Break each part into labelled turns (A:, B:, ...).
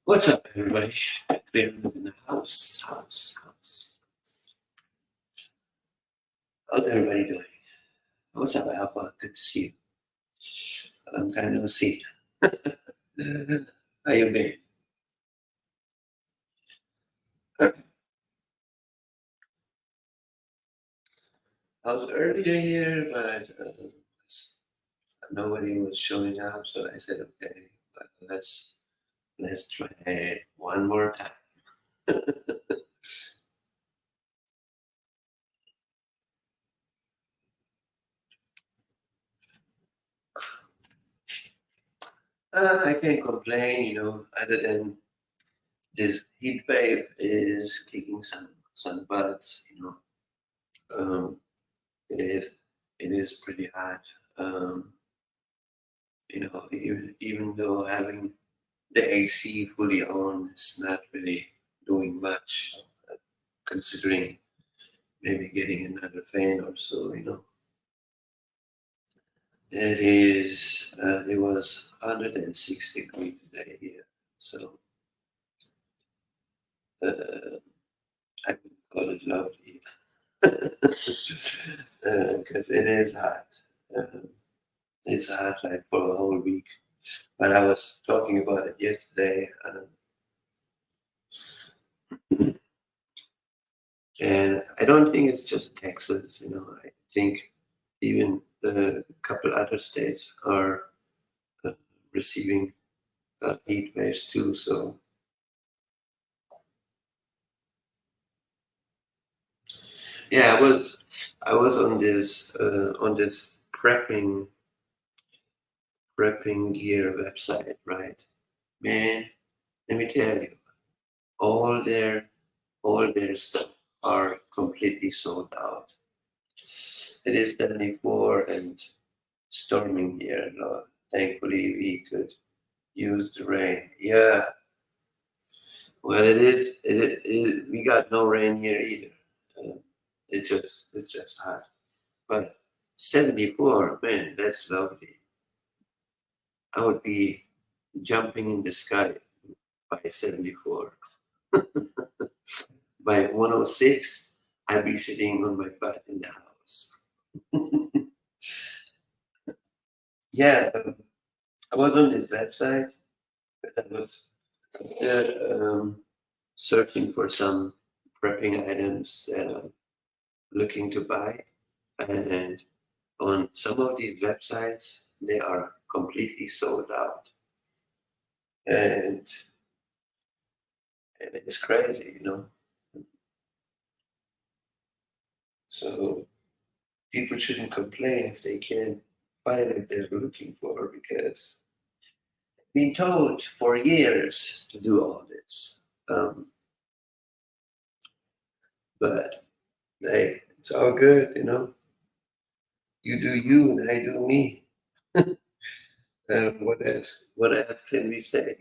A: What's up, everybody? We're in the house. How's everybody doing? What's up, Alpha? Good to see you. Long time no see. How you been? I was earlier here, but nobody was showing up, so I said, okay, let's try it one more time. I can't complain, other than this heat wave is kicking some butts, Um, it it is pretty hot. Um, even though having the AC fully on is not really doing much, considering maybe getting another fan or so. It was 106 degrees today here, so I would call it lovely because it is hot. Uh, it's hot like for a whole week. But I was talking about it yesterday, and I don't think it's just Texas. I think even a couple other states are uh, receiving heat waves too. So yeah, I was on this prepping gear website, right? Man, let me tell you, all their all their stuff are completely sold out. It is 74 and storming here. Lord. Thankfully, we could use the rain. Yeah, well, it is. We got no rain here either. Uh, it's just hot. But 74, man, that's lovely. I would be jumping in the sky by 74. By 106, I'd be sitting on my butt in the house. Yeah, I was on this website. I was searching for some prepping items that I'm looking to buy. And on some of these websites, they are completely sold out. And, and it's crazy. So people shouldn't complain if they can't find what they're looking for because been told for years to do all this. Um, but hey, it's all good. You do you and I do me. What else can we say?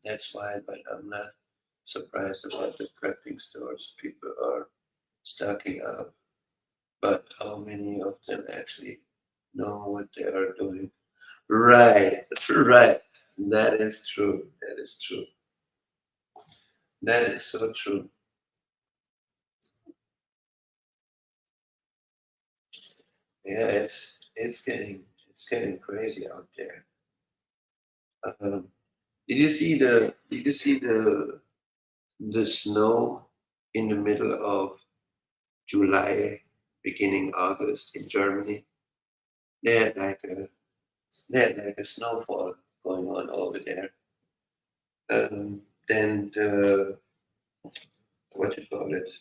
A: That's why, but I'm not surprised about the prepping stores. People are stocking up, but how many of them actually know what they are doing? Right, right. That is true. That is true. That is so true. Yeah, it's getting crazy out there. Um, did you see the snow in the middle of July, beginning August in Germany? They had like a they had like a snowfall going on over there. Then what you call it?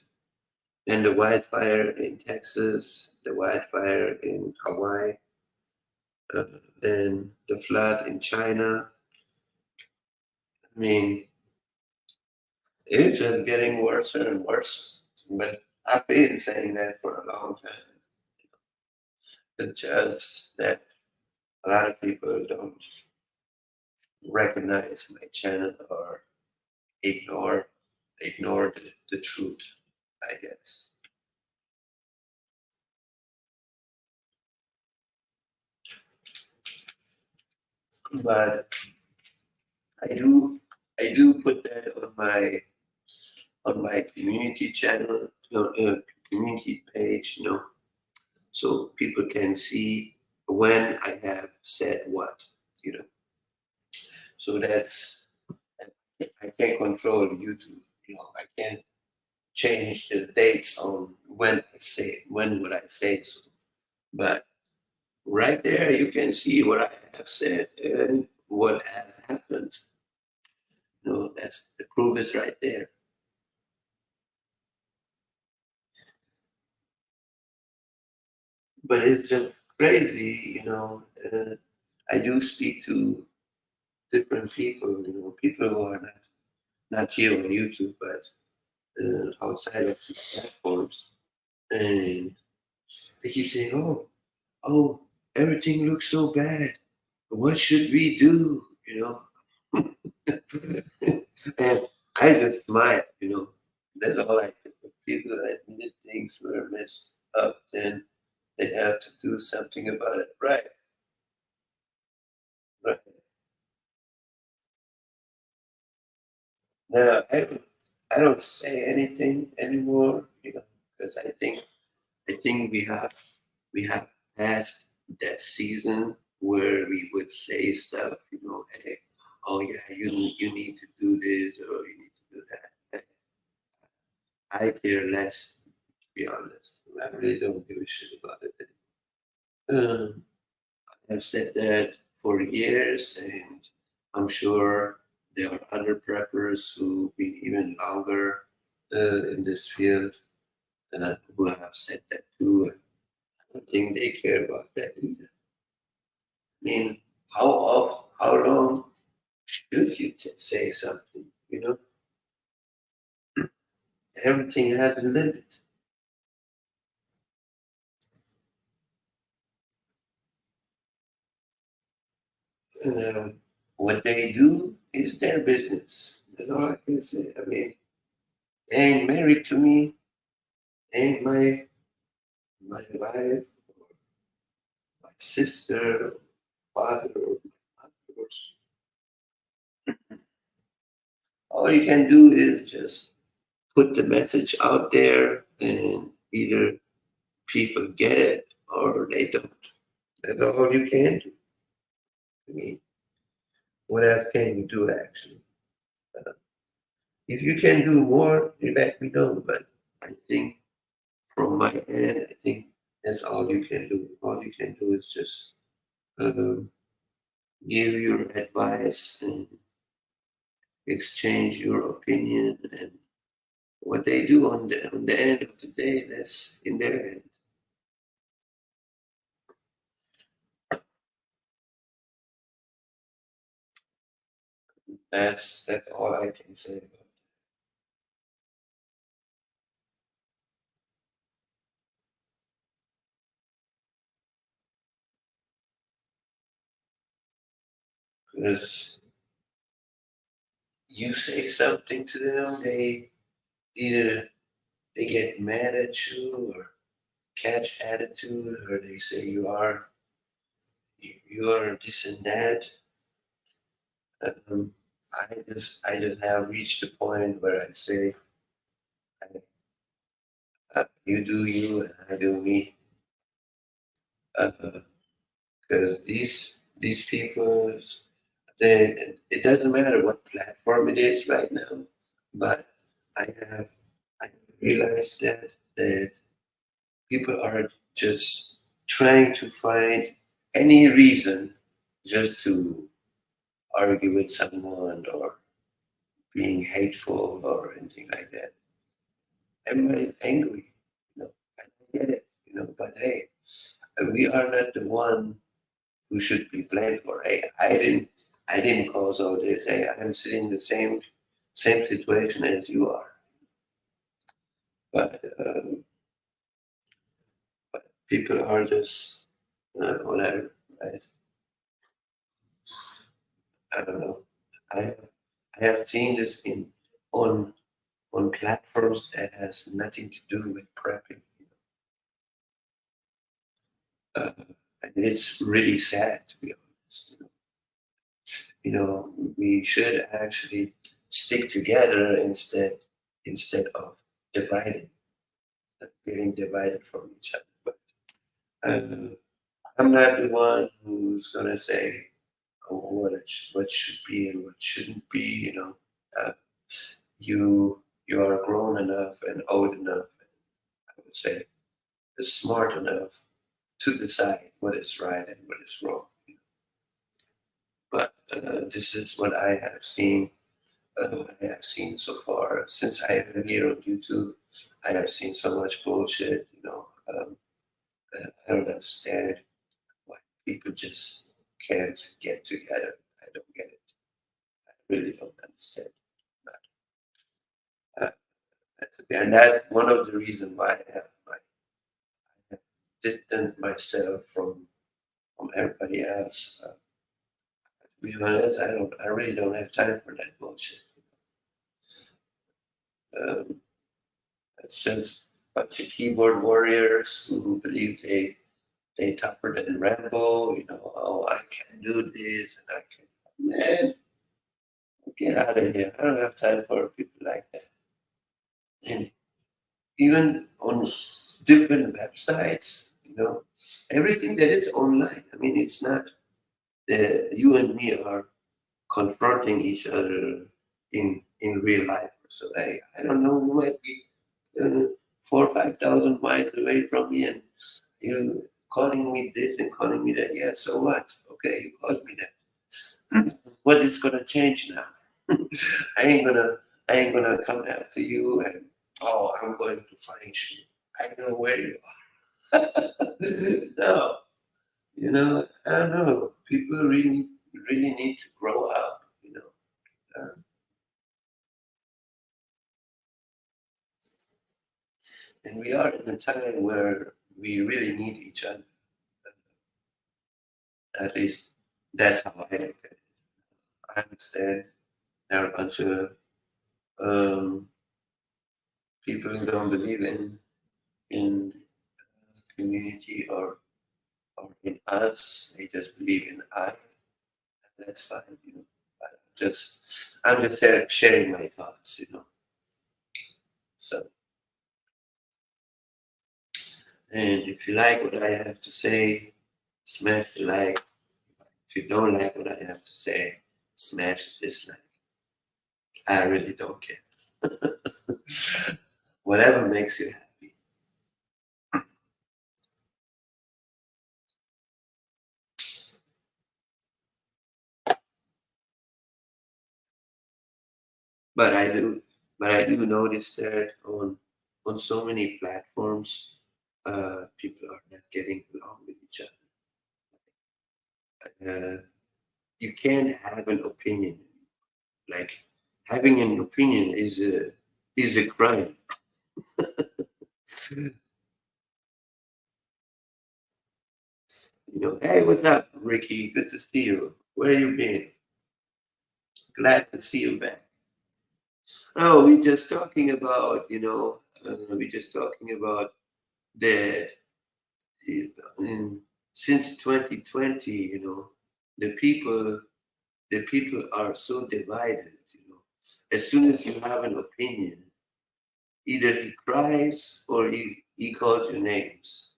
A: Then the wildfire in Texas, the wildfire in Hawaii, uh, then the flood in China. I mean, it's just getting worse and worse. But I've been saying that for a long time. It's just that a lot of people don't recognize my channel or ignore ignore the truth, I guess. But I do put that on my community channel, community page, so people can see when I have said what, you know. So that's I can't control YouTube, I can't change the dates on when would I say so. But right there you can see what I have said and what has happened. That's the proof is right there. But it's just crazy, I do speak to different people, people who are not here on YouTube, but outside of these platforms, and they keep saying, "Oh, everything looks so bad. What should we do?" And I just smile. That's all I do. If people admit things were messed up, then they have to do something about it. Right, right. Now I don't say anything anymore, because I think we have passed that season where we would say stuff, hey, oh yeah, you need to do this or you need to do that. I care less, to be honest. I really don't give a shit about it. I've said that for years, and I'm sure there are other preppers who've been even longer in this field who have said that too. I don't think they care about that either. I mean, how long should you say something? Everything has a limit. And what they do is their business. That's all I can say. I mean, they ain't married to me, ain't my wife, my sister, father, or mother. All you can do is just put the message out there, and either people get it or they don't. That's all you can do. I mean, what else can you do actually? Uh, if you can do more, you let me know. But I think from my end, I think that's all you can do. All you can do is just um, give your advice and exchange your opinion, and what they do on the end of the day, that's in their hand. That's all I can say about it. Because you say something to them, they either they get mad at you or catch attitude, or they say you are this and that. Um, I just have reached a point where I say, you do you and I do me. Because these people, it doesn't matter what platform it is right now, but I have I realized that people are just trying to find any reason just to argue with someone or being hateful or anything like that. Everybody's angry, I don't get it, but hey, we are not the one who should be blamed for. Hey, I didn't cause all this. Hey, I'm sitting in the same situation as you are. But people are just whatever. Right? I don't know. I I have seen this in on on platforms that has nothing to do with prepping. And it's really sad, to be honest. we should actually stick together instead of dividing, getting divided from each other. But I'm not the one who's gonna say what should be and what shouldn't be. Uh, you are grown enough and old enough, I would say, smart enough to decide what is right and what is wrong. But this is what I have seen. I have seen so far since I have been here on YouTube. I have seen so much bullshit. I don't understand why people just can't get together. I don't get it. I really don't understand. Uh, and that's one of the reasons why I have distanced myself from everybody else. To be honest, I really don't have time for that bullshit. Um, it's just a bunch of keyboard warriors who believe they tougher than Rambo. Oh, I can do this and I can. Man, get out of here! I don't have time for people like that. And even on different websites, everything that is online. I mean, it's not that you and me are confronting each other in real life. So I don't know. You might be 4 or 5 thousand miles away from me, and you calling me this and calling me that. Yeah, so what? Okay, you called me that. What is gonna change now? I ain't gonna I ain't gonna come after you and I'm going to find you. I know where you are. No, I don't know. People really need to grow up. And we are in a time where we really need each other. At least that's how I look at it. I understand there are a bunch of um, people who don't believe in community or in us. They just believe in I. That's fine. But I'm just sharing my thoughts. So, and if you like what I have to say, smash the like. If you don't like what I have to say, smash the dislike. I really don't care. Whatever makes you happy. But I do notice that on so many platforms, people are not getting along with each other. You can't have an opinion. Like having an opinion is a crime. Hey, what's up, Ricky? Good to see you. Where you been? Glad to see you back. Oh, we're just talking about that in, since 2020, the people the people are so divided. As soon as you have an opinion, either he cries or he calls you names.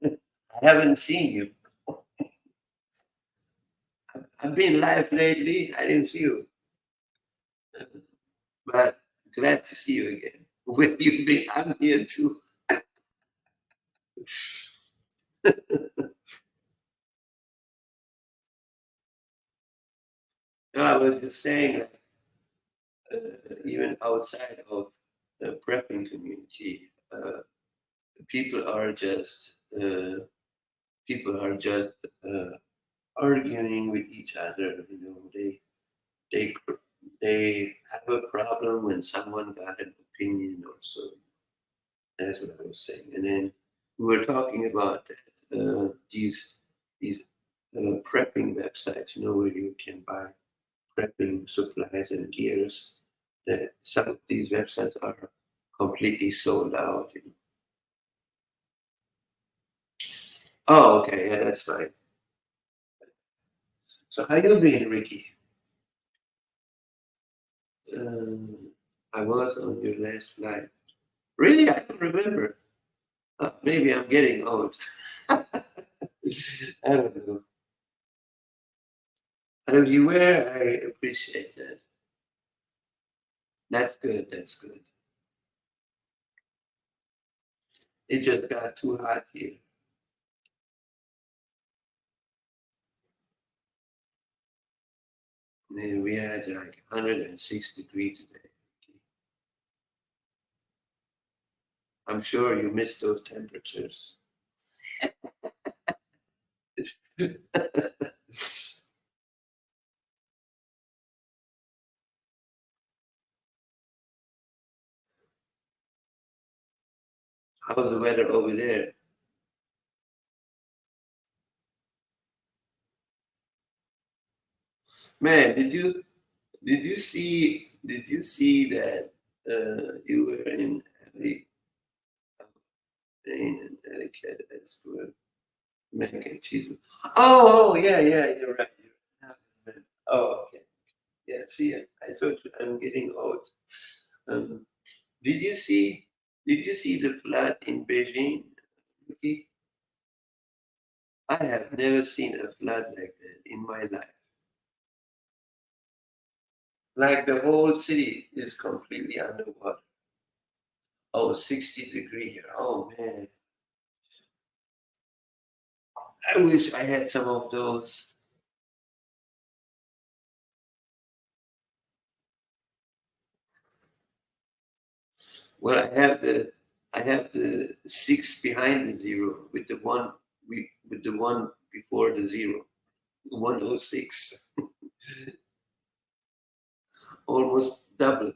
A: I haven't seen you. I've been live lately. I didn't see you, but glad to see you again. Where you been? I'm here too. No, I was just saying, even outside of the prepping community, people are just uh, people are just uh, arguing with each other. They they have a problem when someone got an opinion or so. That's what I was saying. And then we were talking about that, these prepping websites, where you can buy prepping supplies and gears. That some of these websites are completely sold out. Oh, okay, yeah, that's fine. So how you been, Ricky? Um, I was on your last live. Really, I don't remember. Maybe I'm getting old. I don't know. And if you were, I appreciate that. That's good. That's good. It just got too hot here. And we had like 106 degrees today. I'm sure you missed those temperatures. How's the weather over there? Man, did you see that you were in LA, in Connecticut at school? Mac and cheese. Oh, yeah, yeah, you're right. You're right. Oh, okay. Yeah, see, I told you I'm getting old. Um, did you see? Did you see the flood in Beijing? Vicky? I have never seen a flood like that in my life. Like the whole city is completely underwater. Oh, 60 degree here. Oh man, I wish I had some of those. Well, I have the six behind the zero with the one with the one before the zero. 106, almost double.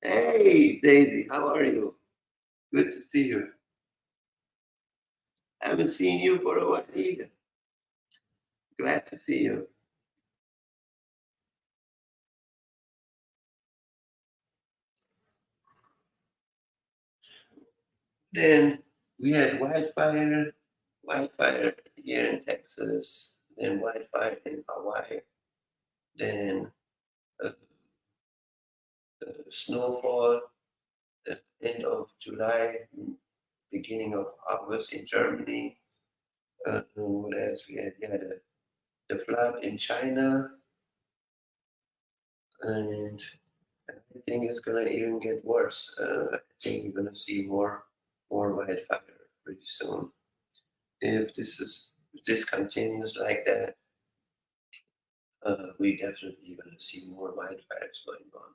A: Hey, Daisy, how are you? Good to see you. Haven't seen you for a while either. Glad to see you. Then we had wildfire here in Texas, then wildfire in Hawaii, then uh, snowfall at end of July, beginning of August in Germany. What else we had? Yeah, the flood in China, and I think it's gonna even get worse. I think we're gonna see more wildfire pretty soon. If this continues like that, we definitely gonna see more wildfires going on.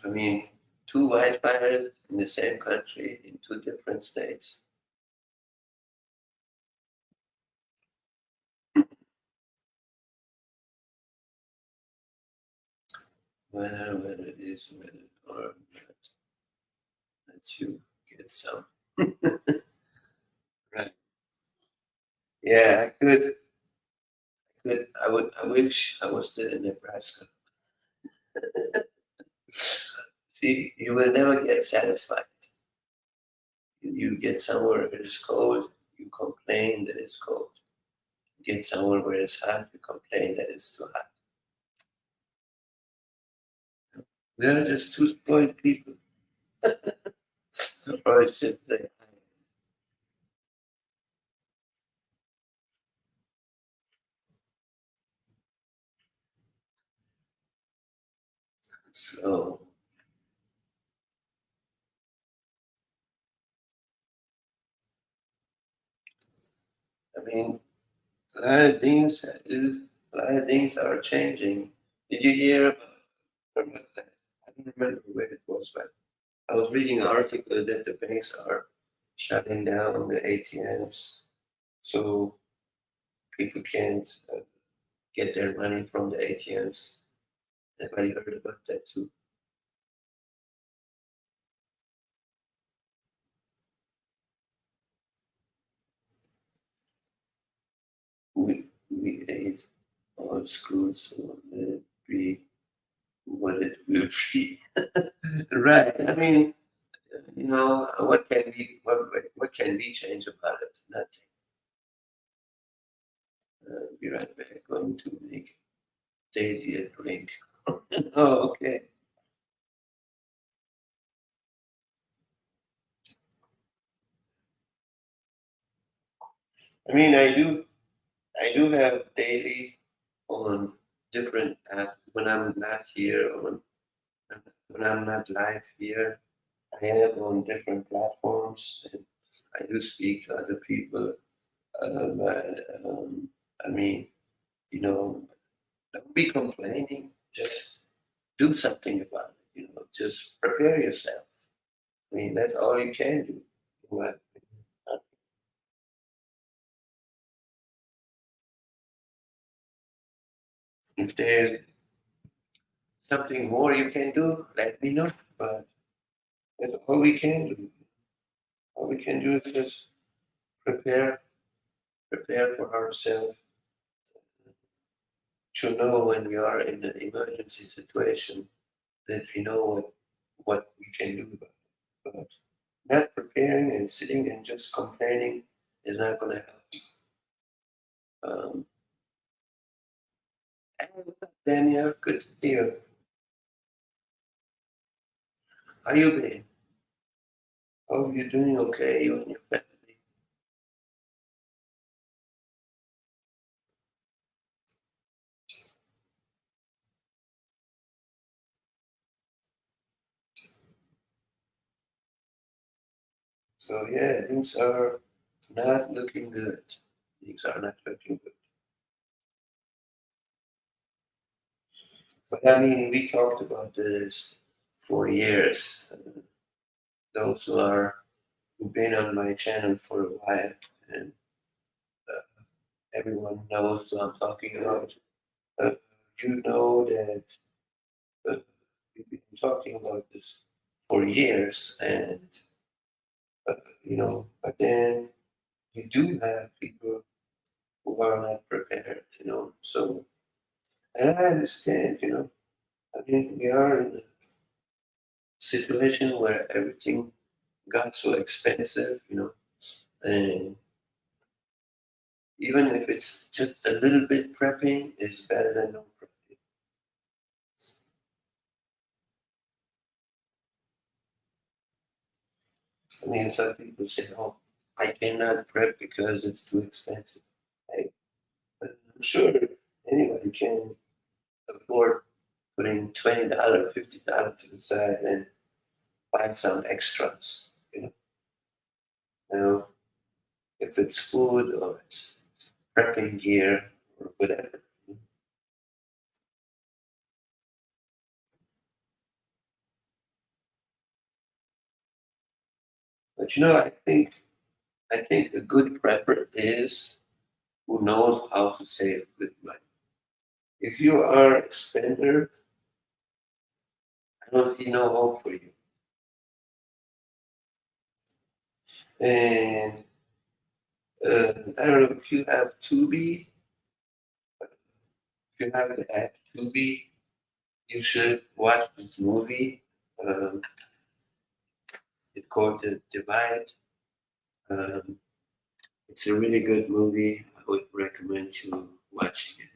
A: I mean, two wildfires in the same country in two different states. Whether it is whether or not that you get some. Right. Yeah, I wish I was still in Nebraska. See, you will never get satisfied. You get somewhere where it's cold, you complain that it's cold. You get somewhere where it's hot, you complain that it's too hot. We are just two spoiled people. Or I should say, so, I mean, a lot of things a lot of things are changing. Did you hear about that? I don't remember where it was, but I was reading an article that the banks are shutting down the ATMs so people can't get their money from the ATMs. Anybody heard about that too? We ate all schools, so let it be what it will be. Right. I mean, what can we change about it? Nothing. Be right back. Going to make Daisy a drink. Oh, okay. I mean, I do have daily on different apps when I'm not here, or when I'm not live here. I have on different platforms, and I do speak to other people. But I mean, you know, don't be complaining. Just do something about it. Just prepare yourself. I mean, that's all you can do. But if there's something more you can do, let me know. But that's all we can do. All we can do is just prepare, prepare for ourselves to know when we are in an emergency situation that we know what we can do about it. But not preparing and sitting and just complaining is not going to help. Um, and Daniel, good to see you. How you been? Hope you're doing okay, you and your family. So yeah, things are not looking good. Things are not looking good. But I mean, we talked about this for years. Those who've been on my channel for a while, and everyone knows what I'm talking about. Uh, you know that uh, we've been talking about this for years, and uh, but then you do have people who are not prepared. So, and I understand. I mean, we are in a situation where everything got so expensive. And even if it's just a little bit prepping, is better than no prepping. I mean, some people say, "Oh, I cannot prep because it's too expensive." I'm sure anybody can afford putting $20, $50 to the side and buy some extras. You know, if it's food or it's prepping gear or whatever. But I think a good prepper is who knows how to save good money. If you are a spender, I don't see no hope for you. And I don't know if you have Tubi. If you have the app Tubi, you should watch this movie. Um, it's called The Divide. Um, it's a really good movie. I would recommend you watching it.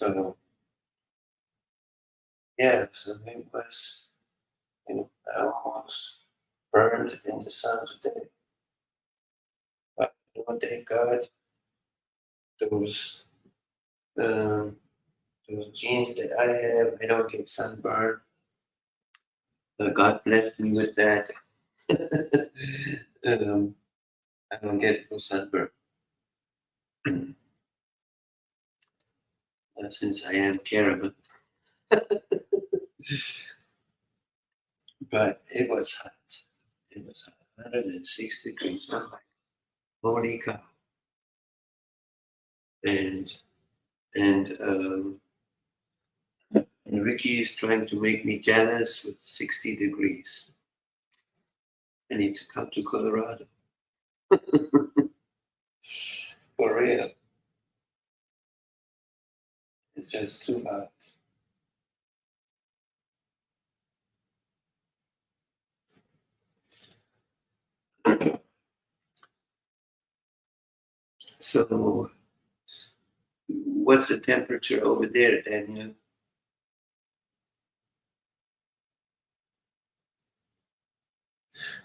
A: So yeah, so it was. I almost burned in the sun today. But thank God those um, those genes that I have, I don't get sunburned. God blessed me with that. um, I don't get no sunburn since I am caramel. But it was hot. It was hot. 106 degrees. I'm like, holy cow. And and And Ricky is trying to make me jealous with 60 degrees. I need to come to Colorado. For real. It's just too hot. So, what's the temperature over there, Daniel?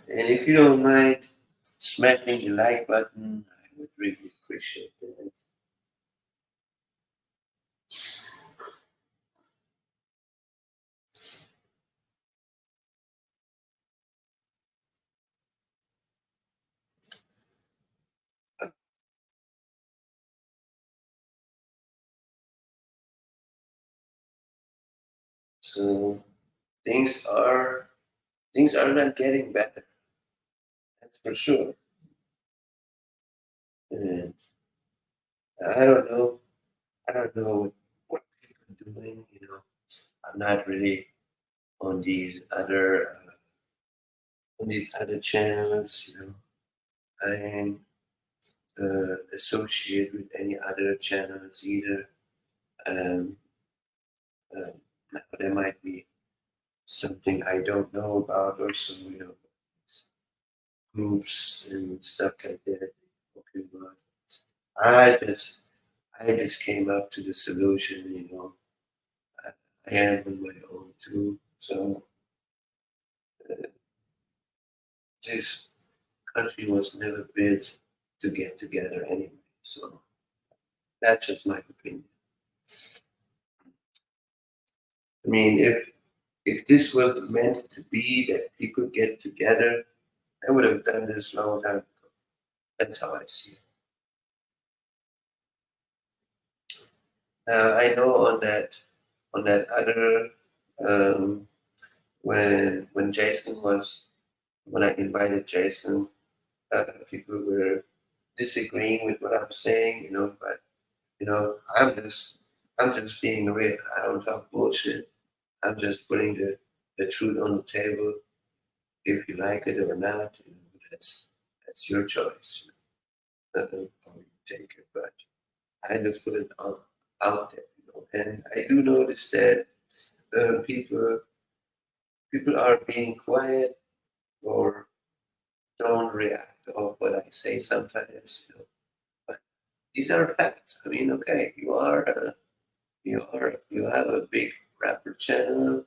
A: And if you don't mind smashing the like button, I would really appreciate that. So things are things are not getting better. That's for sure. And I don't know. I don't know what people are doing. I'm not really on these other channels. I ain't associated with any other channels either. Um, uh, Now there might be something I don't know about, or some groups and stuff like that. Okay, but I just I just came up to the solution. I, I am on my own too. So this country was never built to get together anyway. So that's just my opinion. I mean, if this was meant to be that people get together, I would have done this long time ago. That's how I see it. I know on that other um, when Jason was when I invited Jason, people were disagreeing with what I'm saying. But I'm just being real. I don't talk bullshit. I'm just putting the truth on the table. If you like it or not, that's your choice. How you take it, but I just put it out there. And I do notice that people are being quiet or don't react to what I say sometimes. But these are facts. I mean, okay, you have a big rapper channel,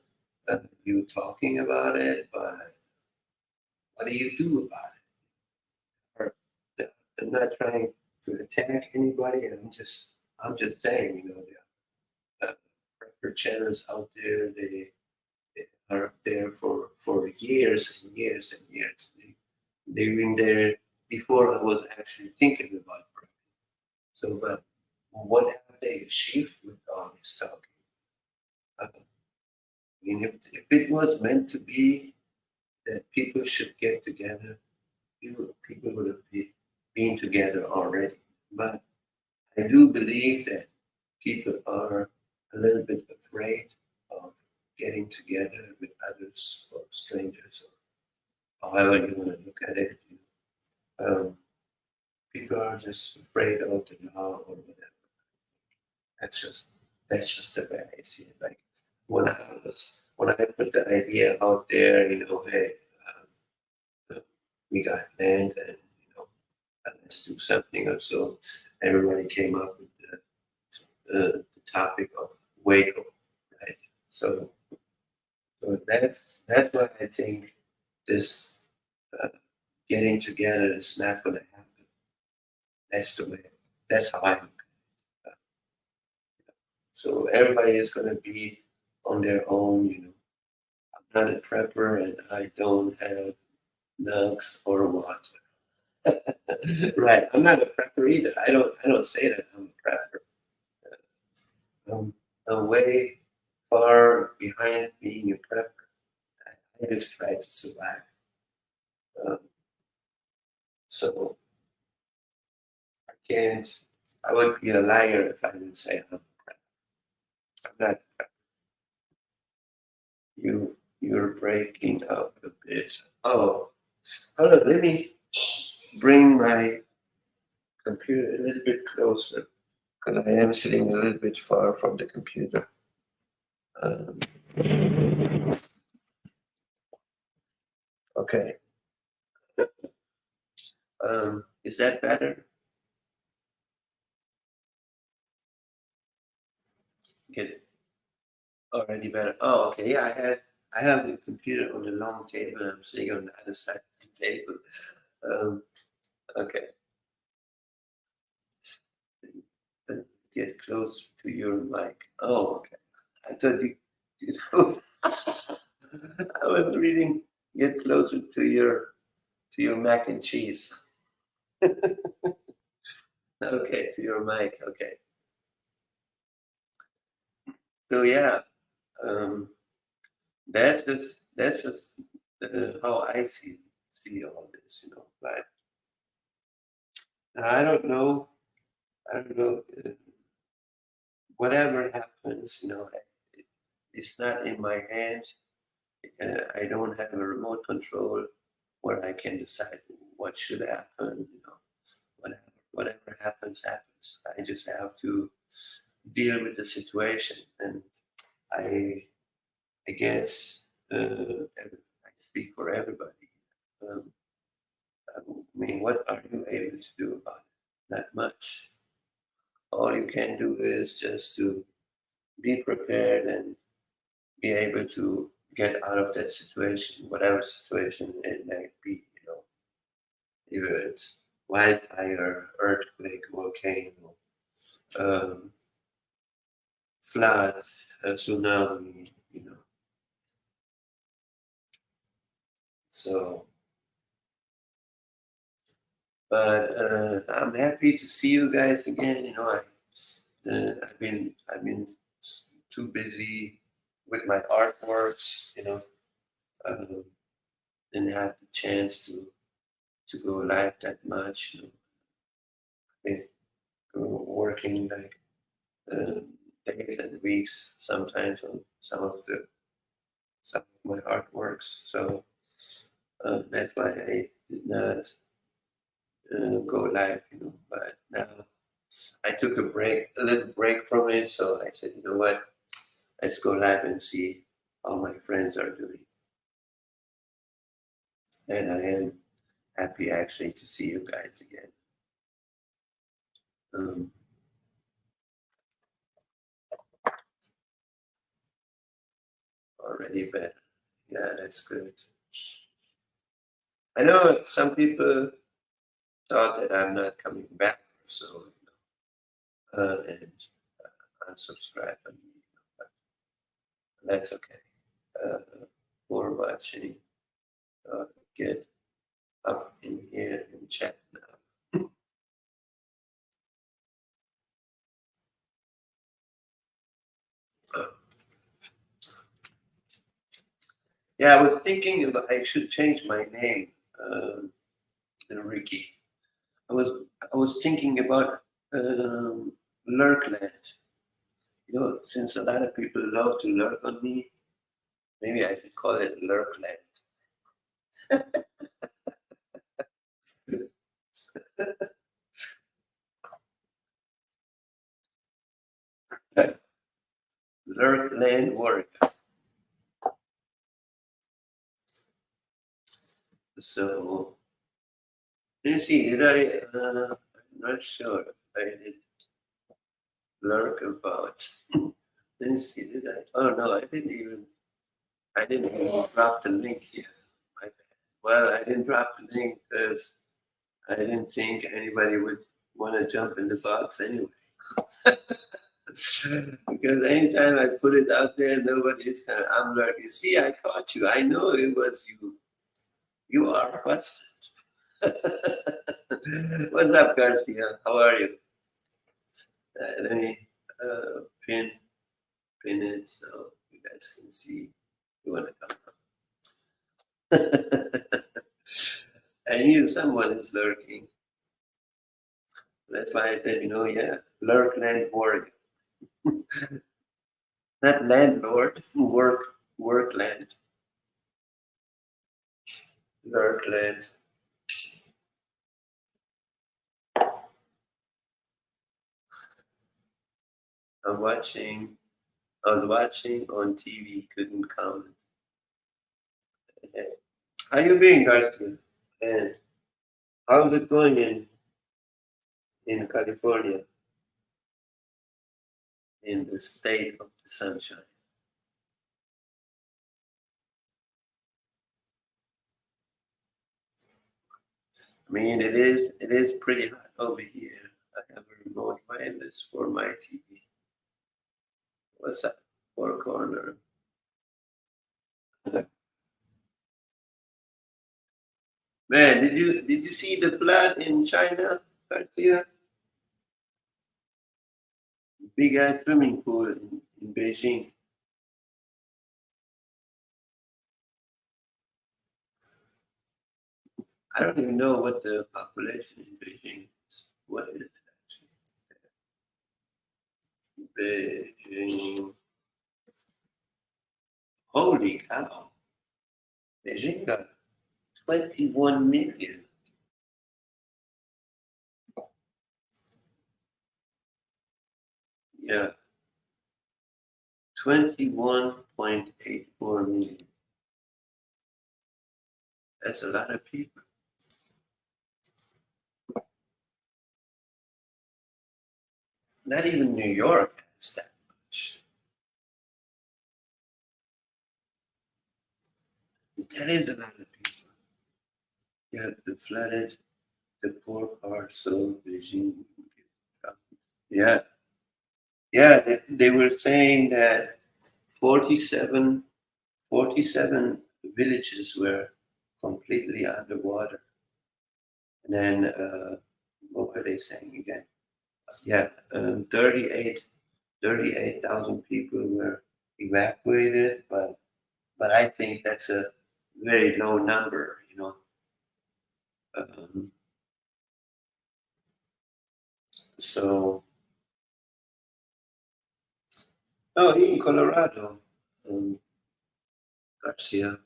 A: you talking about it, but what do you do about it? Or, I'm not trying to attack anybody. I'm just saying, there are rapper channels out there. They are there for years and years and years. They've been there before I was actually thinking about rap. So, but what have they achieved with all this talking? I mean, if it was meant to be that people should get together, people would have been together already. But I do believe that people are a little bit afraid of getting together with others or strangers, or however you want to look at it. Um, People are just afraid of the law or whatever. That's just that's just the way I see it. Like when I put the idea out there, hey, uh, we got land and let's do something or so. Everybody came up with the topic of Waco, right? So that's why I think this uh, getting together is not going to happen. That's the way. That's how I look. So everybody is going to be on their own. I'm not a prepper and I don't have nugs or water. Right. I'm not a prepper either. I don't say that I'm a prepper. I'm way far behind being a prepper. I just try to survive. Um, so I can't. I would be a liar if I didn't say I'm a prepper. I'm not. You're breaking up a bit. Oh, hold on. Let me bring my computer a little bit closer because I am sitting a little bit far from the computer. Um, okay. Is that better? Get already better. Oh, okay. Yeah, I have the computer on the long table. I'm sitting on the other side of the table. Um, okay. Uh, Get close to your mic. Oh, okay. I thought you know, I was reading. Get closer to your mac and cheese. Okay, to your mic. Okay. So yeah, um, that's just how I see all this. But I don't know. I don't know. Whatever happens, it's not in my hands. I don't have a remote control where I can decide what should happen. Whatever happens, happens. I just have to deal with the situation, and I I guess I speak for everybody. Um, I mean, what are you able to do about it? Not much. All you can do is just to be prepared and be able to get out of that situation, whatever situation it may be. Either it's wildfire, earthquake, volcano, um, flood, tsunami. So, but I'm happy to see you guys again. I've been too busy with my artworks. Um, didn't have the chance to go live that much. Been working like uh, days and weeks sometimes on some of my artworks. So that's why I did not go live. But now I took a little break from it. So I said, you know what? Let's go live and see how my friends are doing. And I am happy actually to see you guys again. Um, Already better. Yeah, that's good. I know some people thought that I'm not coming back, so and unsubscribe from me, but that's okay. Uh, for watching, get up in here and chat now. Uh, yeah, I was thinking about I should change my name, Ricky. I was I was thinking about Lurkland. Since a lot of people love to lurk on me, maybe I should call it Lurkland. Lurkland work. So let's see. Did I? I'm not sure if I did lurk about. Let's see. Did I? Oh no, I didn't even. I didn't even drop the link here. My bad. Well, I didn't drop the link because I didn't think anybody would want to jump in the box anyway. Because anytime I put it out there, nobody's kind of. I'm like, you see, I caught you. I know it was you. You are busted. What's up, Garcia? How are you? Let me uh, pin pin it so you guys can see. You want to come? I knew someone is lurking. That's why I said, yeah, lurk land warrior, not landlord. Work Workland, Workland. I'm watching. I was watching on TV. Couldn't comment. Okay. How you been, Garcia? And how's it going in California, in the state of the sunshine? I mean, it is pretty hot over here. I have a remote wireless for my TV. What's that? Four corner. Man, did you see the flood in China, Garcia? Big ass swimming pool in Beijing. I don't even know what the population in Beijing is. What is it actually? Beijing. Holy cow! Beijing got 21 million. Yeah, 21.84 million. That's a lot of people. Not even New York has that much. That is a lot of people. Yeah, the flooded, the poor parts of Beijing. Yeah, yeah, they were saying that 47, 47 villages were completely underwater. And then, what were they saying again? Yeah, 38,000 people were evacuated, but I think that's a very low number. Um, so, oh, in Colorado, um, Garcia,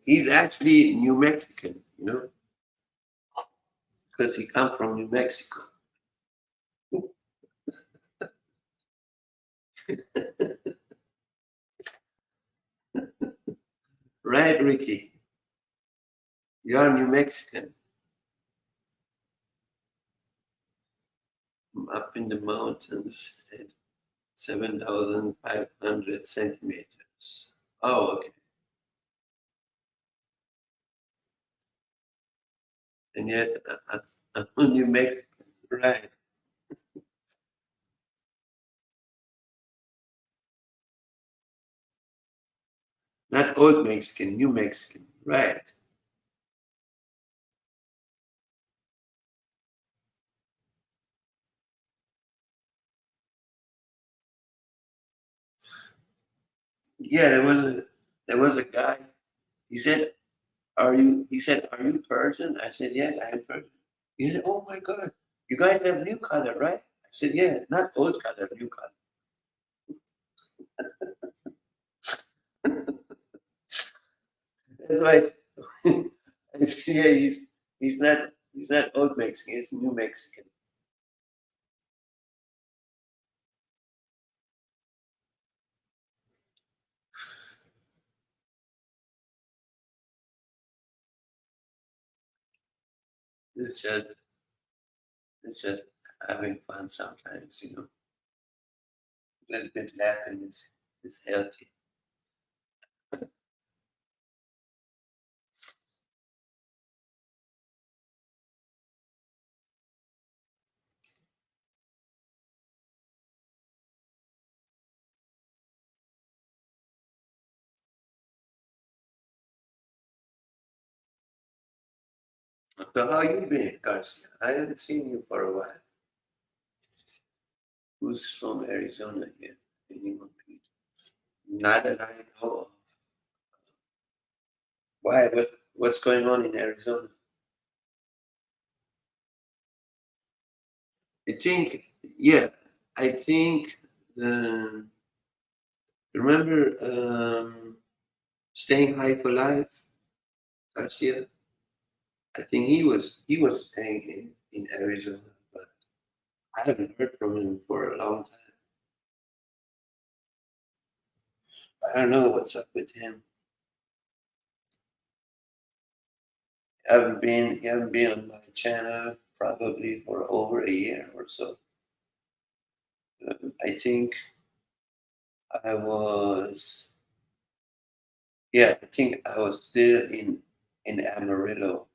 A: he's actually New Mexican, because he comes from New Mexico. Right, Ricky? You're New Mexican, up in the mountains at 7,500 centimeters. Oh, okay. And yet, New Mexican, right? Not old Mexican, New Mexican, right? Yeah, there was a guy. He said, "Are you?" He said, "Are you Persian?" I said, "Yes, I am Persian." He said, "Oh my God, you guys have new color, right?" I said, "Yeah, not old color, new color." That's right. Yeah, he's not old Mexican, he's new Mexican. It's just it's just having fun sometimes. A little bit laughing is healthy. So how you been, Garcia? I haven't seen you for a while. Who's from Arizona here? Anyone? Not that I know of. Why? What's going on in Arizona? I think, yeah, I think. Um, Remember, staying high for life, Garcia. I think he was staying in Arizona, but I haven't heard from him for a long time. I don't know what's up with him. He haven't been on my channel probably for over a year or so. I think I was, yeah, I think I was still in Amarillo.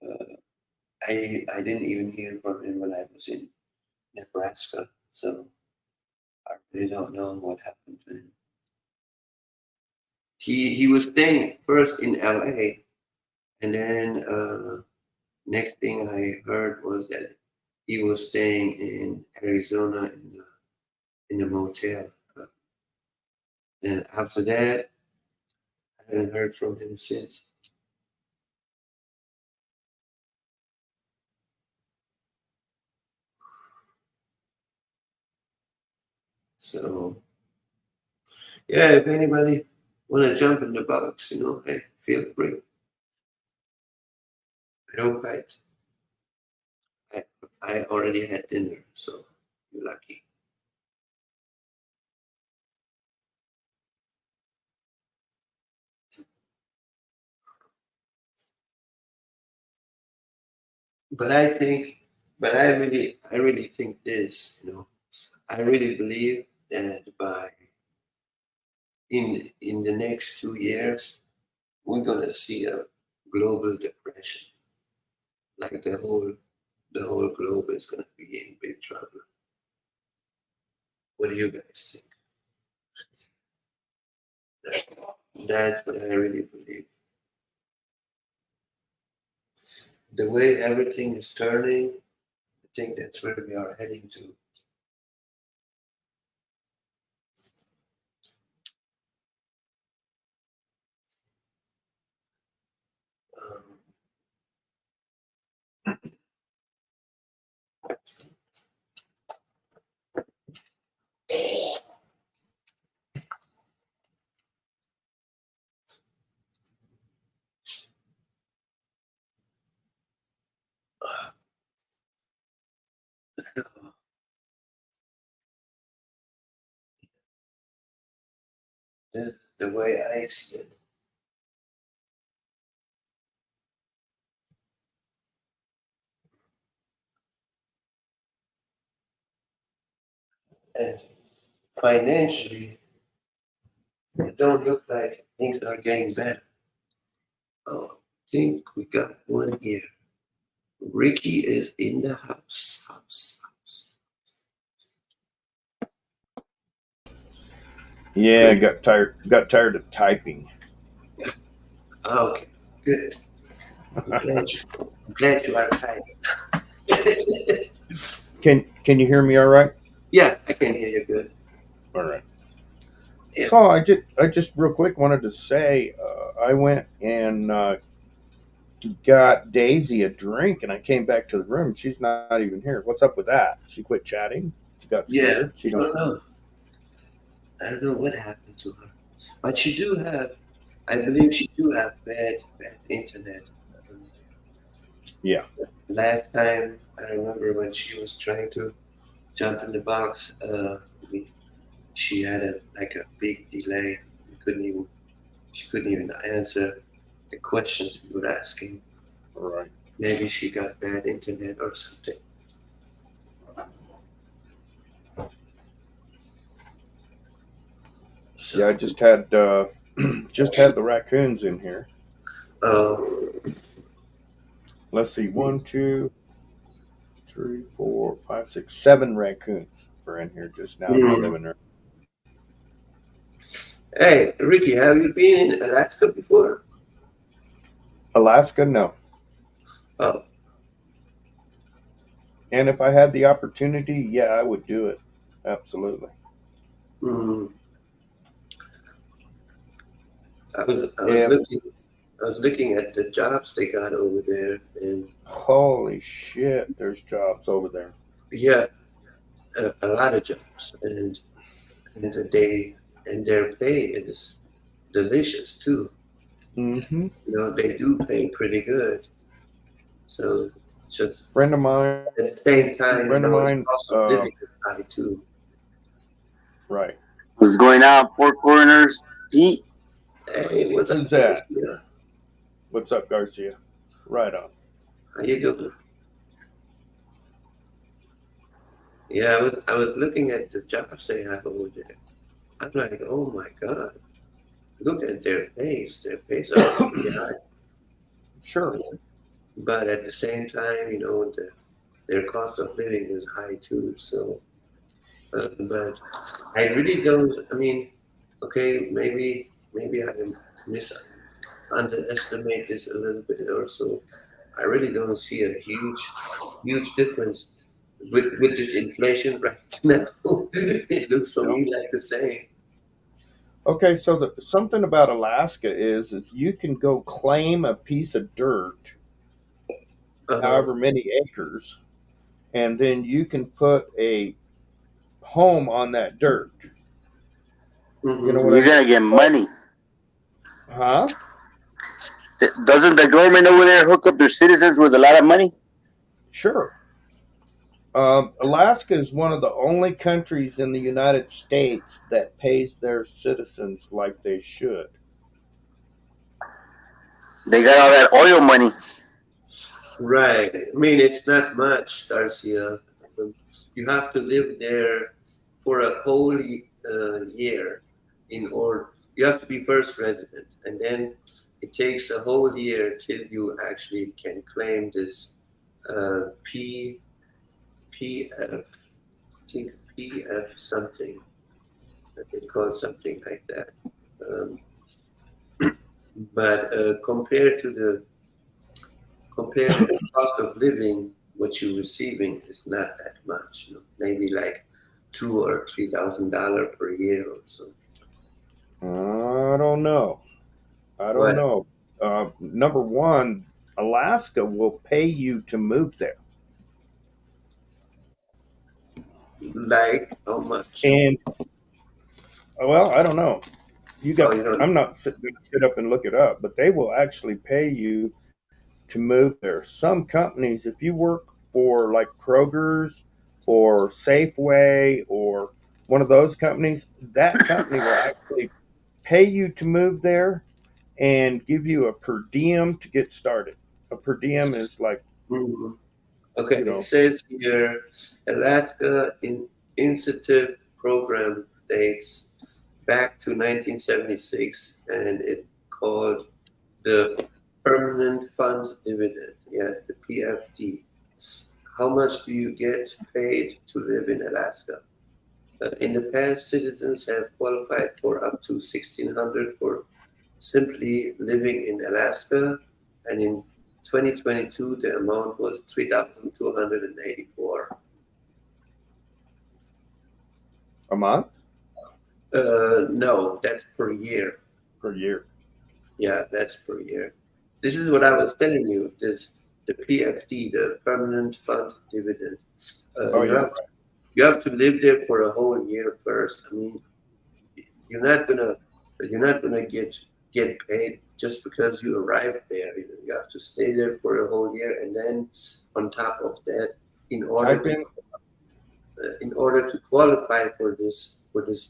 A: Uh, I didn't even hear from him when I was in Nebraska, so I really don't know what happened to him. He was staying first in LA, and then next thing I heard was that he was staying in Arizona in a motel. Uh, and after that, I haven't heard from him since. So yeah, if anybody want to jump in the box, hey, feel free. I don't bite. I, I already had dinner, so you're lucky. But I think, but I really think this. I really believe that in the next 2 years, we're gonna see a global depression. Like the whole globe is gonna be in big trouble. What do you guys think? That, that's what I really believe. The way everything is turning, I think that's where we are heading to. Um, the way I see it. And financially, it don't look like things are getting better. Oh, I think we got one here. Ricky is in the house. House.
B: Yeah,
A: Good.
B: got tired of typing.
A: Okay. Good. I'm glad you. I'm glad you are tired.
B: Can you hear me all right?
A: Yeah, I can hear you good.
B: All right.
A: Yeah.
B: So I just real quick wanted to say I went and got Daisy a drink, and I came back to the room. She's not even here. What's up with that? She quit chatting. She got
A: Yeah.
B: scared. She
A: I
B: don't.
A: don't know. I don't know what happened to her, but she do have. I believe she do have bad internet. Um,
B: Yeah.
A: Last time I remember when she was trying to jump in the box, we, she had a big delay. We couldn't even She couldn't even answer the questions we were asking.
B: Right.
A: Maybe she got bad internet or something.
B: Yeah. I
A: So,
B: just had just had the raccoons in here.
A: um,
B: Let's see. One, two, three, four, five, six, seven raccoons are in here just now in my
A: hmm.
B: living room.
A: Hey, Ricky, have you been in Alaska before?
B: Alaska, no.
A: Oh,
B: And if I had the opportunity, yeah, I would do it. Absolutely.
A: hmm. I was
B: If
A: looking. I was looking at the jobs they got over there, and
B: Holy shit, there's jobs over there.
A: yeah, a lot of jobs, and their pay is delicious too.
B: Mm-hmm.
A: They do pay pretty good. So just
B: Friend of mine,
A: at the same time,
B: friend of
A: the
B: mine,
A: cost of living is high too.
B: right.
C: What's going on, Four Corners? Pete?
A: Hey, what's up,
B: Who's that?
A: Garcia?
B: What's up, Garcia? Right on.
A: How you doing? Yeah, I was looking at the jobs they have over there. I'm like, oh my God, look at their pays. Their pays are pretty high.
B: Sure.
A: But at the same time, their cost of living is high too. So, but I really don't. I mean, okay, maybe I mis underestimate this a little bit or so. I really don't see a huge difference with this inflation right now. It looks for
B: No.
A: me like the same.
B: Okay, so something about Alaska is you can go claim a piece of dirt,
A: Uh-huh.
B: however many acres, and then you can put a home on that dirt. You know
A: Mm-hmm.
B: what I
C: You're
B: mean?
C: gonna get money.
B: Huh?
C: Doesn't the government over there hook up their citizens with a lot of money?
B: Sure. Alaska is one of the only countries in the United States that pays their citizens like they should.
C: They got all that oil money.
A: Right. I mean, it's not much, Garcia. Um, You have to live there for a whole year in order. You have to be first resident, and then it takes a whole year till you actually can claim this P PF. I think PF something. They call it something like that. Um, but compared to the cost of living, what you're receiving is not that much. Maybe like $2,000 or $3,000 per year or so.
B: I don't know. I don't
A: What,
B: know. Number one, Alaska will pay you to move there.
A: like how much?
B: And well, I don't know. You
A: Oh,
B: got.
A: you don't.
B: I'm not going to sit up and look it up, but they will actually pay you to move there. Some companies, if you work for like Kroger's or Safeway or one of those companies, that company will actually pay you to move there and give you a per diem to get started. A per diem is like,
A: Mhm. Okay,
B: you
A: it
B: know,
A: says here Alaska Incentive Program dates back to 1976, and it called the Permanent Fund Dividend, yeah, the PFD. How much do you get paid to live in Alaska? In the past, citizens have qualified for up to 1,600 for simply living in Alaska, and in 2022, the amount was 3,284.
B: a month
A: No, that's per year.
B: per year.
A: Yeah, that's per year. This is what I was telling you. This the PFD, the Permanent Fund Dividend. Uh,
B: Oh
A: you
B: yeah,
A: have you have to live there for a whole year first. I mean, you're not gonna you're not gonna get paid just because you arrived there. You have to stay there for a whole year, and then on top of that, in order
B: type
A: to
B: in.
A: qualify for this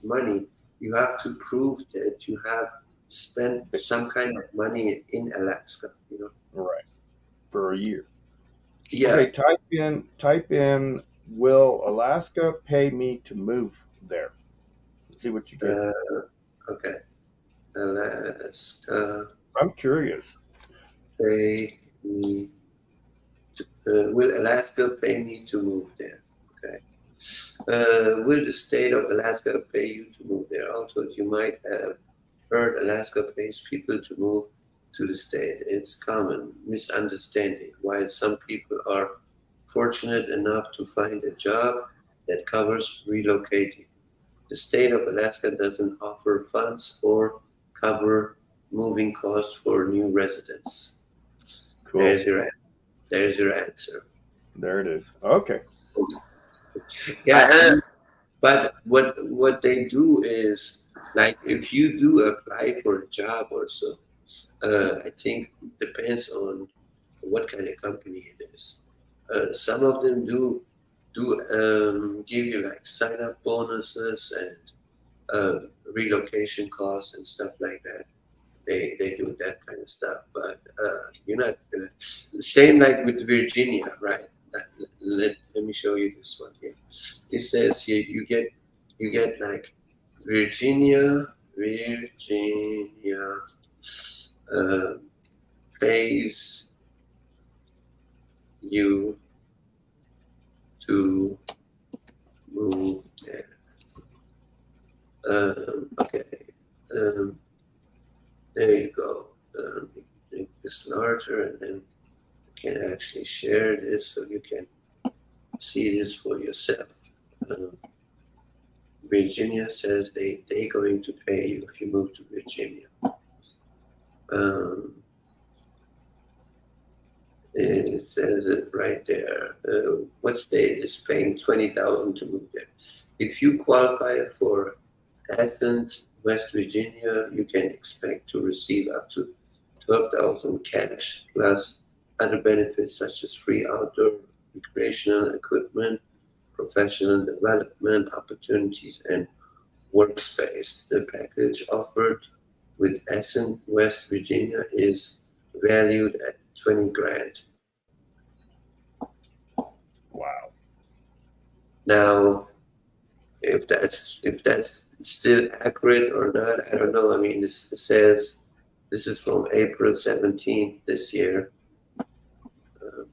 A: money, you have to prove that you have spent some kind of money in Alaska.
B: Right, for a year.
A: Yeah.
B: Okay, type in. Will Alaska pay me to move there? Let's see what you get.
A: Uh, okay. Alaska
B: I'm curious.
A: pay me. Will Alaska pay me to move there? Okay. Will the state of Alaska pay you to move there? Also, you might have heard Alaska pays people to move to the state. It's common misunderstanding. While some people are fortunate enough to find a job that covers relocating, the state of Alaska doesn't offer funds or cover moving costs for new residents.
B: Cool.
A: There's your answer.
B: There it is. Okay.
C: I
A: Yeah,
C: heard.
A: but what they do is like if you do apply for a job or so, I think depends on what kind of company it is. Some of them do give you like sign up bonuses and relocation costs and stuff like that. They do that kind of stuff, but you're not gonna. Same like with Virginia, right? Let me show you this one here. It says here you get like Virginia uh, pays you to move there. Okay, um, there you go. Make this larger, and then you can actually share this so you can see this for yourself. Um, Virginia says they going to pay you if you move to Virginia. Um, it says it right there. What state is paying 20,000 to move there? If you qualify for Athens, West Virginia, you can expect to receive up to 12,000 cash plus other benefits such as free outdoor recreational equipment, professional development opportunities, and workspace. The package offered with Essen, West Virginia is valued at 20 grand.
B: Wow.
A: Now, if that's still accurate or not, I don't know. I mean, it says this is from April 17th this year. Uh,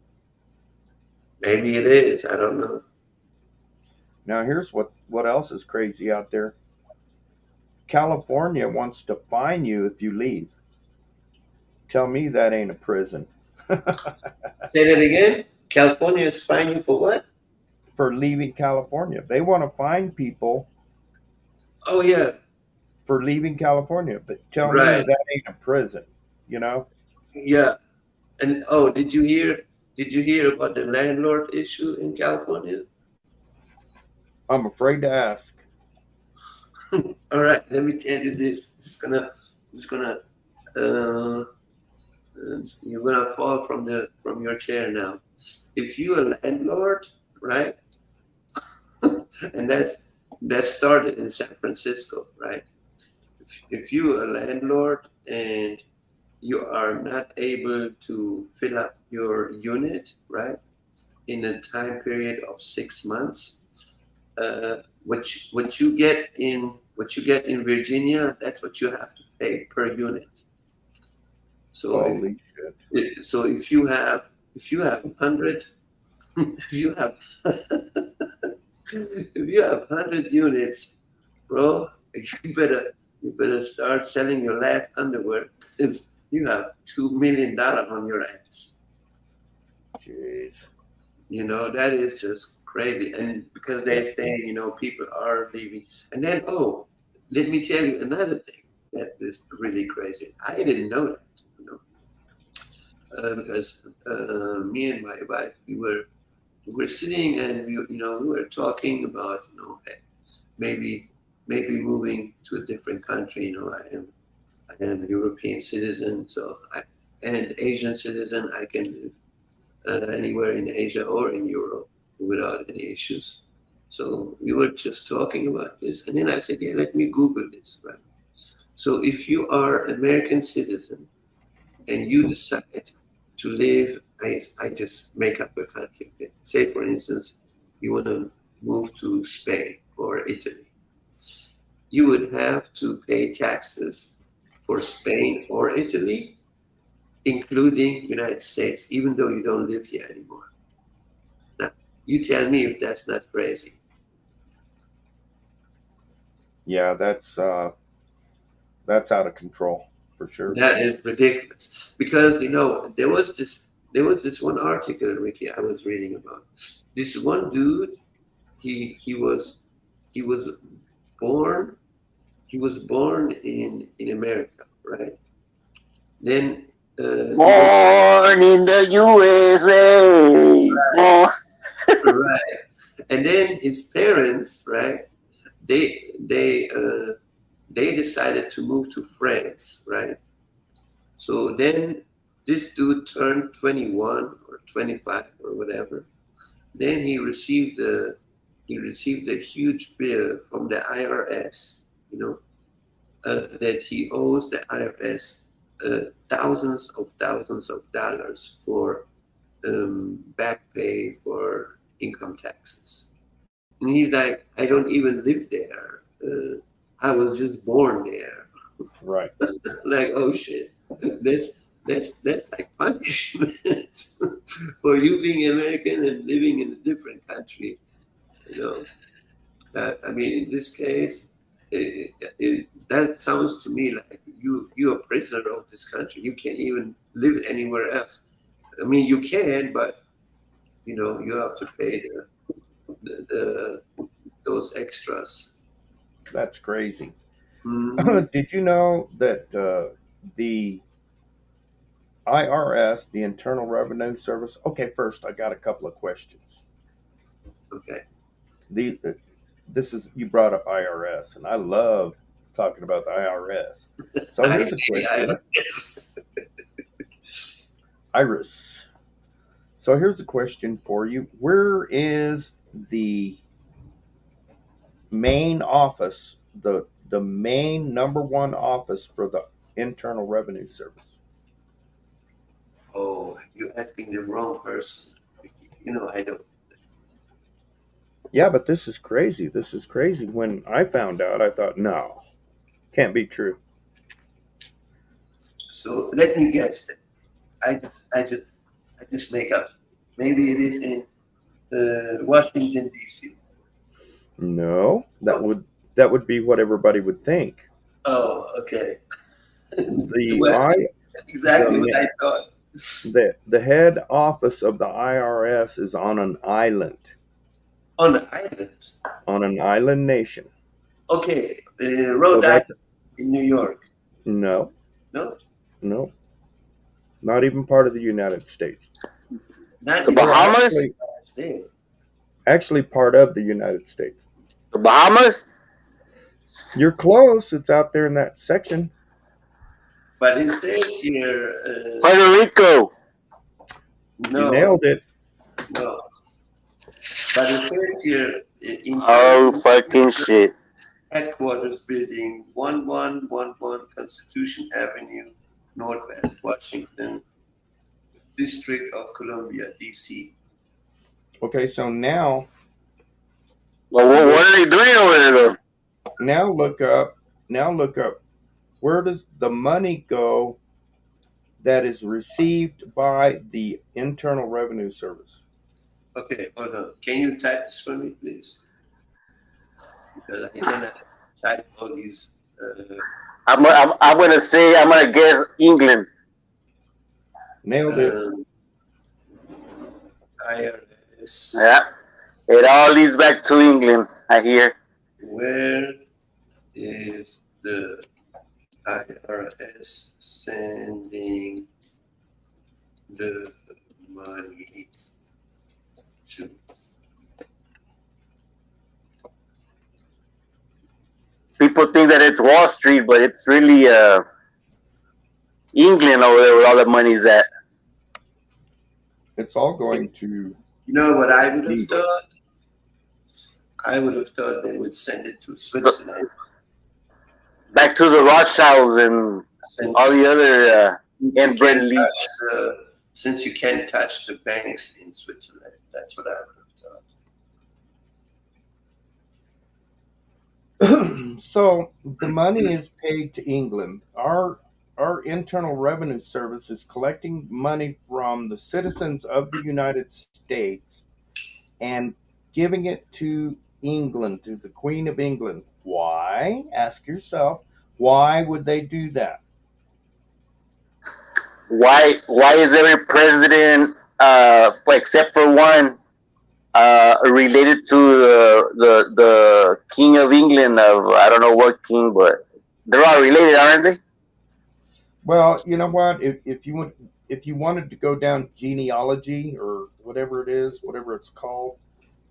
A: Maybe it is. I don't know.
B: Now here's what else is crazy out there. California wants to fine you if you leave. Tell me that ain't a prison.
A: Say that again. California is fine you for what?
B: For leaving California. They want to fine people
A: Oh yeah,
B: for leaving California, but tell me
A: right.
B: that ain't a prison, you know?
A: Yeah. And oh, did you hear? Did you hear about the landlord issue in California?
B: I'm afraid to ask.
A: All right. Let me tell you this. It's gonna. Uh, you're gonna fall from your chair now. If you a landlord, right? And that started in San Francisco, right? If you a landlord and you are not able to fill up your unit, right, in a time period of 6 months, what you get in Virginia, that's what you have to pay per unit. So
B: Holy shit.
A: if you have 100 if you have if you have 100 units, bro, you better start selling your last underwear because you have $2 million on your ass.
B: Jeez.
A: That is just crazy. And because they say, people are leaving. And then, oh, let me tell you another thing that is really crazy. I didn't know that, because me and my wife, we were sitting and we were talking about, hey, maybe moving to a different country. I am a European citizen, and Asian citizen. I can live anywhere in Asia or in Europe without any issues. So we were just talking about this, and then I said, "Yeah, let me Google this." Right. So if you are American citizen and you decide to live, I just make up a country. Okay? Say, for instance, you want to move to Spain or Italy, you would have to pay taxes for Spain or Italy, including United States, even though you don't live here anymore. Now, you tell me if that's not crazy.
B: Yeah, that's out of control for sure.
A: That is ridiculous. Because there was this one article, Ricky, I was reading about. This one dude, he was born he was born in America, right? Then he goes,
C: Born in the USA. Born.
A: right. And then his parents, right? They decided to move to France, right? So then this dude turned 21 or 25 or whatever. Then he received a huge bill from the IRS, you know, that he owes the IRS thousands of dollars for back pay for income taxes. And he's like, I don't even live there. I was just born there.
B: Right.
A: Like, oh shit, that's like punishment for you being American and living in a different country. You know, I mean, in this case, that sounds to me like you're a prisoner of this country. You can't even live anywhere else. I mean, you can, but you have to pay those extras.
B: That's crazy.
A: Mhm.
B: Did you know that the IRS, the Internal Revenue Service? Okay, first I got a couple of questions.
A: Okay.
B: The This is, you brought up IRS, and I love talking about the IRS. So
A: I,
B: here's a question,
A: yes.
B: Iris. So here's a question for you. Where is the main office, the main number one office for the Internal Revenue Service?
A: Oh, you're asking the wrong person. I don't.
B: Yeah, but this is crazy. This is crazy. When I found out, I thought, no, can't be true.
A: So let me guess. I just make up. Maybe it is in Washington D.C.
B: No,
A: Oh,
B: that would be what everybody would think.
A: oh, okay.
B: The
A: Well,
B: I the
A: exactly what
B: ma-
A: I thought.
B: the head office of the IRS is
A: On the island.
B: on an island nation.
A: Okay,
B: So
A: Rhode Island
B: that's
A: in New York.
B: no,
A: No,
B: no, not even part of the United States.
A: not
C: The
A: even
B: Well,
C: Bahamas?
B: actually part of the United States.
C: The Bahamas?
B: You're close. It's out there in that section.
A: But it says here,
C: Puerto Rico.
B: You
A: no,
B: nailed it.
A: no. But it says here,
C: Oh,
A: internal
C: fucking shit.
A: headquarters building, 1111 Constitution Avenue, Northwest Washington, District of Columbia, D.C.
B: Okay, so now
C: Well, what
B: look
C: are they doing over there, though?
B: now look up now look up where does the money go that is received by the Internal Revenue Service?
A: Okay, hold on. Can you type this for me, please? Because I cannot type all these.
C: I'm gonna say, I'm gonna guess England.
B: Nailed it.
A: Um, IRS.
C: Yeah. It all leads back to England, I hear.
A: Where is the IRS sending the money to?
C: People think that it's Wall Street, but it's really England over there where all the money's at.
B: It's all going to
A: You know what I would have
B: England.
A: thought? I would have thought they would send it to Switzerland
C: Back to the Rothschilds and all the
A: since
C: other
A: you
C: inbred
A: can't
C: elites.
A: touch since you can't touch the banks in Switzerland. That's what I would have thought.
B: So the money is paid to England. Our Internal Revenue Service is collecting money from the citizens of the United States and giving it to England, to the Queen of England. Why? Ask yourself, why would they do that?
C: Why is every president, except for one, related to the King of England of I don't know what king, but they're all related, aren't they?
B: Well, you know what? If you wanted to go down genealogy or whatever it is, whatever it's called,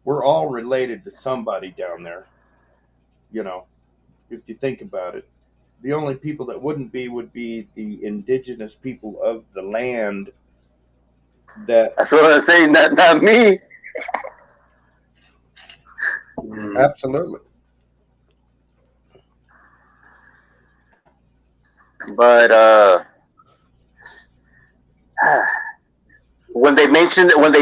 B: we're all related to somebody down there. You know, if you think about it, the only people that wouldn't be would be the indigenous people of the land. That
C: That's what I'm saying. Not me.
A: Mm,
B: absolutely.
C: But when they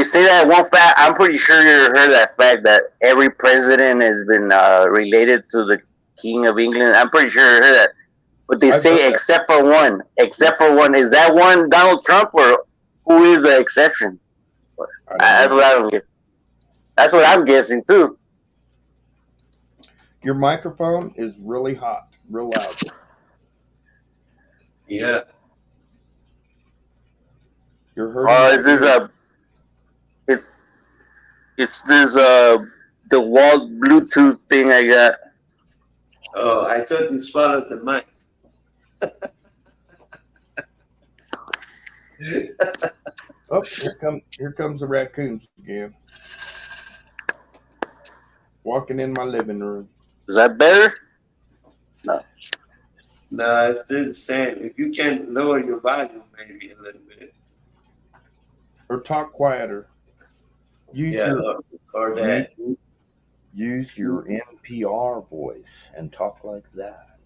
C: say that one fact, I'm pretty sure you heard that fact that every president has been related to the King of England. I'm pretty sure you heard that. But they
B: I've heard
C: say
B: that.
C: except for one.
B: Yeah,
C: Except for one. Is that one Donald Trump or who is the exception?
B: I don't
C: That's
B: know.
C: what I don't get. That's what I'm guessing too.
B: Your microphone is really hot, real loud.
A: yeah.
B: You're hurting my
C: Is this
B: ears.
C: it, it's this the wall Bluetooth thing I got.
A: Oh, I thought you swallowed the mic.
B: Oh, here comes the raccoons again, walking in my living room.
C: Is that better? No.
A: No, it's still the same. If you can lower your volume maybe a little bit.
B: Or talk quieter. Use
A: Yeah,
B: your
A: or
B: use,
A: that.
B: use your NPR voice and talk like that.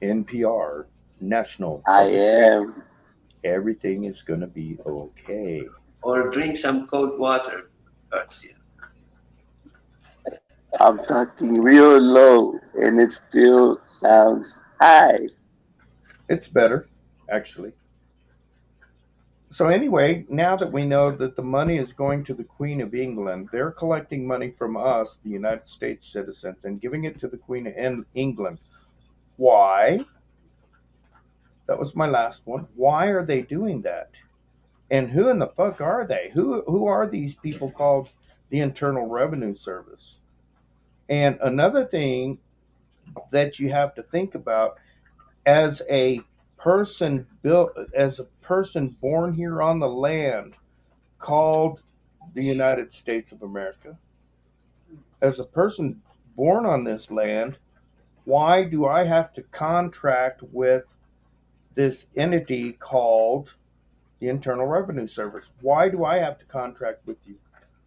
B: NPR, National
C: I
B: Public Radio.
C: am.
B: Everything is gonna be okay.
A: Or drink some cold water, Garcia.
C: I'm talking real low and it still sounds high.
B: It's better, actually. So anyway, now that we know that the money is going to the Queen of England, they're collecting money from us, the United States citizens, and giving it to the Queen of England. Why? That was my last one. Why are they doing that? And who in the fuck are they? Who are these people called the Internal Revenue Service? And another thing that you have to think about as a person born here on the land called the United States of America, as a person born on this land, why do I have to contract with this entity called the Internal Revenue Service? Why do I have to contract with you?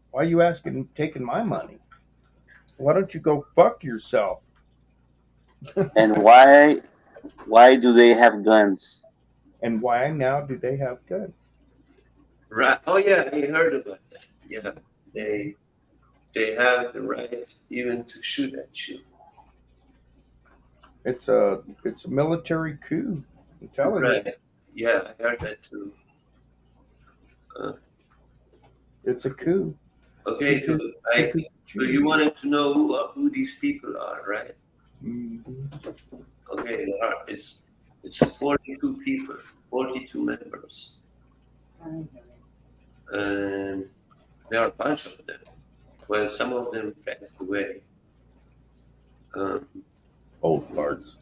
B: Why are you taking my money? Why don't you go fuck yourself?
C: And why do they have guns?
B: And why now do they have guns?
A: Right. Oh yeah, I heard about that. Yeah, they they have the right even to shoot at you.
B: It's a military coup. I'm telling you,
A: Right. Yeah, I heard that too. Uh,
B: it's a coup.
A: okay, so
B: Cuckoo,
A: I
B: cuckoo,
A: so you
B: choo.
A: wanted to know who these people are, right?
B: Mhm.
A: Okay, it's 42 people, 42 members, and there are a bunch of them. Well, some of them passed away. Um,
B: Old farts.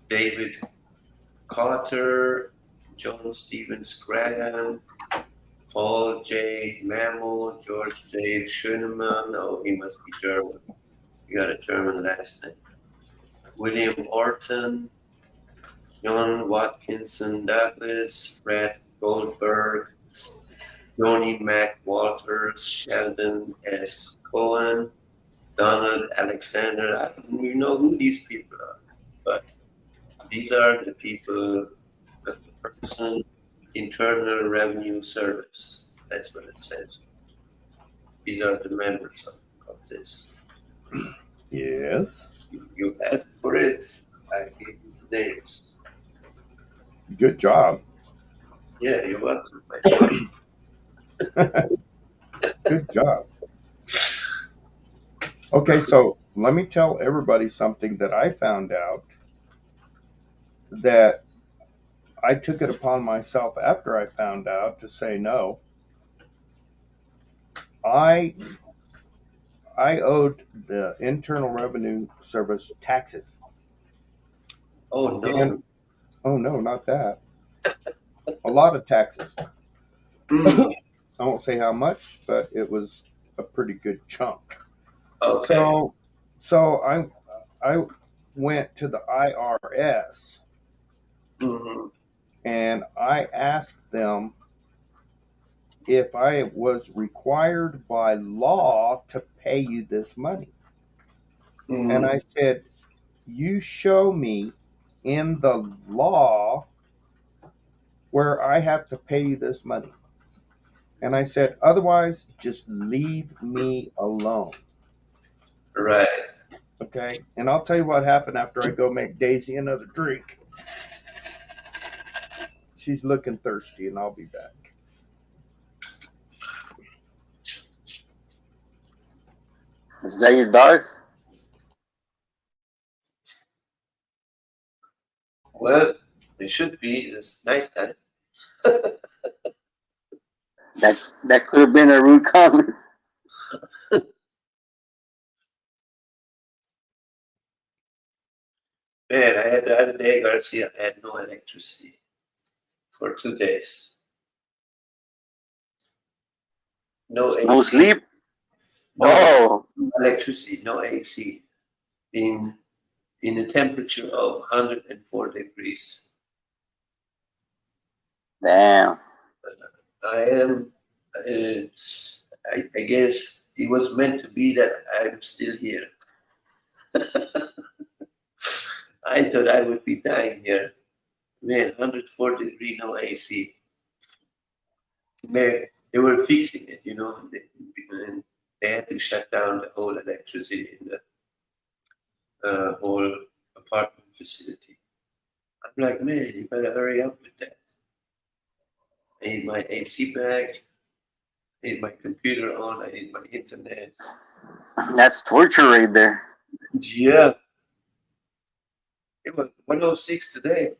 A: David Carter, John Stevens Graham, Paul J. Mammo, George J. Schönemann. Oh, he must be German. He got a German last name. William Orton, John Watkinson Douglas, Fred Goldberg, Joni Mac Walters, Sheldon S. Cohen, Donald Alexander. I don't even know who these people are, but these are the people, the person, Internal Revenue Service. That's what it says. These are the members of this.
B: Yes.
A: You asked for it. I gave you the names.
B: Good job.
A: Yeah, you're welcome, my friend.
B: Good job. Okay, so let me tell everybody something that I found out that I took it upon myself after I found out to say no. I I owed the Internal Revenue Service taxes.
A: Oh no.
B: And oh no, not that. A lot of taxes.
A: Mm,
B: I won't say how much, but it was a pretty good chunk.
A: okay.
B: So, so I went to the IRS
A: Hmm.
B: and I asked them if I was required by law to pay you this money. And
A: Hmm.
B: I said, you show me in the law where I have to pay you this money. And I said, otherwise, just leave me alone.
A: Right.
B: Okay. And I'll tell you what happened after I go make Daisy another drink. She's looking thirsty, and I'll be back.
C: Is that your dog?
A: Well, it should be. It's nighttime.
C: That could have been a rude comment.
A: Man, I had the other day, Garcia, I had no electricity for 2 days. No
C: No
A: AC.
C: sleep.
A: No
C: Oh,
A: electricity. No AC. In a temperature of 104 degrees.
C: damn.
A: I am. Uh, I guess it was meant to be that I'm still here. I thought I would be dying here. Man, 104 degree, no AC. They were fixing it, and they had to shut down the whole electricity in the whole apartment facility. I'm like, man, you better hurry up with that. I need my AC back. I need my computer on. I need my internet.
C: That's torture right there.
A: Yeah, it was 106 today.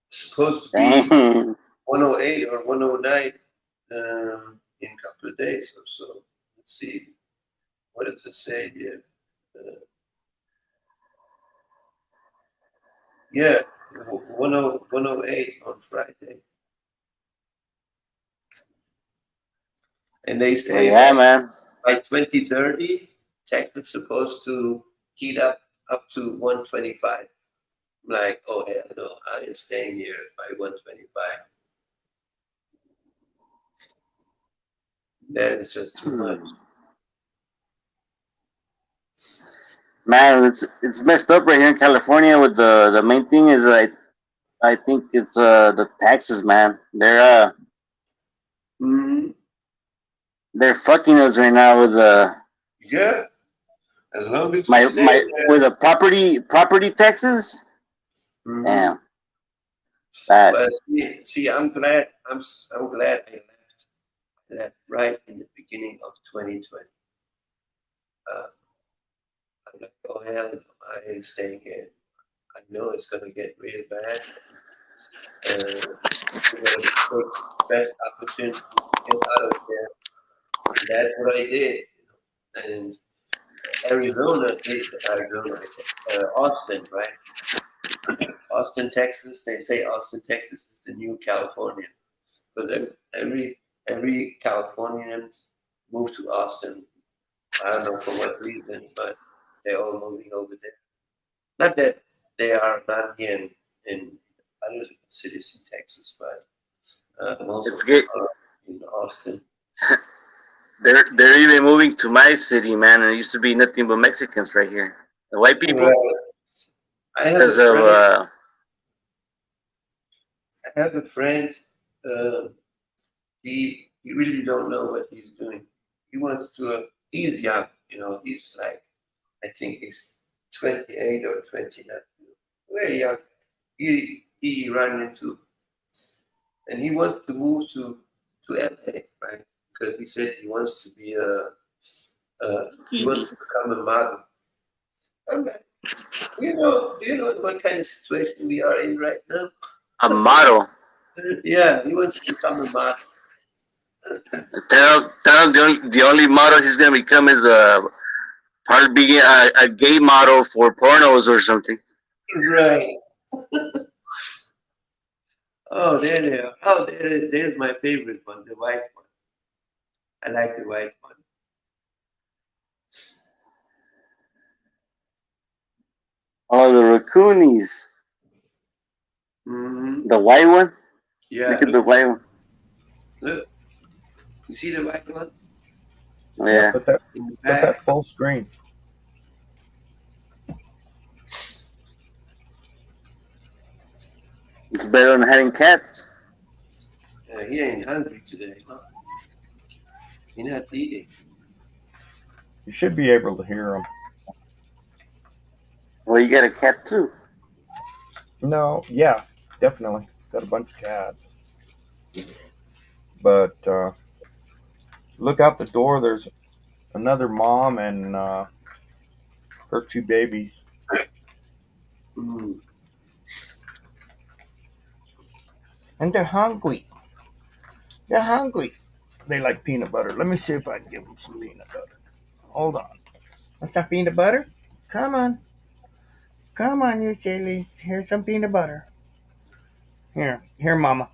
A: It's supposed to be
C: Damn.
A: 108 or 109 in a couple of days or so. Let's see. What does it say here? Uh, yeah, 108 on Friday. And they
C: Well,
A: say
C: yeah, man.
A: by 2030, Texas is supposed to heat up to 125. I'm like, oh hell no, I ain't staying here by 125. That is just too much.
C: Man, it's messed up right here in California. With the main thing is I think it's the taxes, man.
A: Mm-hmm.
C: They're fucking us right now with
A: Yeah, as long as you stay
C: my with
A: there.
C: the property taxes.
A: Mm-hmm.
C: Damn, bad.
A: But see, I'm glad I left right in the beginning of 2020. Uh, I'm like, oh hell, no, I ain't staying here. I know it's gonna get real bad. I'm gonna take the best opportunity to get out of there, and that's what I did. And Arizona, I said, Austin, right? Austin, Texas. They say Austin, Texas is the new California because every Californian moved to Austin. I don't know for what reason, but they're all moving over there. Not that they are not here in other cities in Texas, but most
C: It's
A: of them
C: good.
A: are in Austin.
C: They're even moving to my city, man. And it used to be nothing but Mexicans right here. The white people,
A: Right. I have
C: because
A: a
C: of
A: friend. I have a friend. Uh, he really don't know what he's doing. He wants to. He's young, He's like, I think he's 28 or 29. Very young. He ran into, and he wants to move to LA, right? Because he said he wants to be he wants to become a model. I'm like, do you know what kind of situation we are in right now?
C: a model.
A: Yeah, he wants to become a model.
C: Tell him the only model he's gonna become is Probably be a gay model for pornos or something.
A: Right. Oh, there they are. Oh, there's my favorite one, the white one. I like the white one.
C: Oh, the raccoonies.
A: Hmm.
C: The white one.
A: Yeah,
C: Look at the white one.
A: look. You see the white one
B: Yeah,
C: Yeah.
A: in the
B: put
A: back?
B: that full screen.
C: It's better than having cats.
A: He ain't hungry today, huh? He not eating.
B: You should be able to hear them.
C: Well, you got a cat too.
B: No, yeah, definitely. Got a bunch of cats. But look out the door. There's another mom and her two babies.
A: Mm.
B: And they're hungry. They're hungry. They like peanut butter. Let me see if I can give them some peanut butter. Hold on. Want some peanut butter? Come on. Come on, you sillies. Here's some peanut butter. Here, Mama.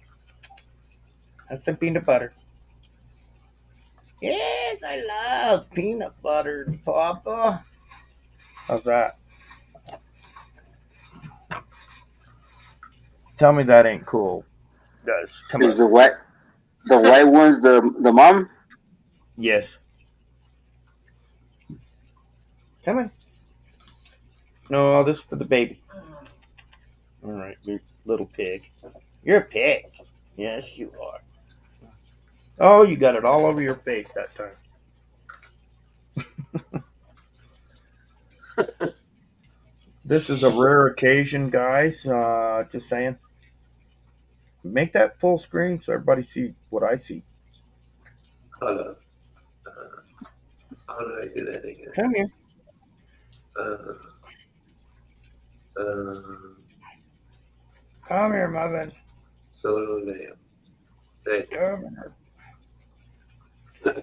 B: Have some peanut butter. Yes, I love peanut butter, Papa. How's that? Tell me that ain't cool, guys. Come
C: Is
B: on.
C: the white one's the mom?
B: Yes. Come on. No, this is for the baby. All right, you little pig. You're a pig. Yes, you are. Oh, you got it all over your face that time. This is a rare occasion, guys. Just saying. Make that full screen so everybody see what I see.
A: Hold on. Uh, how do I do that again?
B: Come here.
A: Uh, uh,
B: Come here, Muffin.
A: solo layout. There you
B: Come here.
A: go.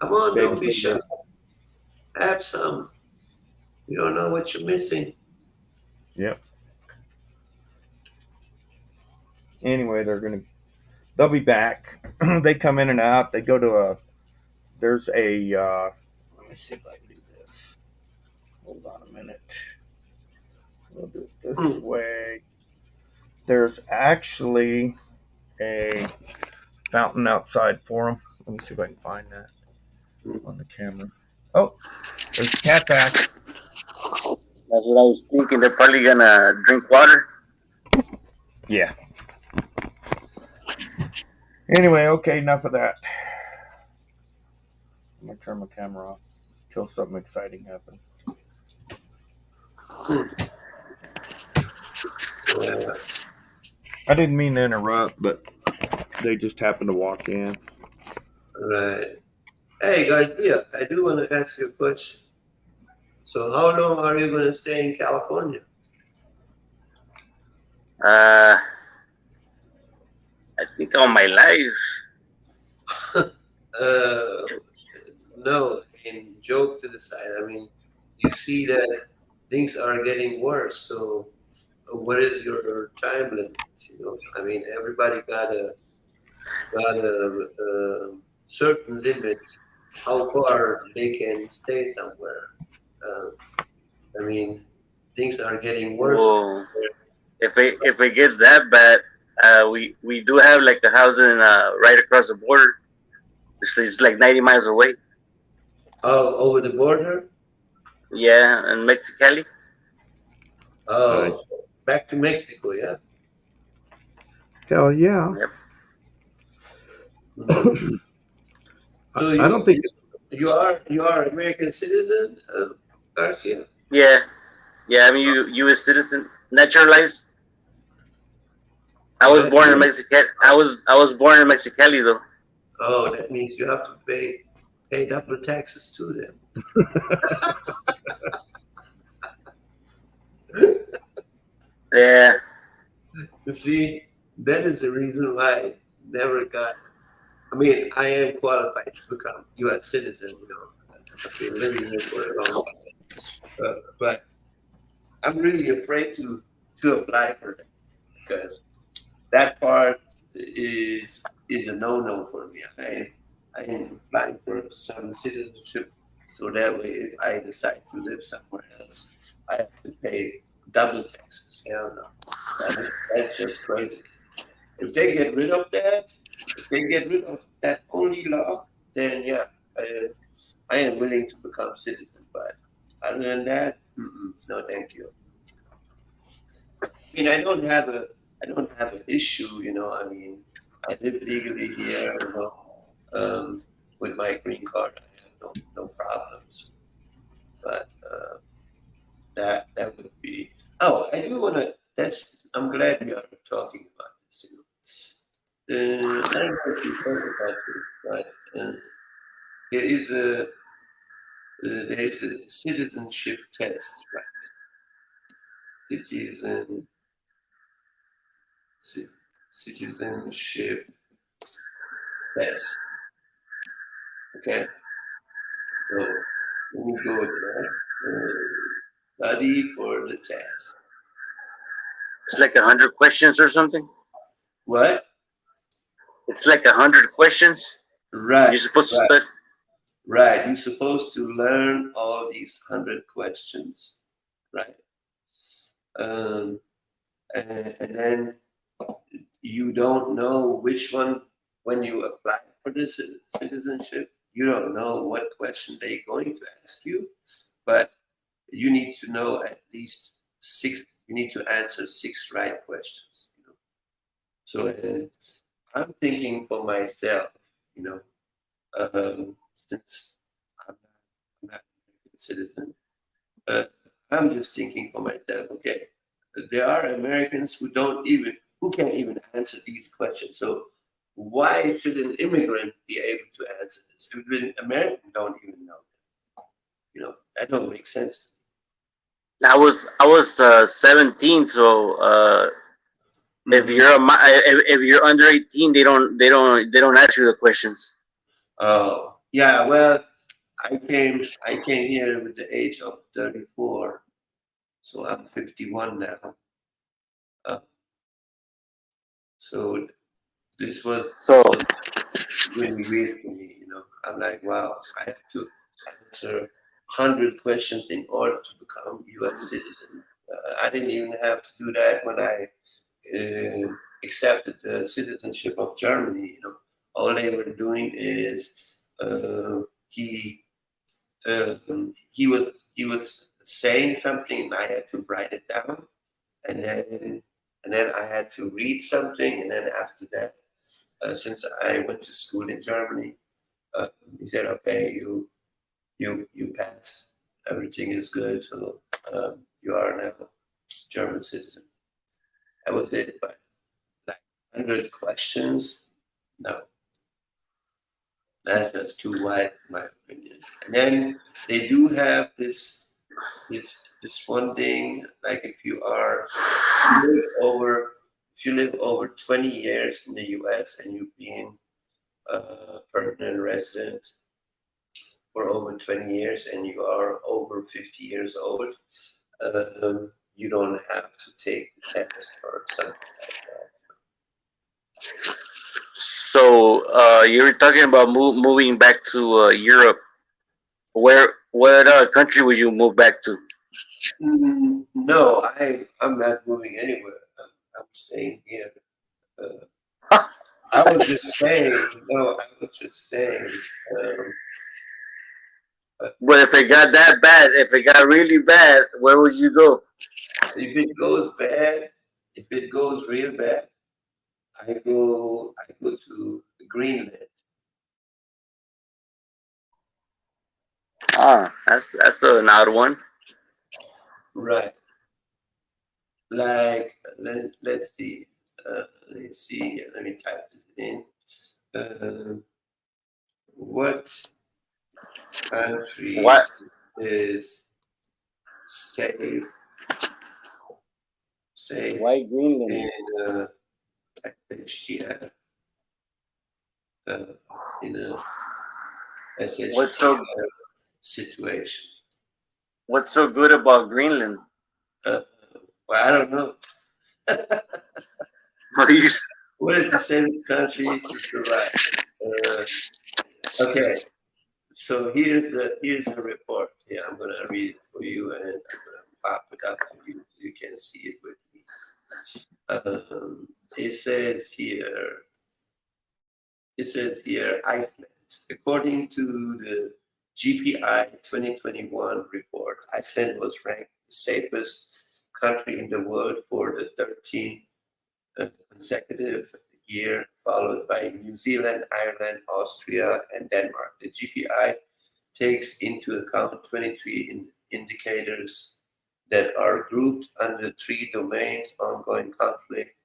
A: Come on, don't be
B: Baby's
A: shy.
B: over
A: Have some. You don't know what you're missing.
B: there. Yep. Anyway, they'll be back. They come in and out. They go to there's a, let me see if I can do this. Hold on a minute. We'll do it this
A: Mm.
B: way. There's actually a fountain outside for them. Let me see if I can find that on the camera. Oh, there's the cat's ass.
C: That's what I was thinking. They're probably gonna drink water.
B: Yeah. Anyway, okay, enough of that. I'm gonna turn my camera off until something exciting happens.
A: Mm. Yeah.
B: I didn't mean to interrupt, but they just happened to walk in.
A: Right. Hey, guys, yeah, I do want to ask you a question. So, how long are you going to stay in California?
C: Uh, I think all my life.
A: Uh, no, in joke to the side. I mean, you see that things are getting worse. So, what is your time limit? You know, I mean, everybody got a certain limit how far they can stay somewhere. Uh, I mean, things are getting worse.
C: Well, if it gets that bad, we do have like a house in right across the border. It's like 90 miles away.
A: Oh, over the border?
C: Yeah, in Mexicali.
A: Oh,
B: Nice.
A: back to Mexico, yeah.
B: Hell yeah.
C: Yep.
A: Mhm. So
B: I don't think
A: you are American citizen, Garcia?
C: Yeah, yeah. I'm U.S. citizen, naturalized. I
A: Oh,
C: was
A: that
C: born in
A: means
C: Mexicali. I was born in Mexicali though.
A: that means you have to pay double taxes to them.
C: Yeah.
A: You see, that is the reason why I never got. I mean, I am qualified to become U.S. citizen. I've been living here for a long time, but I'm really afraid to apply for that because that part is a no-no for me. I am applying for some citizenship, so that way, if I decide to live somewhere else, I have to pay double taxes. Hell no, that's just crazy. If they get rid of that, if they get rid of that only law, then yeah, I am willing to become citizen. But other than that, no, thank you. I mean, I don't have an issue. I mean, I live legally here. With my green card, I have no problems. But that would be. Oh, I do want to. I'm glad we are talking about this. I don't know if you heard about this, but there is a there is a citizenship test, right? Citizen ci- citizenship test. Okay, so let me go there. Study for the test.
C: It's like 100 questions or something.
A: What?
C: It's like 100 questions.
A: Right,
C: You're supposed to
A: right,
C: study.
A: right. You're supposed to learn all these 100 questions, right? Um, and then you don't know which one when you apply for the citizenship. You don't know what question they're going to ask you, but you need to know at least six. You need to answer six right questions. So I'm thinking for myself, you know, since I'm not an American citizen, uh, I'm just thinking for myself. Okay, there are Americans who can't even answer these questions. So why should an immigrant be able to answer this? If an American don't even know, that don't make sense.
C: I was 17, so if
A: Mm-hmm.
C: if you're under 18, they don't ask you the questions.
A: Oh, yeah. Well, I came here with the age of 34, so I'm 51 now. Uh, so
C: So
A: this was really weird for me. I'm like, wow, I have to answer 100 questions in order to become U.S. citizen. I didn't even have to do that when I accepted the citizenship of Germany. All they were doing is he he was saying something, and I had to write it down, and then I had to read something, and then after that, since I went to school in Germany, uh, he said, "Okay, you passed. Everything is good. So you are now German citizen." That was it. But like 100 questions, no, that's just too wide, in my opinion. And then they do have this one thing, like if you live over if you live over 20 years in the U.S. and you've been a permanent resident for over 20 years and you are over 50 years old, you don't have to take the test or something like that.
C: so you were talking about moving back to Europe. What country would you move back to?
A: No, I'm not moving anywhere. I'm staying here. Uh, I was just saying, no, I was just saying, uh,
C: But if it got really bad, where would you go?
A: if it goes bad, if it goes real bad, I go to Greenland.
C: Ah, that's an odd one.
A: Right. Like let's see. Let's see here. Let me type this in. Uh, what country
C: What?
A: is safe safe
C: Why Greenland?
A: in HTF? uh, in a
C: What's
A: SHTF
C: so
A: situation.
C: What's so good about Greenland?
A: Uh, well, I don't know.
C: What do you?
A: What is the safest country to survive? Uh, okay, so here's the report. Yeah, I'm gonna read it for you, and I'm gonna pop it up for you so you can see it with me. It says here. It says here Iceland. According to the GPI 2021 report, Iceland was ranked the safest country in the world for the 13th consecutive year, followed by New Zealand, Ireland, Austria, and Denmark. The GPI takes into account 23 indicators that are grouped under three domains: ongoing conflict,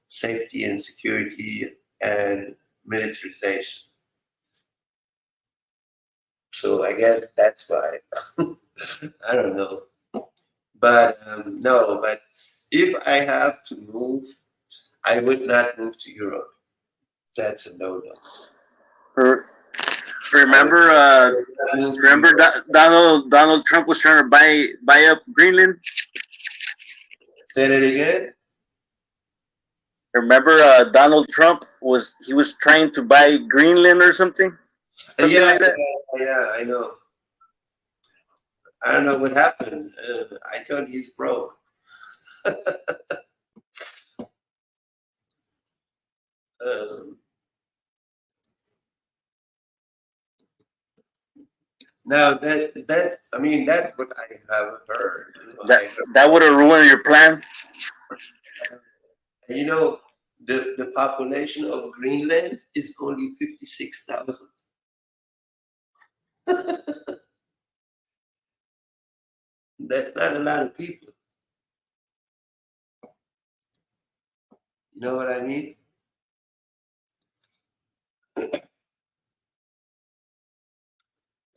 A: safety and security, and militarization. So I guess that's why. I don't know. But no, but if I have to move, I would not move to Europe. That's a no no.
C: Re-
A: I would
C: Remember,
A: not move to
C: remember
A: Europe.
C: Donald Trump was trying to buy up Greenland.
A: Say that again?
C: Remember, Donald Trump was trying to buy Greenland or something
A: Yeah,
C: like that.
A: yeah, I know. I don't know what happened. I thought he's broke. Um, now that I mean that's what I have heard.
C: That that would have ruined your plan.
A: You know, the population of Greenland is only 56,000. That's not a lot of people. You know what I mean?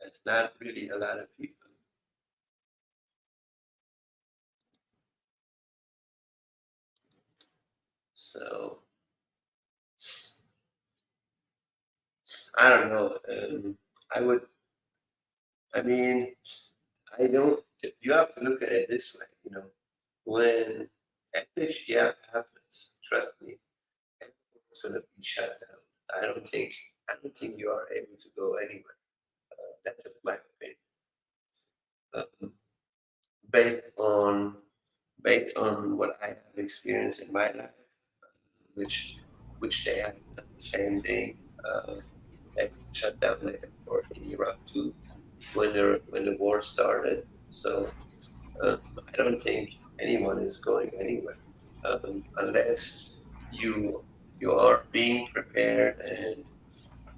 A: That's not really a lot of people. So I don't know. I would. I mean, I don't. You have to look at it this way. You know, when FHDF happens, trust me, everyone's gonna be shut down. I don't think. I don't think you are able to go anywhere. That's just my opinion. Um, based on based on what I have experienced in my life, which they have done the same thing. They shut down the airport in Iraq too when the war started. So I don't think anyone is going anywhere unless you you are being prepared and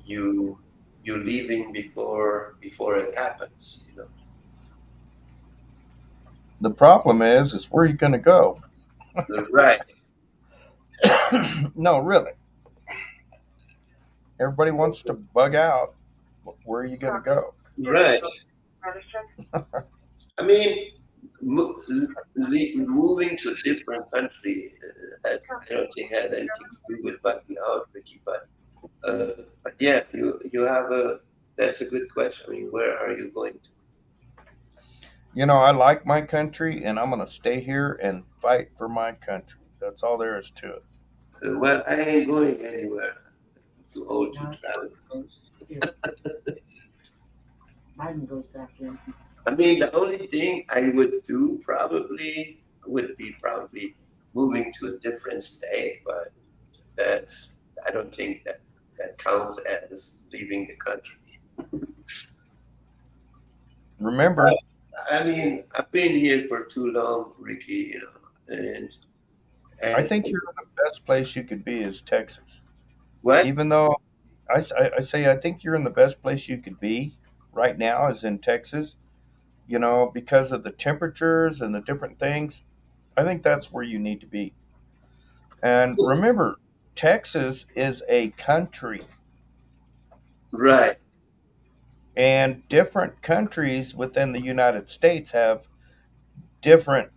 A: you you leaving before it happens. You know,
B: The problem is where are you going to go?
A: right,
B: No, really. Everybody wants to bug out. Where are you going to go?
A: right. I mean, moving to a different country, I don't think had anything to do with bugging out, Ricky. But yeah, you have a that's a good question. I mean, where are you going
B: You know, I like my country and I'm going to stay here and fight for my country. That's all there is to it.
A: to? Well, I ain't going anywhere. I'm too old to travel. I mean, the only thing I would do probably would be probably moving to a different state, but that's I don't think that counts as leaving the country.
B: Remember,
A: I mean, I've been here for too long, Ricky. You know,
B: I
A: and
B: think you're in the best place you could be is Texas.
A: what?
B: Even though I say I think you're in the best place you could be right now is in Texas, you know, because of the temperatures and the different things. I think that's where you need to be. And remember, Texas is a country,
A: Right,
B: and different countries within the United States have different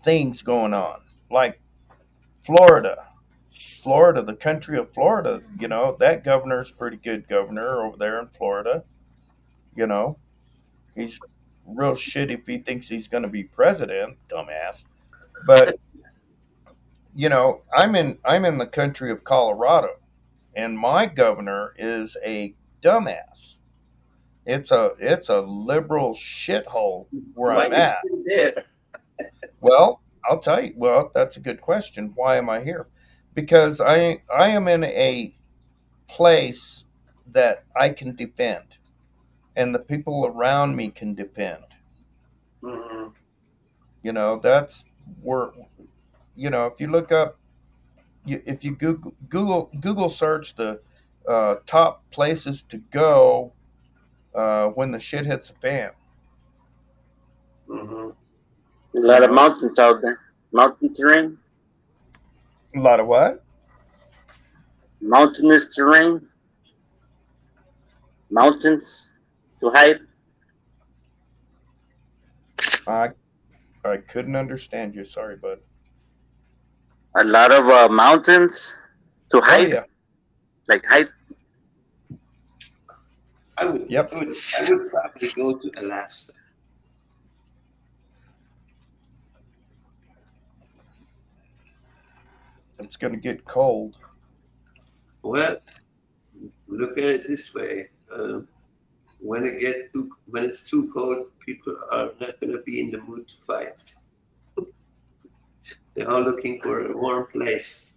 B: things going on. Like Florida. Florida, the country of Florida, that governor's pretty good governor over there in Florida. You know, he's real shit if he thinks he's going to be president, dumbass. But I'm in the country of Colorado, and my governor is a dumbass. It's a liberal shithole where
A: Why
B: I'm
A: you
B: at.
A: still there?
B: Well, I'll tell you. Well, that's a good question. Why am I here? Because I am in a place that I can defend, and the people around me can defend.
A: Hmm.
B: That's where if you look up, if you Google search the top places to go when the shit hits the fan.
A: Hmm.
C: A
B: You
C: lot of
B: know,
C: mountains out there. Mountain terrain,
B: a lot of what?
C: mountainous terrain, mountains to hide.
B: I I couldn't understand you. Sorry, bud.
C: A lot of mountains to
B: Oh
C: hide,
B: yeah.
C: like hide.
A: I would,
B: Yep.
A: I would probably go to Alaska.
B: It's gonna get cold.
A: Well, look at it this way. When it's too cold, people are not going to be in the mood to fight. They're all looking for a warm place.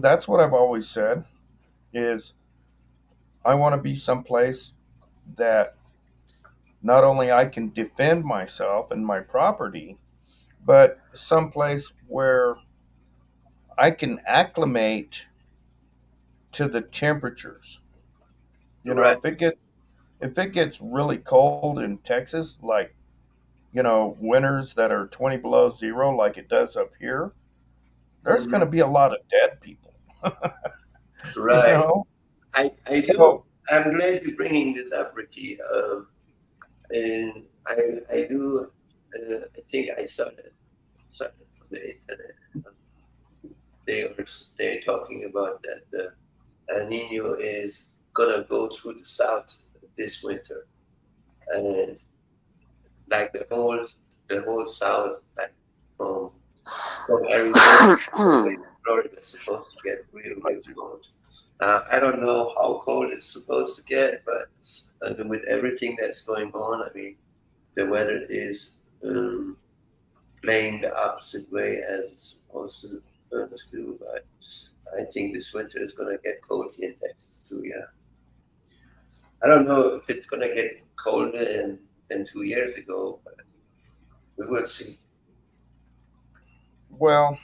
B: That's what I've always said. Is I want to be someplace that not only I can defend myself and my property, but someplace where I can acclimate to the temperatures.
A: Right.
B: If it gets really cold in Texas, like winters that are 20 below zero, like it does up here, there's going
A: Hmm.
B: to be a lot of dead people. you
A: Right.
B: know.
A: I do.
B: So
A: I'm glad you're bringing this up, Ricky. And I do. I think I saw it on the internet. They're talking about that the El Nino is gonna go through the south this winter, and like the whole south, like from from Arizona all the way to Florida, is supposed to get real, real cold. I don't know how cold it's supposed to get, but with everything that's going on, I mean, the weather is playing the opposite way as it's supposed to do. But I think this winter is going to get cold here in Texas too. Yeah, I don't know if it's going to get colder than 2 years ago, but we will see.
B: well,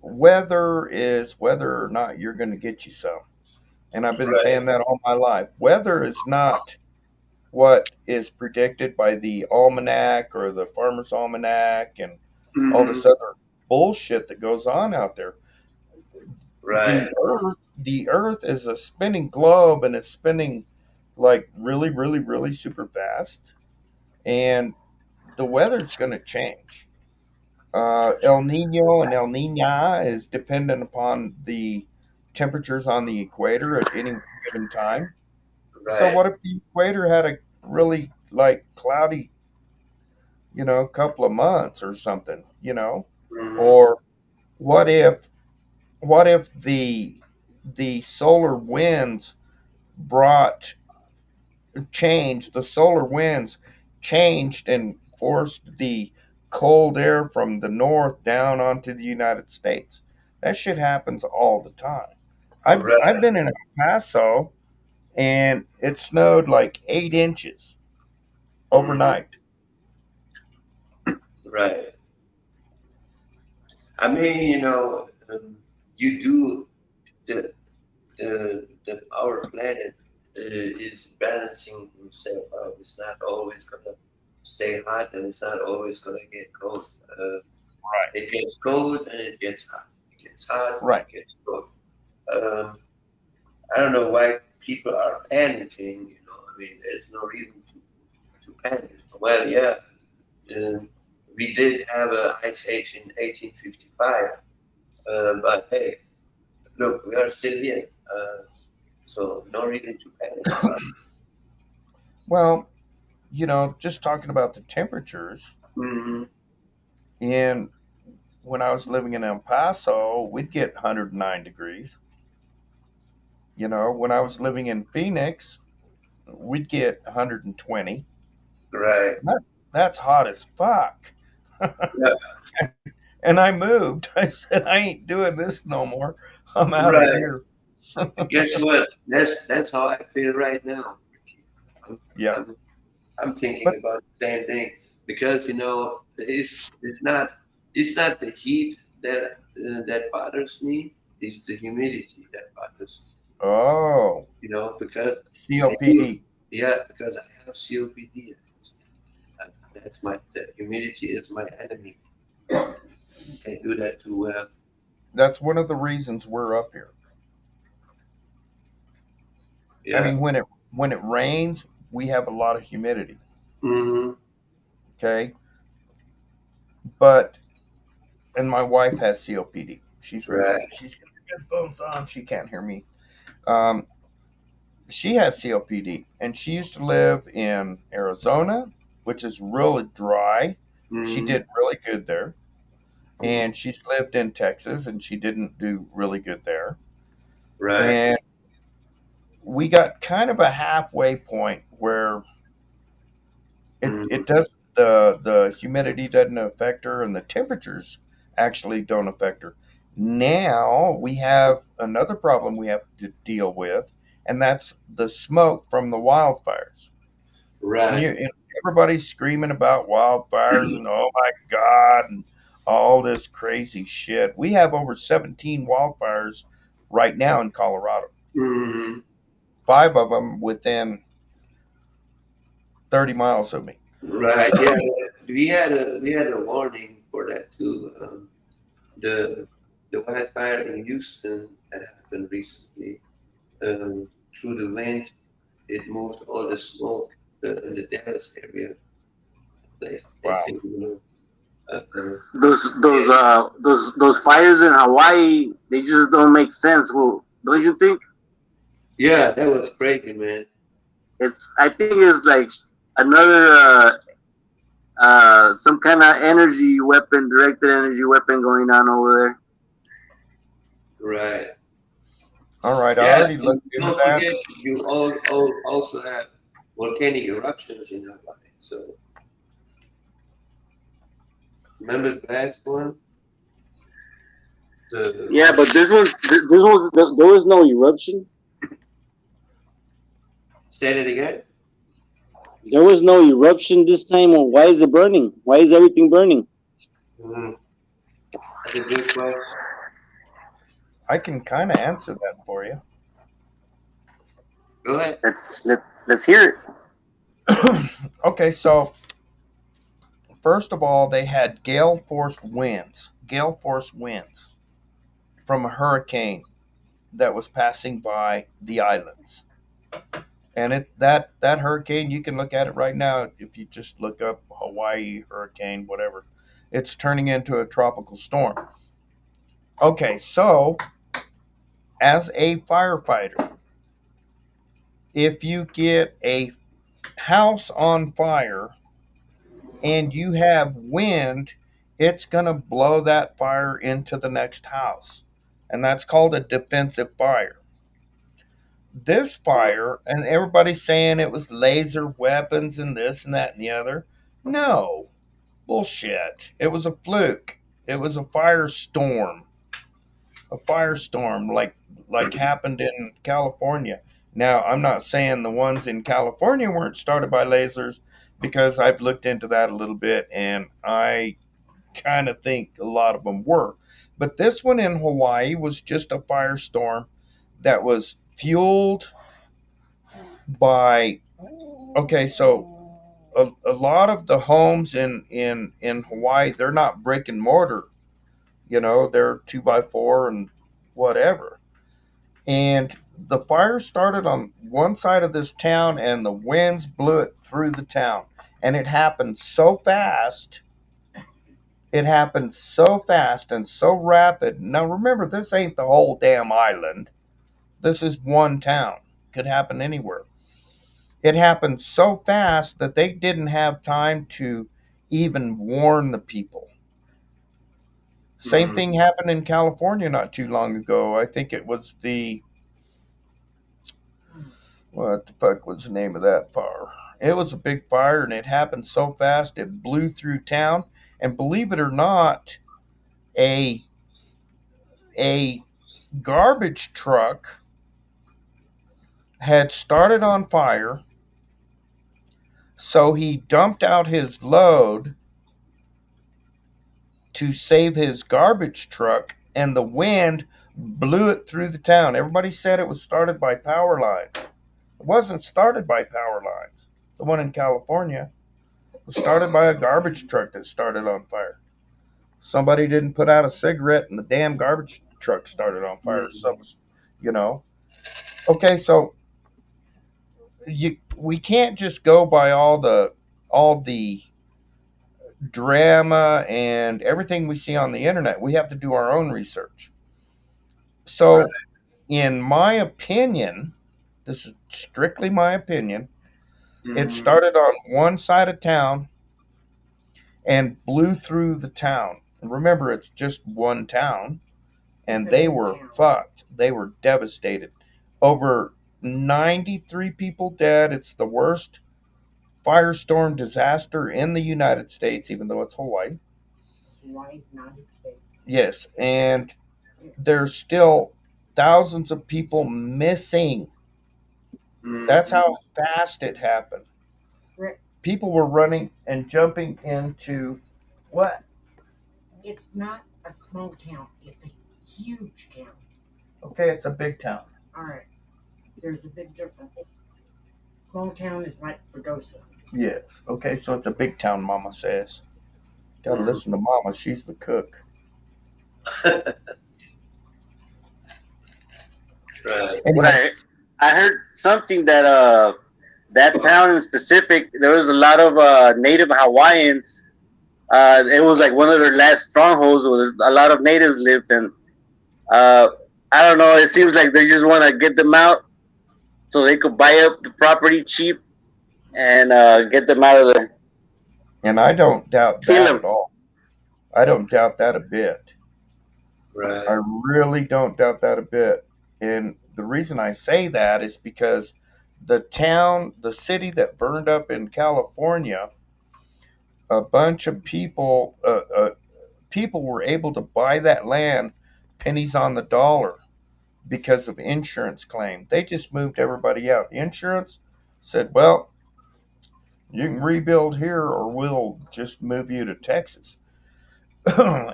B: weather is whether or not you're going to get you some. And I've been
A: Right.
B: saying that all my life. Weather is not what is predicted by the almanac or the farmer's almanac and all
A: Hmm.
B: this other bullshit that goes on out there.
A: Right.
B: The earth is a spinning globe, and it's spinning like really, really, really super fast. And the weather's going to change. El Nino and El Nina is dependent upon the temperatures on the equator at any given time. So
A: Right.
B: what if the equator had a really like cloudy, couple of months or something,
A: Hmm.
B: Or what if the solar winds brought the solar winds changed and forced the cold air from the north down onto the United States. That shit happens all the time. I've
A: Right.
B: been in El Paso and it snowed like 8 inches
A: Hmm.
B: overnight.
A: Right. I mean, you do the our planet is balancing himself out. It's not always gonna stay hot, and it's not always gonna get cold.
B: Right.
A: It gets cold and it gets hot. It gets hot and
B: Right.
A: it gets cold. Um, I don't know why people are panicking. I mean, there's no reason to panic. Well, yeah, um, we did have a ice age in 1855, but hey, look, we are still here, so no reason to panic about
B: Well, just talking about the temperatures,
A: it. Hmm.
B: and when I was living in El Paso, we'd get 109 degrees. When I was living in Phoenix, we'd get 120.
A: Right.
B: That's hot as fuck.
A: Yeah.
B: And I moved. I said, I ain't doing this no more. I'm out of
A: Right.
B: here.
A: Guess what? That's how I feel right now. I'm,
B: Yeah.
A: I'm I'm thinking
B: But
A: about the same thing because it's not the heat that bothers me. It's the humidity that bothers me.
B: oh,
A: Because I do.
B: COPD.
A: Yeah, because I have COPD. That's the humidity is my enemy. Can't do that too well.
B: That's one of the reasons we're up here. I
A: Yeah.
B: mean, when it rains, we have a lot of humidity.
A: Hmm.
B: Okay, but and my wife has COPD.
A: Right.
B: She's got her headphones on. She can't hear me. Um, she has COPD, and she used to live in Arizona, which is really dry. She
A: Hmm.
B: did really good there, and she's lived in Texas, and she didn't do really good there.
A: Right.
B: And we got kind of a halfway point where it
A: Hmm.
B: does the humidity doesn't affect her, and the temperatures actually don't affect her. Now we have another problem we have to deal with, and that's the smoke from the wildfires. And
A: Right.
B: everybody's screaming about wildfires and oh my god and all this crazy shit. We have over 17 wildfires right now in Colorado.
A: Hmm.
B: Five of them within 30 miles of me.
A: Right. Yeah. We had a warning for that too. The the wildfire in Houston that happened recently. Through the wind, it moved all the smoke in the Dallas area. They
B: Wow.
A: say,
C: Those
A: yeah,
C: those fires in Hawaii, they just don't make sense. Well, don't you think?
A: yeah, that was crazy, man.
C: I think it's like another some kind of energy weapon, directed energy weapon going on over there.
A: Right.
B: All right, I
A: Yeah,
B: already
A: and
B: looked into
A: don't
B: that.
A: forget you all also have volcanic eruptions in Hawaii. So remember the last one? The
C: Yeah, but there was no eruption.
A: say it again.
C: There was no eruption this time. Well, why is it burning? Why is everything burning?
A: Mm, that's a good question.
B: I can kind of answer that for you.
A: Go ahead.
C: Let's hear it.
B: Okay, so first of all, they had gale force winds from a hurricane that was passing by the islands. And that hurricane, you can look at it right now if you just look up Hawaii hurricane, whatever. It's turning into a tropical storm. Okay, so as a firefighter, if you get a house on fire and you have wind, it's going to blow that fire into the next house. And that's called a defensive fire. This fire, and everybody's saying it was laser weapons and this and that and the other. No, bullshit. It was a fluke. It was a firestorm like happened in California. Now, I'm not saying the ones in California weren't started by lasers because I've looked into that a little bit and I kind of think a lot of them were. But this one in Hawaii was just a firestorm that was fueled by okay, so a lot of the homes in Hawaii, they're not brick and mortar, they're 2x4 and whatever. And the fire started on one side of this town and the winds blew it through the town. And it happened so fast It happened so fast and so rapid. Now remember, this ain't the whole damn island. This is one town. Could happen anywhere. It happened so fast that they didn't have time to even warn the people. Same
A: Mm,
B: thing happened in California not too long ago. I think it was the, what the fuck was the name of that fire? It was a big fire and it happened so fast it blew through town. And believe it or not, a a garbage truck had started on fire, so he dumped out his load to save his garbage truck, and the wind blew it through the town. Everybody said it was started by power lines. It wasn't started by power lines. The one in California was started by a garbage truck that started on fire. Somebody didn't put out a cigarette, and the damn garbage truck started on fire. So,
A: mm,
B: you know. Okay, so we can't just go by all the drama and everything we see on the internet. We have to do our own research.
A: right.
B: So, in my opinion, this is strictly my opinion, it
A: Mm,
B: started on one side of town and blew through the town. And remember, it's just one town, and they were fucked. They were devastated. Over 93 people dead. It's the worst firestorm disaster in the United States, even though it's Hawaii.
D: Hawaii's United States.
B: Yes, and there's still thousands of people missing.
A: mm,
B: That's how fast it happened.
D: Rick,
B: People were running and jumping into what?
D: it's not a small town. It's a huge town.
B: Okay, it's a big town.
D: All right. There's a big difference. Small town is like Fregosa.
B: Yes. Okay, so it's a big town, Mama says. Gotta
A: mm.
B: listen to Mama. She's the cook.
A: Right.
C: What
B: Anyway,
C: I heard something that that town in specific, there was a lot of native Hawaiians. It was like one of their last strongholds where a lot of natives lived, and uh, I don't know. It seems like they just want to get them out so they could buy up the property cheap and get them out of there.
B: and I don't doubt
C: Kill
B: that
C: them.
B: at all. I don't doubt that a bit. I
A: Right.
B: really don't doubt that a bit. And the reason I say that is because the city that burned up in California, a bunch of people were able to buy that land pennies on the dollar because of insurance claim. They just moved everybody out. The insurance said, well, you can rebuild here or we'll just move you to Texas.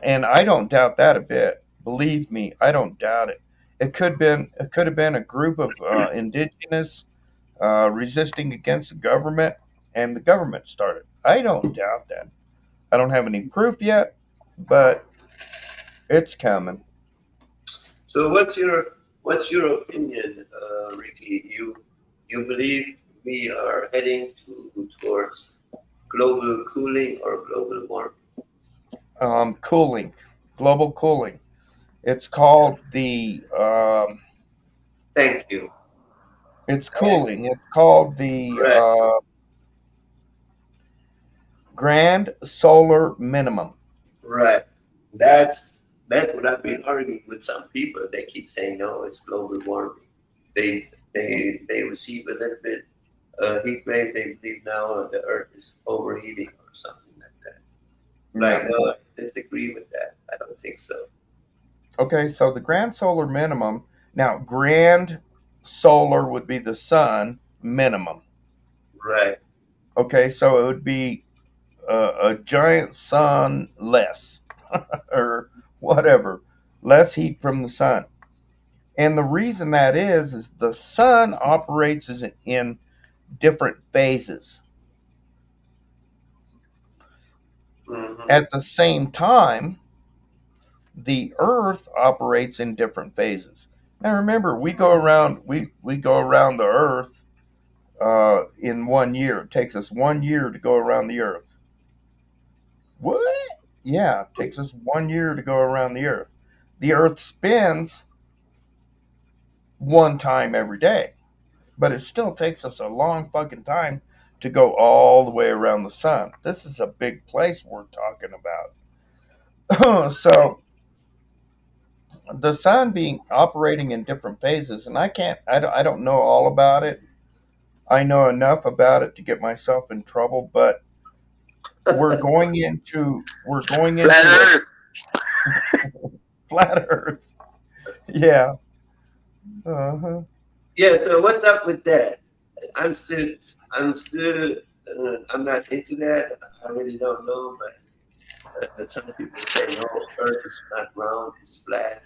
B: And I don't doubt that a bit. Believe me, I don't doubt it. It could have been a group of indigenous resisting against the government, and the government started. I don't doubt that. I don't have any proof yet, but it's coming.
A: So what's your opinion, Ricky? You believe we are heading towards global cooling or global warming?
B: Cooling, global cooling. It's called the.
A: Thank you.
B: It's
A: Yes.
B: cooling. It's called the
A: Correct.
B: grand solar minimum.
A: Right. That's what I've been arguing with some people. They keep saying no, it's global warming. They receive a little bit heat wave. They believe now the Earth is overheating or something like that. Like
B: No.
A: no, I disagree with that. I don't think so.
B: Okay, so the grand solar minimum. Now, grand solar would be the sun minimum.
A: Right.
B: Okay, so it would be a giant sun less, or whatever, less heat from the sun. And the reason that is the sun operates in different phases.
A: Hmm.
B: At the same time, the Earth operates in different phases. Now remember, we go around the Earth in one year. It takes us one year to go around the Earth. What? Yeah, it takes us 1 year to go around the Earth. The Earth spins one time every day, but it still takes us a long fucking time to go all the way around the sun. This is a big place we're talking about. So the sun being operating in different phases, and I don't know all about it. I know enough about it to get myself in trouble, but we're going
C: Flat
B: into a
C: Earth.
B: flat Earth. Yeah. Uh-huh.
A: Yeah. So what's up with that? I'm still, I'm not into that. I really don't know, but some people say no, Earth is not round, it's flat.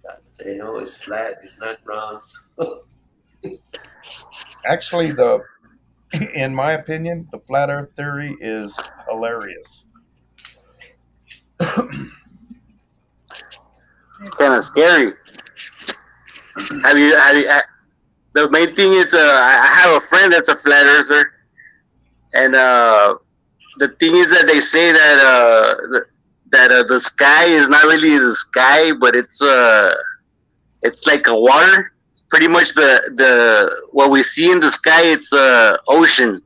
A: Others say no, it's flat, it's not round.
B: Actually, in my opinion, the flat Earth theory is hilarious.
C: It's kind of scary. The main thing is, I have a friend that's a flat earther, and the thing is that they say that the sky is not really the sky, but it's like a water. Pretty much the what we see in the sky, it's ocean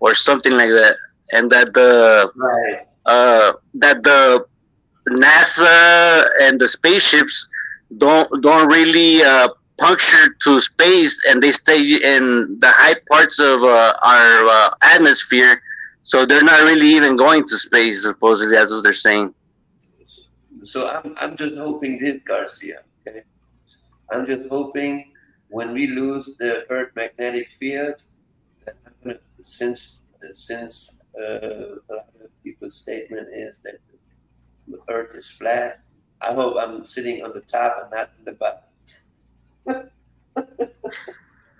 C: or something like that, and
A: Right.
C: that the NASA and the spaceships don't really puncture to space, and they stay in the high parts of our atmosphere. So they're not really even going to space. Supposedly, that's what they're saying.
A: So I'm just hoping this, Garcia. Okay, I'm just hoping when we lose the Earth magnetic field, that I'm gonna, a lot of people's statement is that the Earth is flat. I hope I'm sitting on the top and not in the bottom.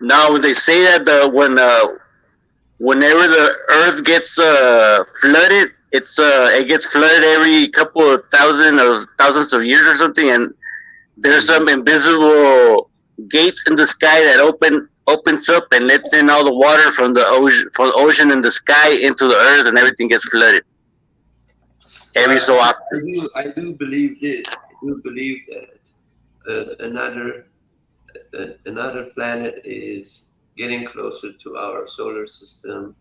C: Now, when they say that whenever the Earth gets flooded, it gets flooded every couple of thousands of years or something, and there's
A: Mhm.
C: some invisible gates in the sky that opens up and lets in all the water from the ocean and the sky into the earth, and everything gets flooded every
A: Well,
C: so often.
A: I do believe this. I do believe that another planet is getting closer to our solar system,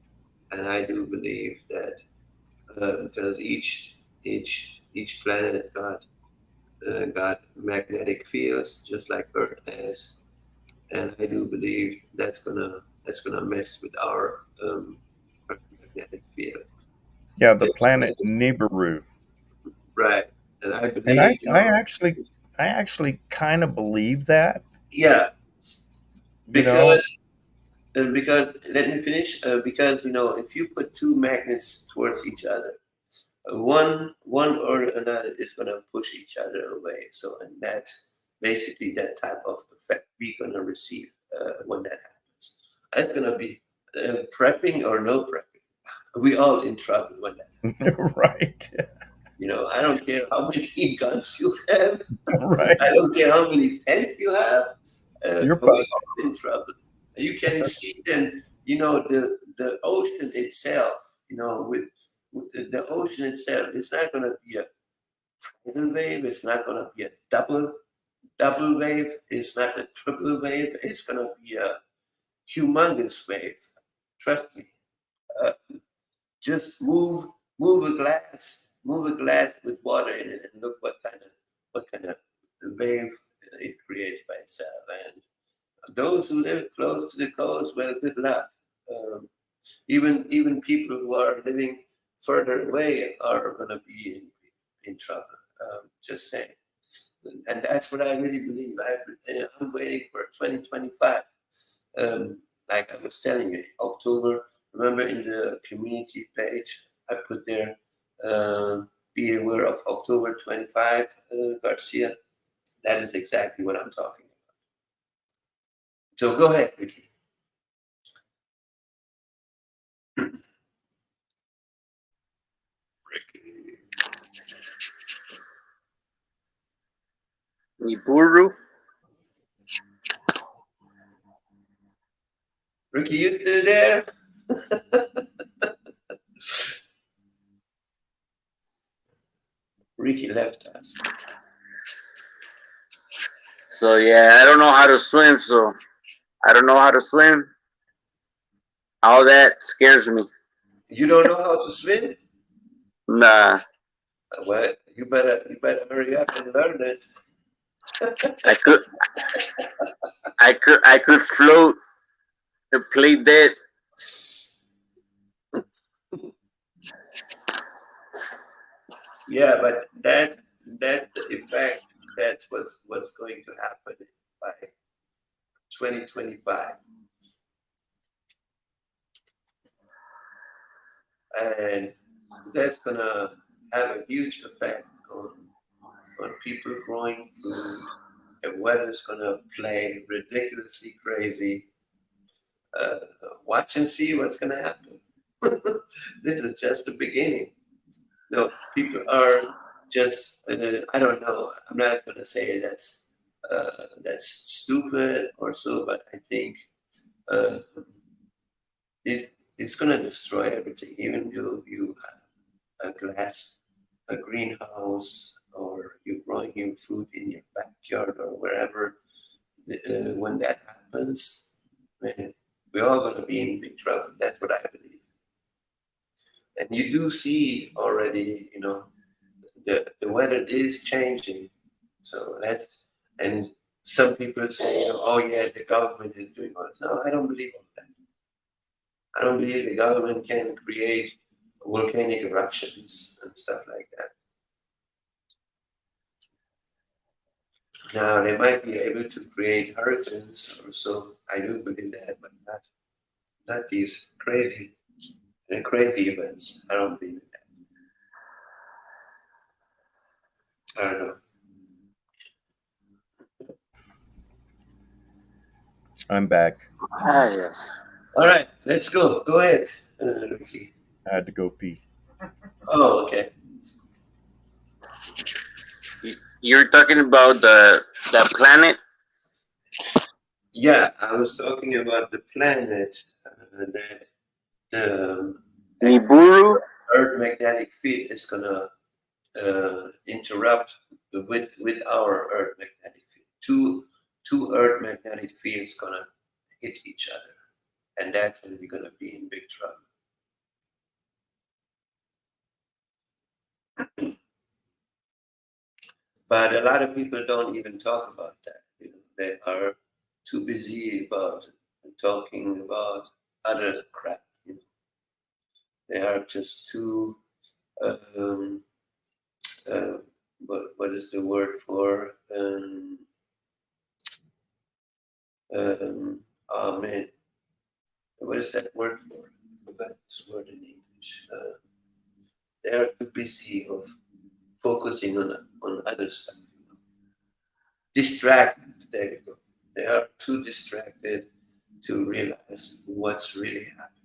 A: and I do believe that because each planet got magnetic fields just like Earth has, and I do believe that's gonna mess with our Earth magnetic field.
B: Yeah, the
A: It's,
B: planet Nibiru.
A: right, and I
B: And
A: believe
B: I actually kind of believe that,
A: yeah,
B: you know.
A: because because let me finish. Because if you put two magnets towards each other, one or another is going to push each other away. So, and that's basically that type of effect we're going to receive when that happens. It's going to be prepping or no prepping. We all in trouble when that.
B: Right.
A: I don't care how many guns you have. I
B: Right.
A: don't care how many tents you have.
B: You're
A: We
B: fucked.
A: all in trouble. You can see then, the ocean itself. With the ocean itself, it's not going to be a tidal wave. It's not going to be a double wave. It's not a triple wave. It's going to be a humongous wave. Trust me. Uh, just move a glass with water in it, and look what kind of wave it creates by itself. And those who live close to the coast, well, good luck. Um, even people who are living further away are going to be in trouble. Just saying. And that's what I really believe. I'm waiting for 2025. Like I was telling you, October. Remember in the community page, I put there, be aware of October 25, Garcia. That is exactly what I'm talking about. So go ahead, Ricky. Ricky,
C: Nibiru.
A: Ricky, you still there? Ricky left us.
C: So yeah, I don't know how to swim. So I don't know how to swim. All that scares me.
A: You don't know how to swim?
C: Nah,
A: Well, you better hurry up and learn it.
C: I could, I could float and play dead.
A: Yeah, but that's the effect. That's what's going to happen by 2025, and that's gonna have a huge effect on people growing food. The weather's gonna play ridiculously crazy. Uh, watch and see what's gonna happen. This is just the beginning. No, people are just, I don't know, I'm not going to say that's stupid or so, but I think uh, it's going to destroy everything. Even though you have a greenhouse, or you're growing your food in your backyard or wherever, when that happens, man, we're all going to be in big trouble. That's what I believe. And you do see already, the weather is changing. So that's, and some people say, oh yeah, the government is doing all this. No, I don't believe all that. I don't believe the government can create volcanic eruptions and stuff like that. Now they might be able to create hurricanes or so. I do believe that, but not these crazy events. I don't believe in that. I don't know.
B: I'm back.
C: Ah, yes.
A: All right, let's go. Go ahead, Ricky.
B: I had to go pee.
A: Oh, okay.
C: You're talking about the planet.
A: Yeah, I was talking about the planet that the
C: Nibiru.
A: Earth magnetic field is gonna interrupt with our Earth magnetic field. Two Earth magnetic fields gonna hit each other, and that's when we're gonna be in big trouble. But a lot of people don't even talk about that. They are too busy about talking about other crap. They are just too. Um, what is the word for? Oh man, what is that word for? I forgot this word in English. They are too busy of focusing on other stuff. Distracted. There you go. They are too distracted to realize what's really happening.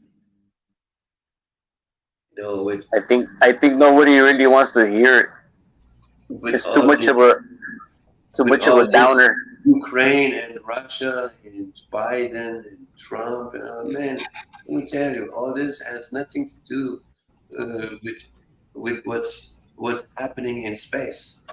A: With
C: I think nobody really wants to hear it.
A: with
C: It's
A: all this
C: too
A: with
C: much of
A: all
C: a
A: this
C: downer.
A: Ukraine and Russia and Biden and Trump and man, let me tell you, all this has nothing to do with what's happening in space.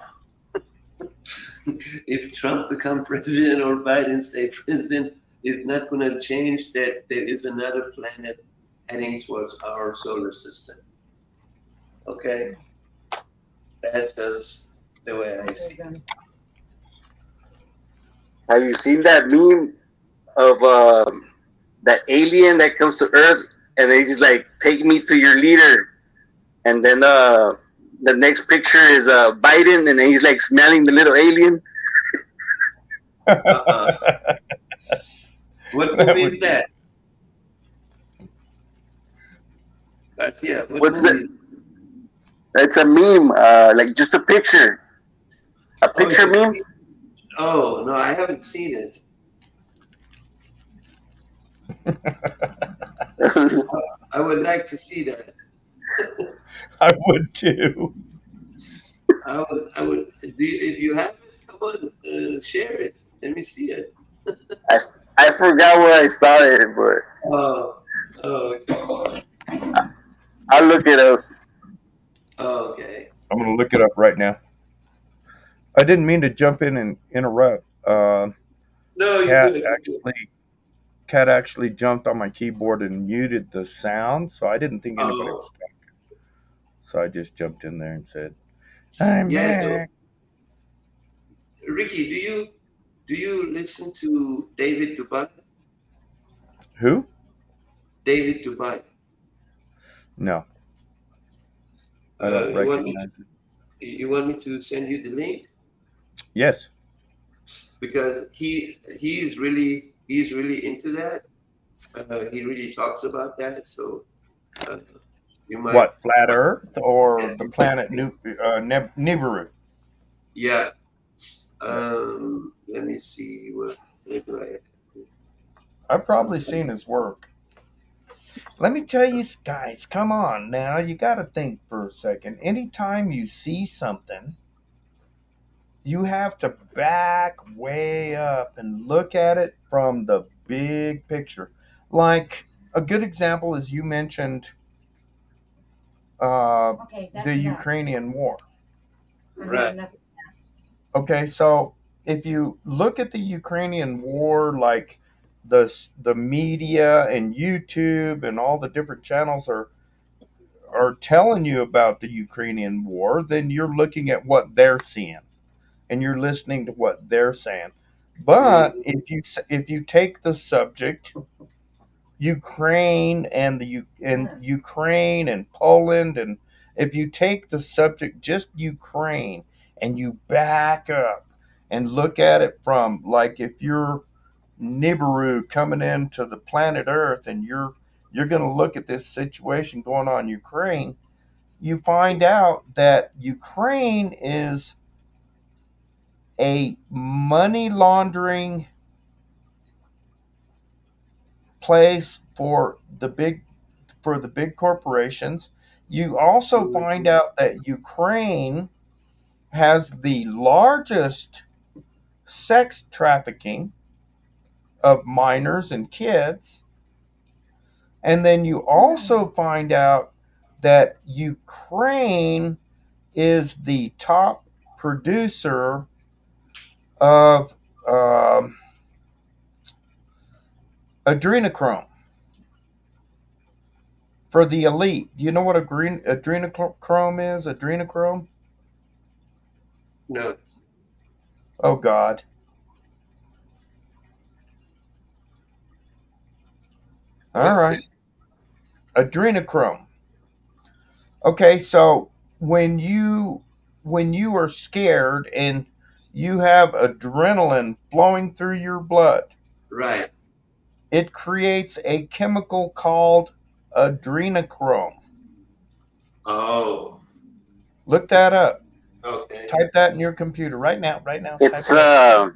A: If Trump become president or Biden stay president, it's not going to change that there is another planet heading towards our solar system. Okay, that's just the way I see it.
C: Have you seen that meme of that alien that comes to Earth and they just like take me to your leader, and then the next picture is Biden and he's like smelling the little alien.
A: Uh-uh. What
B: That
A: movie
B: would
A: is
B: be.
A: that? Garcia, what
C: What's
A: movie
C: that?
A: is?
C: It's a meme, like just a
A: Oh, it's
C: picture meme.
A: oh no, I haven't seen it. I would like to see that.
B: I would too.
A: I would. If you have it, come on, share it. Let me see it.
C: I, I forgot where I saw it, but
A: Oh, oh, okay.
C: I'll look it up.
A: Oh, okay.
B: I'm gonna gonna look it up right now. I didn't mean to jump in and interrupt.
A: No, you're
B: Cat
A: good. You're good.
B: actually, Cat actually jumped on my keyboard and muted the sound, so I didn't think anybody
A: Oh,
B: was talking. So I just jumped in there and said, "I'm
A: yeah. So,
B: back."
A: Ricky, do you listen to David Dubai?
B: Who?
A: David Dubai.
B: No, I don't
A: You want me
B: recognize it.
A: to send you the link
B: Yes.
A: because he's really into that. He really talks about that. So uh, you might,
B: What? Flat Earth or the planet
A: yeah,
B: Nibiru?
A: yeah. Let me see what do I.
B: I've probably seen his work. Let me tell you guys, come on now. You got to think for a second. Anytime you see something, you have to back way up and look at it from the big picture. Like a good example is you mentioned
D: Okay,
B: the
D: that's enough.
B: Ukrainian war.
D: I have
A: Right,
D: enough.
B: Okay, so if you look at the Ukrainian war, like the media and YouTube and all the different channels are telling you about the Ukrainian war, then you're looking at what they're seeing and you're listening to what they're saying. But
A: mm,
B: if you take the subject Ukraine and Ukraine and Poland, and if you take the subject just Ukraine and you back up and look at it from, like, if you're Nibiru coming into the planet Earth and you're going to look at this situation going on in Ukraine, you find out that Ukraine is a money laundering place for the big corporations. You also find
A: mm,
B: out that Ukraine has the largest sex trafficking of minors and kids. And then you also find out that Ukraine is the top producer of um, adrenochrome for the elite. Do you know what adrenochrome is? Adrenochrome?
A: no.
B: Oh, God. All
A: What's
B: right.
A: that?
B: Adrenochrome. Okay, so when you are scared and you have adrenaline flowing through your blood,
A: Right.
B: it creates a chemical called adrenochrome.
A: Oh,
B: Look that up.
A: okay.
B: Type that in your computer right now. Right now. Type
C: It's
B: it up.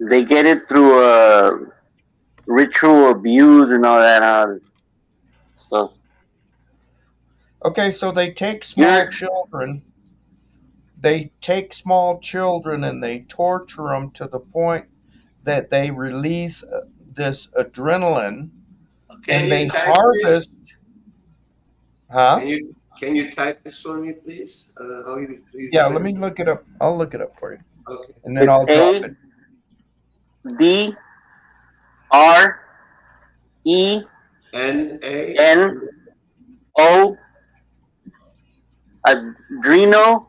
C: they get it through ritual abuse and all that stuff.
B: Okay, so they take
C: You're
B: small children. They take small children and they torture them to the point that they release this adrenaline
A: Can
B: and
A: you
B: they
A: type
B: harvest.
A: this?
B: Huh?
A: Can you type this for me, please? How you
B: Yeah, let
A: spell
B: me
A: it?
B: look it up. I'll look it up for you,
A: Okay.
B: and then
C: it's
B: I'll drop it.
A: N-A.
C: ADRENO adrenochrome.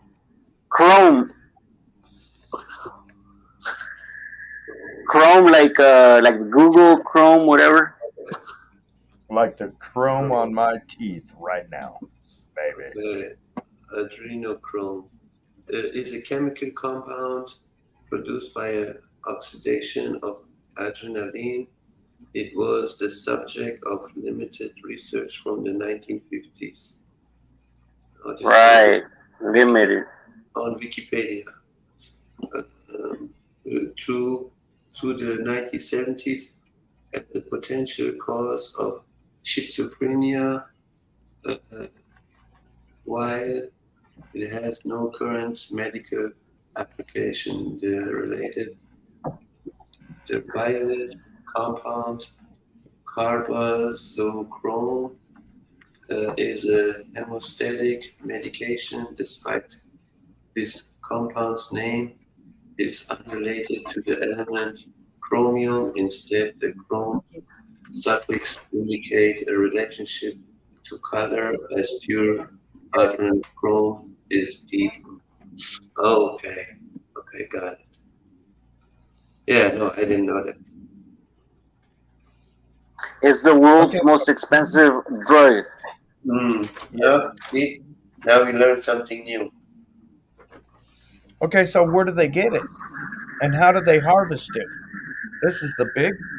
C: Chrome like Google Chrome, whatever.
B: Like the chrome on my teeth right now, baby.
A: Adrenochrome is a chemical compound produced by oxidation of adrenaline. It was the subject of limited research from the 1950s. This is
C: Right.
A: Wikipedia,
C: Limited.
A: on Wikipedia. Uh, um, through the 1970s, as the potential cause of schizophrenia, uh, while it has no current medical application. The violet compound carbazochrome is a hemostatic medication. Despite this compound's name, it's unrelated to the element chromium. Instead, the chrome suffix indicate a relationship to color, as pure adrenochrome is deep. Okay, okay, got it. Yeah, no, I didn't know that.
C: It's the
B: Okay,
C: world's most expensive drug.
A: Yeah, see, now we learned something new.
B: okay. So where do they get it, and how do they harvest it? This is the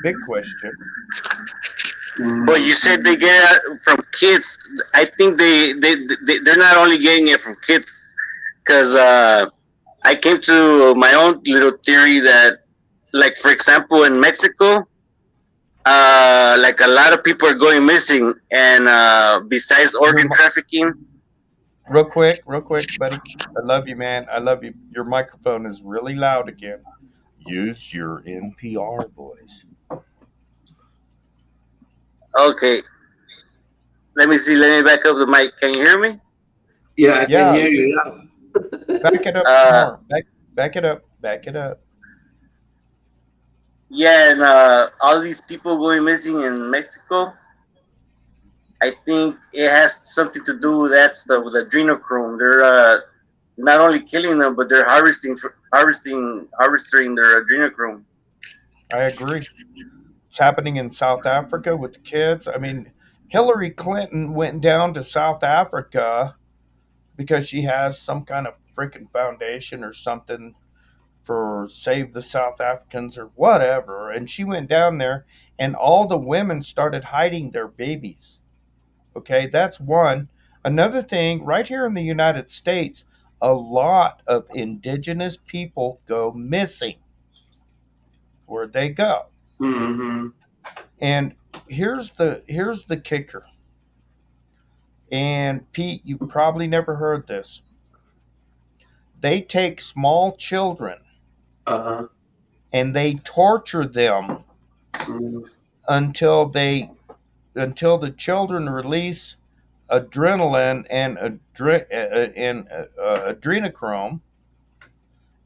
B: big question.
C: But
A: Mm,
C: you said they get it from kids. I think they're not only getting it from kids, because I came to my own little theory that, like, for example, in Mexico, like, a lot of people are going missing, and besides
B: Your
C: organ trafficking.
B: real quick, buddy. I love you, man. I love you. Your microphone is really loud again. Use your NPR voice.
C: Okay, let me see. Let me back up the mic. Can you hear me?
A: yeah, I can
B: Yeah,
A: hear you now.
B: back it up some
C: Uh,
B: more. Back it up. Back it up.
C: yeah, and all these people going missing in Mexico, I think it has something to do with that stuff with adrenochrome. They're not only killing them, but they're harvesting their adrenochrome.
B: I agree. It's happening in South Africa with the kids. I mean, Hillary Clinton went down to South Africa because she has some kind of freaking foundation or something for Save the South Africans or whatever. And she went down there and all the women started hiding their babies. Okay, that's one. Another thing, right here in the United States, a lot of indigenous people go missing. Where'd they go?
A: Mm-hmm.
B: And here's the kicker. And Pete, you probably never heard this. They take small children
A: Uh-huh.
B: and they torture them
A: Mm,
B: until they until the children release adrenaline and adrenochrome,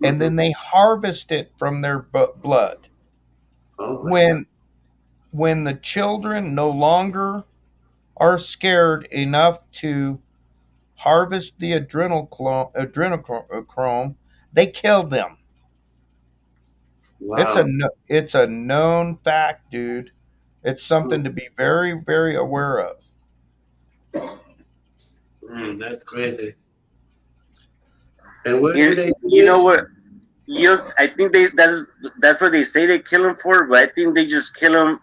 B: and
A: mm-hmm.
B: then they harvest it from their blood.
A: Oh my God.
B: When the children no longer are scared enough to harvest the adrenochrome, they kill them.
A: Wow.
B: It's a known fact, dude. It's
A: Mm,
B: something to be very very aware of.
A: that's crazy. And where do
C: You
A: they do
C: you know
A: this?
C: what? I think that's what they say they kill them for, but I think they just kill them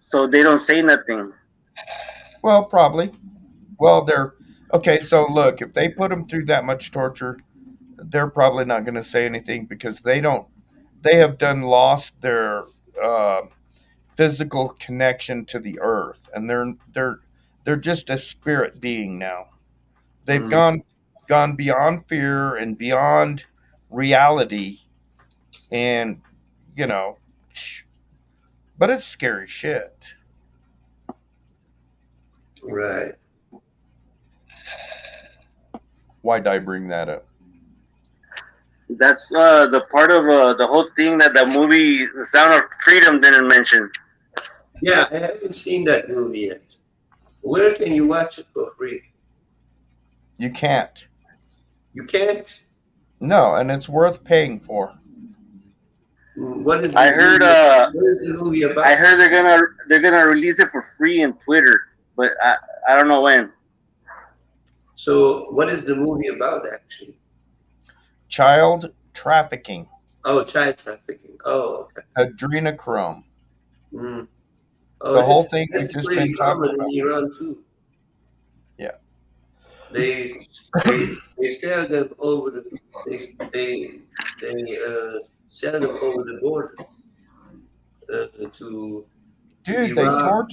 C: so they don't say nothing.
B: Well, probably. Well, they're okay. So look, if they put them through that much torture, they're probably not going to say anything because they don't. They have done lost their uh, physical connection to the earth, and they're just a spirit being now. They've
A: Mm,
B: gone beyond fear and beyond reality, and you know, but it's scary shit.
A: right.
B: Why did I bring that up?
C: That's the part of the whole thing that the movie The Sound of Freedom didn't mention.
A: Yeah, I haven't seen that movie yet. Where can you watch it for free?
B: You can't.
A: You can't.
B: No, and it's worth paying for.
A: What is
C: I
A: the
C: heard
A: movie? What is the movie
C: I
A: about?
C: heard they're gonna release it for free in Twitter, but I don't know when.
A: So, what is the movie about actually?
B: Child trafficking,
A: Oh, child trafficking. Oh, okay.
B: adrenochrome,
A: Mm. Oh,
B: the whole thing we've
A: that's
B: just
A: pretty
B: been talking
A: common in
B: about.
A: Iran too.
B: Yeah.
A: They sell them over the they sell them over the border to
B: Dude,
A: Iraq.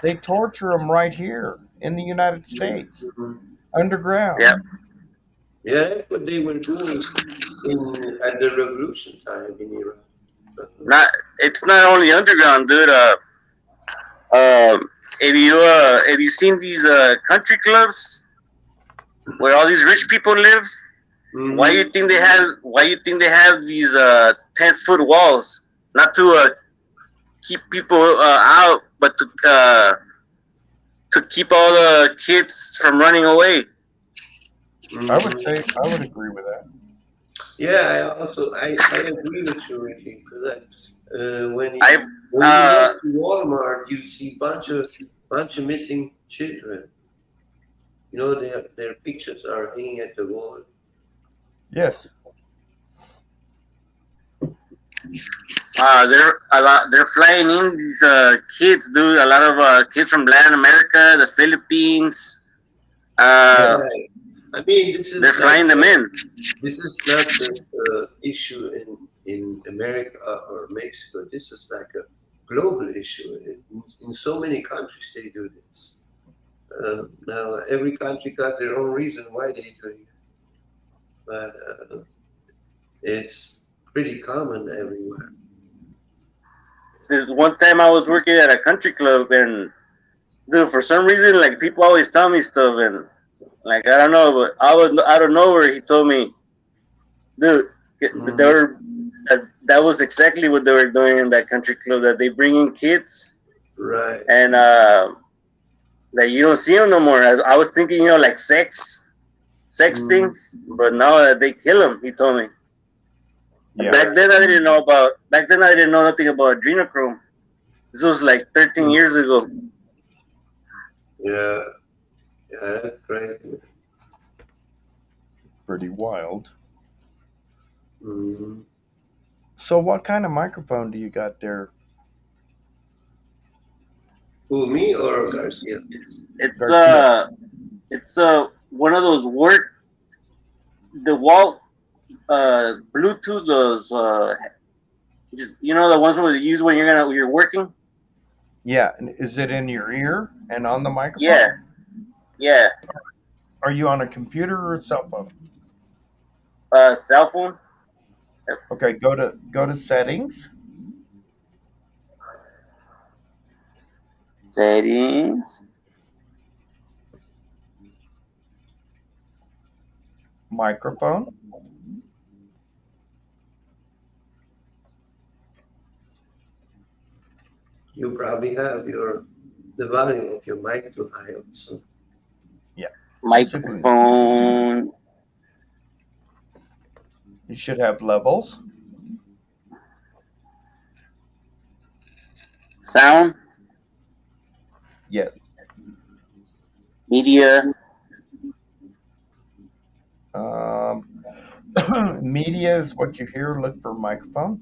B: they torture them right here in the United States,
A: Mhm.
B: underground.
C: Yeah,
A: Yeah, that's what they were doing in at the revolution time in Iran. Uh,
C: not it's not only underground, dude. Have you seen these country clubs where all these rich people live? Why
A: Mm-hmm.
C: you think they have? Why you think they have these 10-foot walls? Not to keep people out, but to keep all the kids from running away.
B: I would
A: Mm-hmm.
B: say I would agree with that.
A: Yeah, I agree with you, Ricky, because
C: I
A: when you
C: uh,
A: go to Walmart, you see bunch of missing children. You know, their pictures are hanging at the wall.
B: Yes.
C: they're a lot. They're flying in these kids, dude. A lot of kids from Latin America, the Philippines.
B: Yes.
C: Uh,
A: Right. I mean,
C: they're flying them in.
A: this is not just an issue in America or Mexico. This is like a global issue. In so many countries, they do this. Now, every country got their own reason why they do it, but it's pretty common everywhere.
C: There's one time I was working at a country club, and dude, for some reason, like people always tell me stuff, and like I don't know, but I was out of nowhere. He told me, dude, they
A: Mm,
C: were that was exactly what they were doing in that country club. That they bring in kids,
A: right.
C: and that you don't see them no more. I was thinking, like sex
A: Mm,
C: things, but now that they kill them, he told me.
B: Yeah.
C: Back
A: right.
C: then, I didn't know about. Back then, I didn't know nothing about adrenochrome. This was like 13
A: Mm,
C: years ago.
A: yeah. Yeah, that's crazy.
B: Pretty wild.
A: Mm.
B: So, what kind of microphone do you got there,
A: Who, me or Garcia?
C: It's
B: Garcia?
C: one of those the wall Bluetooth, those the ones that you use when you're working.
B: Yeah. And is it in your ear and on the
C: Yeah,
B: microphone?
C: yeah.
B: Are you on a computer or a cell phone?
C: Cell phone
B: Okay, go to settings,
C: settings.
B: microphone.
A: You probably have the volume of your mic too high also.
B: Yeah. Let's see if we can.
C: Microphone
B: You should have levels.
C: sound
B: Yes.
C: media.
B: Um, media is what you hear. Look for microphone.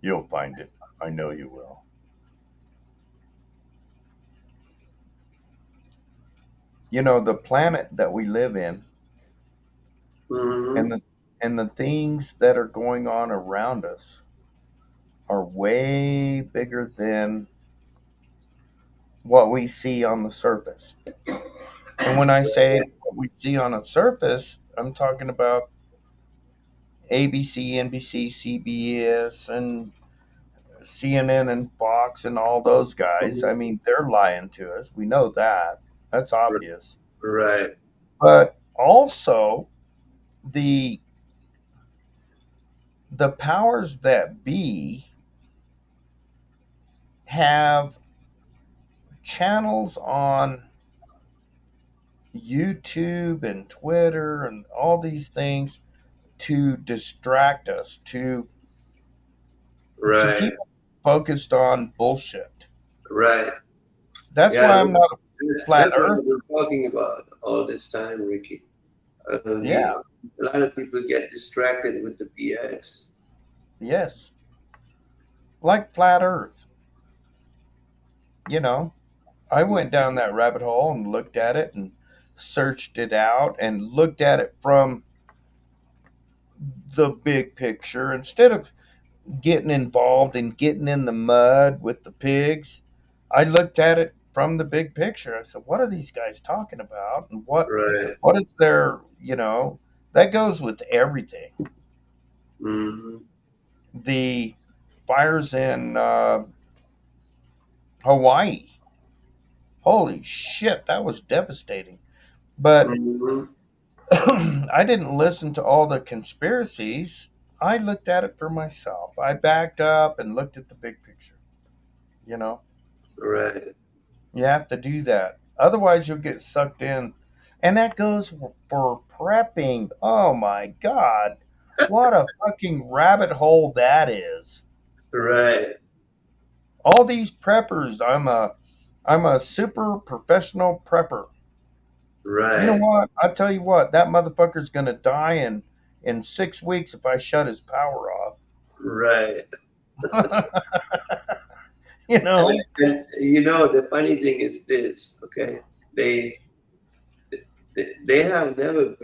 B: You'll find it. I know you will. You know, the planet that we live in
A: Mm-hmm.
B: and the things that are going on around us are way bigger than what we see on the surface. And when I say what we see on the surface, I'm talking about ABC, NBC, CBS, and CNN and Fox and all those guys. I mean, they're lying to us. We know that. That's obvious.
A: Right,
B: But also the the powers that be have channels on YouTube and Twitter and all these things to distract us, to
A: right,
B: keep us focused on bullshit.
A: right.
B: That's
A: Yeah,
B: why I'm not a flat
A: that's what
B: earth.
A: I've been talking about all this time, Ricky.
B: Yeah,
A: A lot of people get distracted with the BS.
B: yes. Like flat earth. you know, I went down that rabbit hole and looked at it and searched it out and looked at it from the big picture instead of getting involved and getting in the mud with the pigs. I looked at it from the big picture. I said, "What are these guys talking about? And
A: Right.
B: what is their, that goes with everything.
A: Mm-hmm.
B: The fires in Hawaii. Holy shit, that was devastating. But
A: Mm-hmm.
B: I didn't listen to all the conspiracies. I looked at it for myself. I backed up and looked at the big picture. You know,
A: Right.
B: you have to do that. Otherwise, you'll get sucked in. And that goes for prepping. Oh my God. What a fucking rabbit hole that is.
A: Right.
B: All these preppers, I'm a super professional prepper. You know
A: Right.
B: what? I tell you what, that motherfucker's gonna die in 6 weeks if I shut his power off.
A: Right.
B: you
A: And,
B: know?
A: and the funny thing is this, okay? They they have never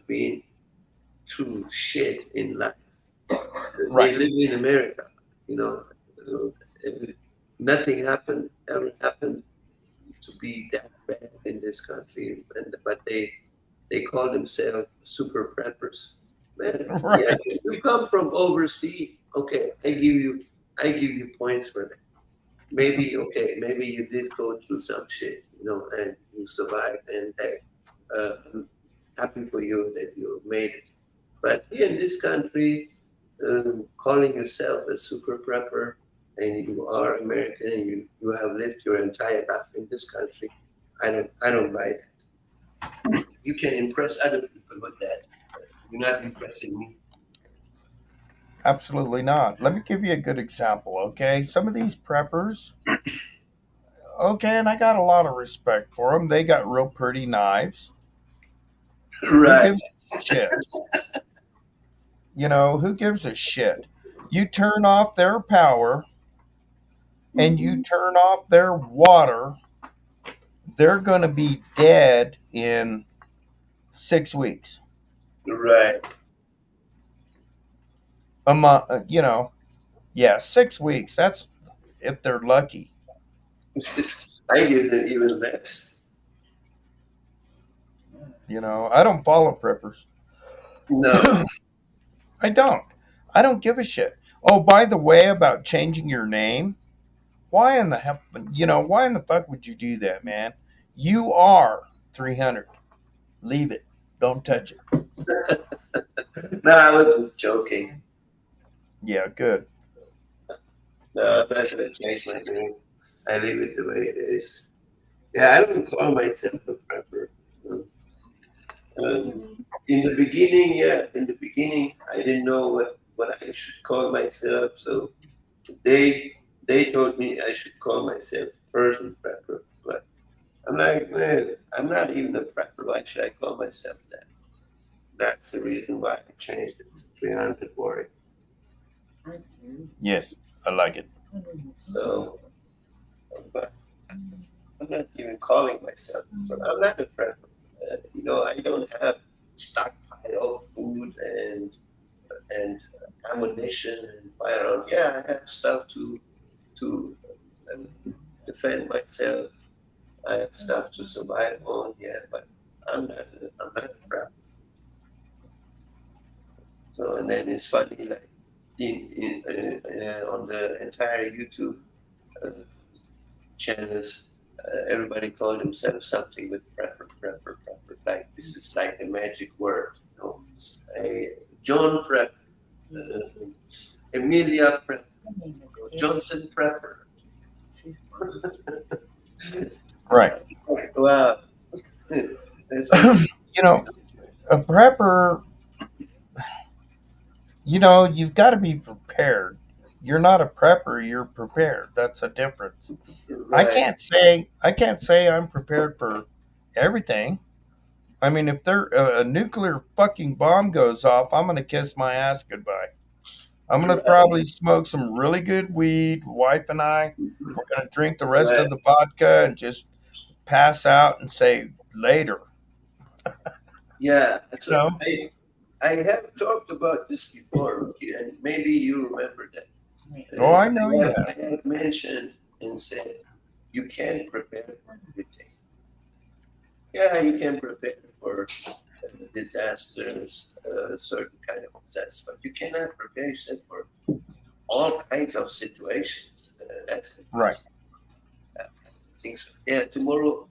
A: been through shit in life. They
B: Right.
A: live in America, you know. Uh, Nothing ever happened to be that bad in this country, but they call themselves super preppers. Man, yeah,
B: Right.
A: you come from overseas. Okay, I give you points for that. Maybe okay, maybe you did go through some shit, and you survived, and hey, I'm happy for you that you made it. But here in this country, calling yourself a super prepper, and you are American, and you have lived your entire life in this country, I don't buy that. You can impress other people with that. You're not impressing me.
B: Absolutely not. Let me give you a good example, okay? Some of these preppers, okay, and I got a lot of respect for them. They got real pretty knives. Who
A: Right,
B: gives a shit? Who gives a shit? You turn off their power and you turn off their water, they're going to be dead in 6 weeks.
A: right.
B: A month, yeah, 6 weeks. That's if they're lucky.
A: I give them even less.
B: I don't follow preppers.
A: No,
B: I don't. I don't give a shit. Oh, by the way, about changing your name, why in the hell, why in the fuck would you do that, man? You are 300. Leave it. Don't touch it.
A: no, I was just joking.
B: Yeah, good.
A: No, I'm not gonna change my name. I leave it the way it is. Yeah, I don't call myself a prepper. Um, in the beginning, yeah, in the beginning, I didn't know what I should call myself, so they they told me I should call myself Persian prepper. But I'm like, man, I'm not even a prepper. Why should I call myself that? That's the reason why I changed it to 300 Warrior.
B: Yes, I like it.
A: So, but I'm not even calling myself. But I'm not a prepper. I don't have stockpile of food and ammunition and firearms. Yeah, I have stuff to defend myself. I have stuff to survive on. Yeah, but I'm not a prepper. So and then it's funny like on the entire YouTube uh, channels, everybody called themselves something with prepper, prepper, prepper. Like this is like the magic word, John Prepper, uh, Emilia Prepper, Johnson Prepper.
B: Right.
A: Wow, it's
B: you know, a prepper, you've got to be prepared. You're not a prepper, you're prepared. That's a difference. I
A: right,
B: can't say I can't say I'm prepared for everything. I mean, if there a nuclear fucking bomb goes off, I'm gonna kiss my ass goodbye. I'm gonna
A: Right.
B: probably smoke some really good weed. Wife and I, we're gonna drink the rest
A: Right.
B: of the vodka and just pass out and say later.
A: Yeah.
B: You
A: So
B: know?
A: I have talked about this before, and maybe you remember that.
B: Oh, I know you have.
A: I have mentioned and said you can prepare for everything. Yeah, you can prepare for disasters, certain kind of disasters, but you cannot prepare yourself for all kinds of situations. That's
B: Right.
A: impossible. I think so. Yeah, tomorrow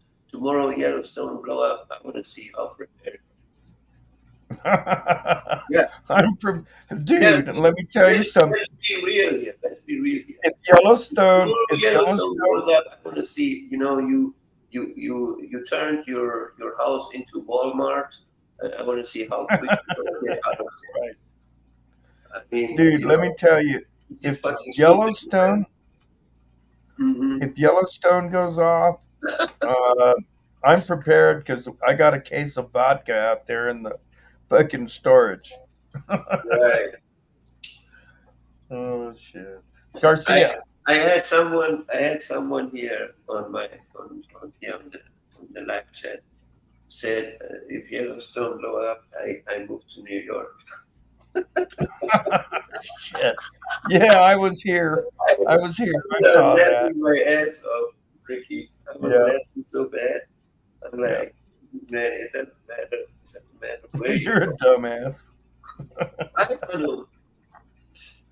A: Yellowstone blow up. I want to see how prepared. Yeah, yeah.
B: Dude, let me tell you something.
A: Let's be real here. Let's be real here.
B: If
A: Yellowstone
B: Yellowstone,
A: goes up, I want to see. You turned your house into Walmart. I want to see how quick you're gonna get out of there.
B: right,
A: I mean,
B: dude, let me tell you,
A: it's
B: if
A: fucking stupid.
B: Yellowstone,
A: Hmm.
B: if Yellowstone goes off, uh, I'm prepared because I got a case of vodka out there in the fucking storage.
A: Right.
B: Oh shit,
A: I
B: Garcia.
A: I had someone here on the live chat said if Yellowstone blow up, I move to New York.
B: Shit. Yeah, I was here. I was here. I
A: I'm
B: saw that.
A: laughing my ass off, Ricky. I was
B: Yeah,
A: laughing so bad. I'm
B: yeah.
A: like, man, it doesn't matter. It doesn't matter where you
B: You're a
A: go.
B: dumbass.
A: I don't know.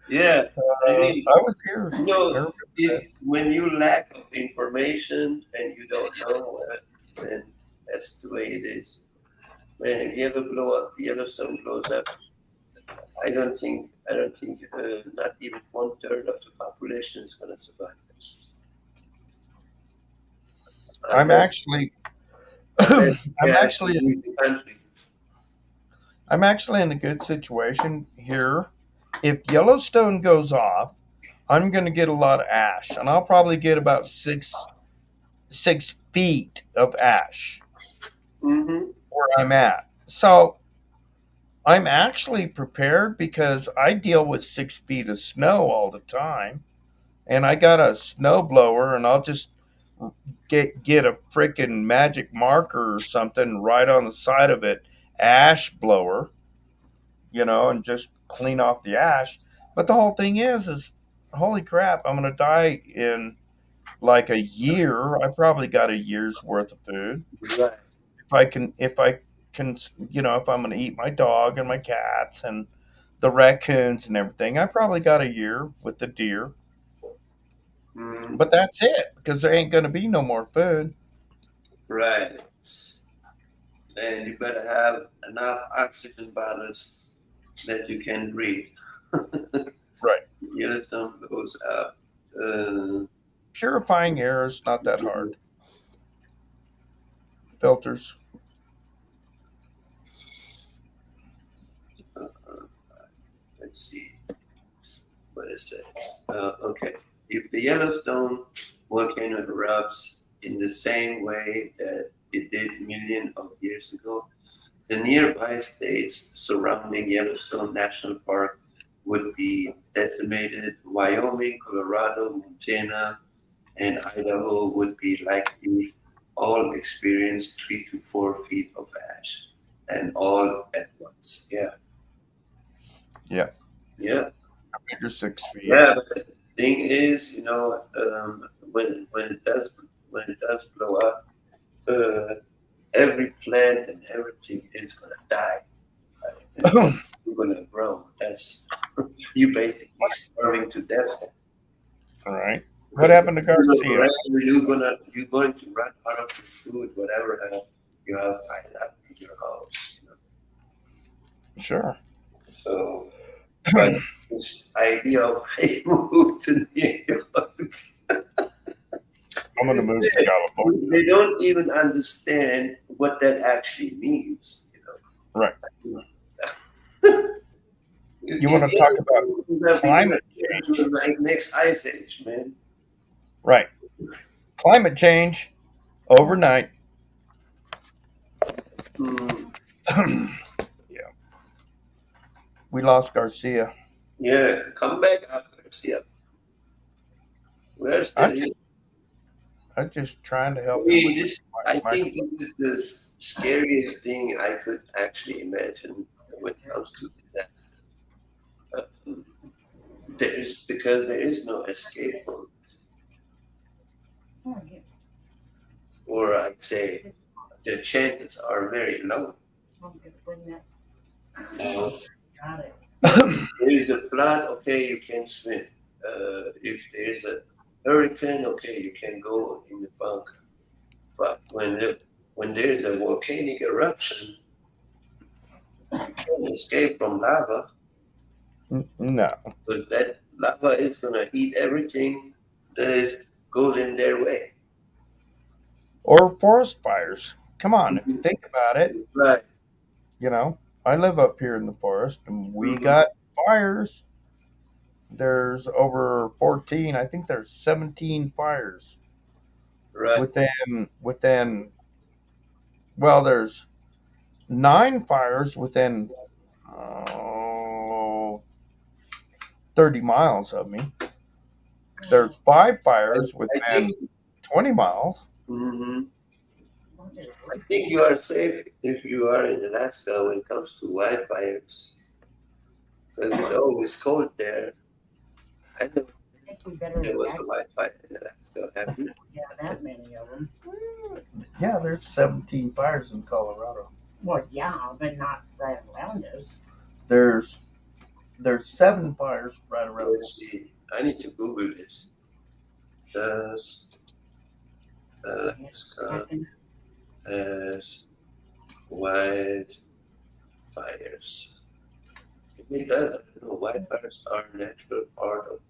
A: Yeah, I mean,
B: I was here.
A: you
B: I
A: know,
B: remember that.
A: when you lack of information and you don't know, then that's the way it is. Man, if you ever blow up, Yellowstone blows up, I don't think, not even 1/3 of the population is gonna survive this.
B: I'm
A: Unless,
B: actually,
A: unless they
B: I'm
A: actually
B: actually,
A: leave the country.
B: I'm actually in a good situation here. If Yellowstone goes off, I'm going to get a lot of ash, and I'll probably get about 6 feet of ash
A: Mm-hmm.
B: where I'm at. So I'm actually prepared because I deal with 6 feet of snow all the time, and I got a snow blower, and I'll just get a freaking magic marker or something right on the side of it, ash blower, and just clean off the ash. But the whole thing is holy crap, I'm gonna die in like a year. I probably got a year's worth of food.
A: Right.
B: If I can, if I'm gonna eat my dog and my cats and the raccoons and everything, I probably got a year with the deer.
A: Mm,
B: But that's it because there ain't gonna be no more food.
A: right. And you better have enough oxygen bottles that you can breathe.
B: Right.
A: Yellowstone goes up. Uh,
B: Purifying air is not that hard. Filters.
A: let's see what it says. Okay. If the Yellowstone volcano erupts in the same way that it did millions of years ago, the nearby states surrounding Yellowstone National Park would be decimated. Wyoming, Colorado, Montana, and Idaho would be likely all experience 3 to 4 feet of ash, and all at once. Yeah,
B: Yeah.
A: yeah,
B: Figure 6 feet.
A: yeah. But the thing is, when it does blow up, uh, every plant and everything is gonna die, right? And
B: All
A: you're gonna grow. That's you basically starving to death.
B: right. What
A: Because
B: happened to Garcia?
A: you're going to run out of your food, whatever you have piled up in your house.
B: Sure.
A: So, but this idea of I move to New York,
B: I'm gonna move to California.
A: they don't even understand what that actually means.
B: Right. You want to
A: If
B: talk about
A: we're gonna
B: climate
A: get into
B: change?
A: the next ice age, man.
B: Right. Climate change overnight.
A: Mm,
B: Yeah. We lost Garcia.
A: Yeah, come back up, Garcia. We're still
B: I'm
A: here.
B: just I'm just trying to
A: I
B: help him with
A: mean, this. I
B: my
A: think this is the scariest thing I could actually imagine when it comes to disaster. Um, there is because there is no escape from,
D: Oh, yeah.
A: or I'd say the chances are very low.
D: I'm gonna bring that.
A: Uh,
D: Got it.
A: if there is a flood, okay, you can swim. If there is a hurricane, okay, you can go in the bunker. But when there is a volcanic eruption, you can't escape from lava.
B: no,
A: Because that lava is gonna eat everything that is goes in their way.
B: or forest fires. Come on, if you think about it,
A: Right.
B: you know, I live up here in the forest and we
A: Hmm.
B: got fires. There's over 14, I think there's 17 fires
A: Right.
B: within well, there's 9 fires within oh, 30 miles of me. There's 5 fires
A: I think.
B: within 20 miles.
A: Hmm. I think you are safe if you are in Alaska when it comes to wildfires, because it's always cold there. I never
D: I think we better
A: there was a
D: evacuate.
A: wildfire in Alaska. Have you?
D: Yeah, that many of them.
B: Yeah, there's 17 fires in Colorado.
D: Well, yeah, but not right around us.
B: There's there's 7 fires right around
A: Let's
B: us.
A: see. I need to Google this. Does
D: Yeah,
A: Alaska
D: happened.
A: has wildfires? It does. I know wildfires are a natural part of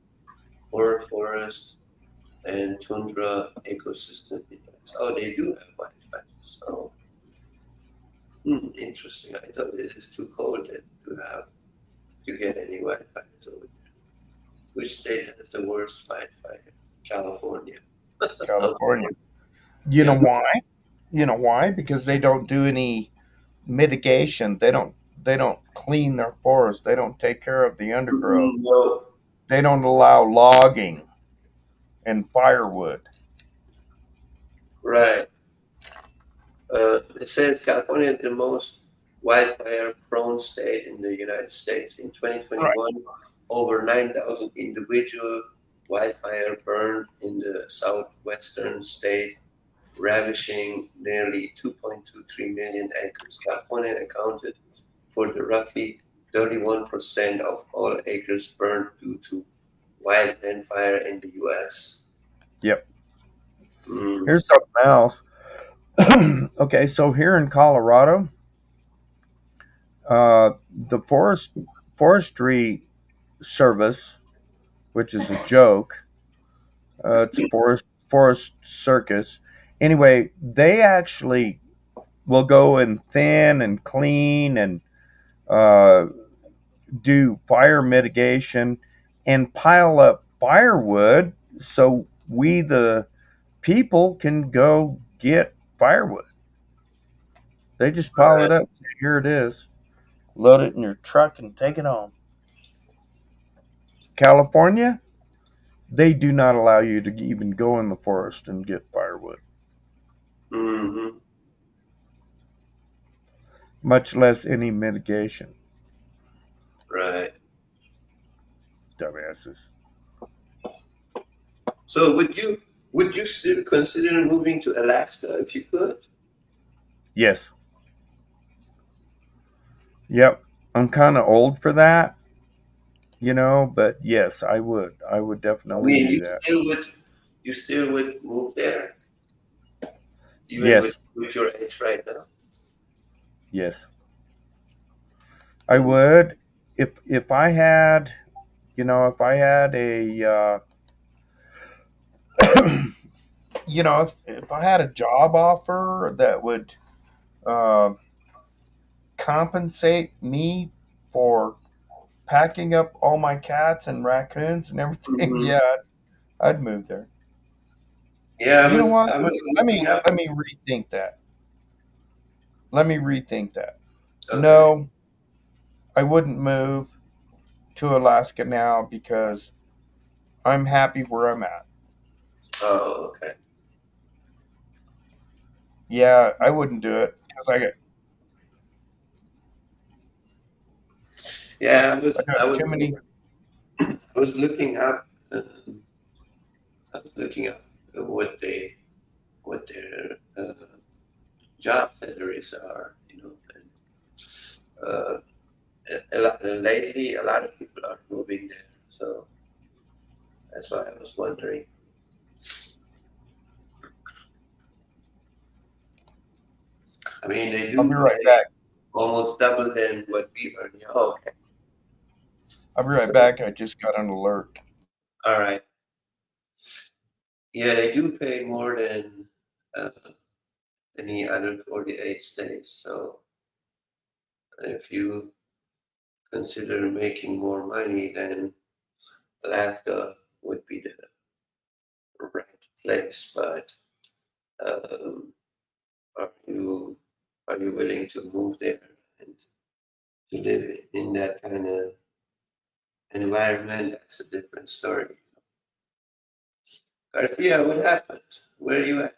A: forest and tundra ecosystem. Oh, they do have wildfires. So, interesting. I thought it is too cold then to get any wildfires over there. Which state has the worst wildfire? California. Oh,
B: California. You know
A: yeah.
B: why? You know why? Because they don't do any mitigation. They don't clean their forest. They don't take care of the undergrowth.
A: No.
B: They don't allow logging and firewood.
A: Right. It says California is the most wildfire-prone state in the United States. In
B: Right.
A: 2021, over 9,000 individual wildfire burned in the southwestern state, ravaging nearly 2.23 million acres. California accounted for the roughly 31% of all acres burned due to wildland fire in the U.S.
B: Yep.
A: Mm,
B: Here's something else. Okay, so here in Colorado, the forestry service, which is a joke, it's a forest circus. Anyway, they actually will go and thin and clean and uh, do fire mitigation and pile up firewood so we the people can go get firewood. They just pile
A: right.
B: it up. Here it is. Load it in your truck and take it home. California, they do not allow you to even go in the forest and get firewood,
A: Hmm.
B: much less any mitigation.
A: Right.
B: Dumbasses.
A: So would you still consider moving to Alaska if you could?
B: Yes. Yep. I'm kind of old for that, but yes, I would. I would
A: I
B: definitely
A: mean,
B: do that.
A: you still would move there, even with
B: Yes.
A: with your age right now.
B: Yes. I
A: Mm.
B: would if I had, if I had a if I had a job offer that would uh, compensate me for packing up all my cats and raccoons and everything,
A: Mhm.
B: yeah, I'd move there.
A: Yeah,
B: You know what?
A: I was
B: Let
A: looking
B: me
A: up.
B: let me rethink that. Let me rethink that.
A: Okay.
B: No, I wouldn't move. to Alaska now because I'm happy where I'm at.
A: Oh, okay.
B: Yeah, I wouldn't do it because
A: Yeah,
B: I got too many.
A: I was looking up, I was looking up what their job salaries are, and uh, lately a lot of people are moving there, so that's why I was wondering. I mean, they
B: I'll
A: do
B: be right
A: pay
B: back.
A: almost double than what we earn. Yeah, okay.
B: I'll be right
A: So,
B: back. I just got an alert.
A: all right. Yeah, they do pay more than uh, any other 48 states. So if you consider making more money, then Alaska would be the right place. But um, are you are you willing to move there and to live in that kind of environment? That's a different story. Garcia, what happened? Where are you at?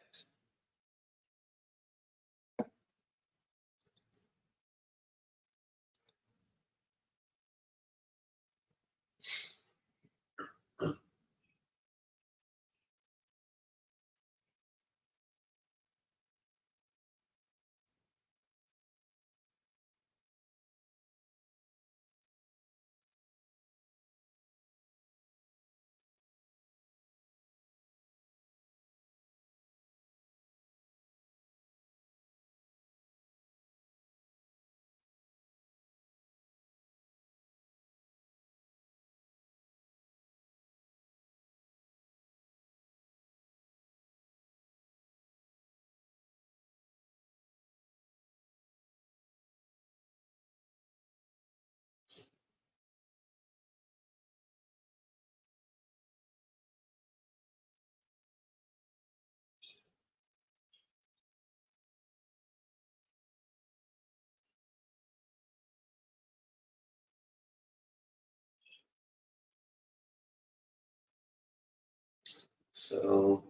A: So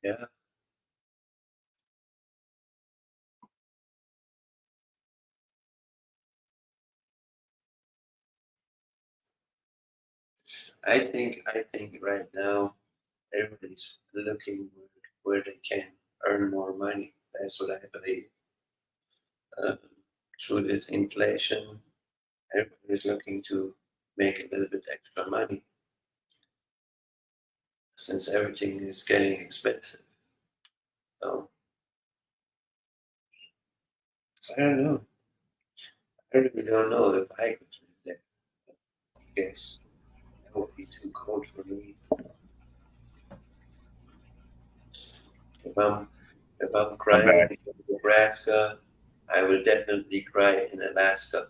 A: yeah, I think right now everybody's looking where they can earn more money. That's what I believe. Uh, Through this inflation, everybody's looking to make a little bit extra money since everything is getting expensive. So I don't know. I really don't know if I could live there. I guess that would be too cold for me. If I'm if I'm
B: I'm
A: crying
B: back.
A: in Nebraska, I will definitely cry in Alaska.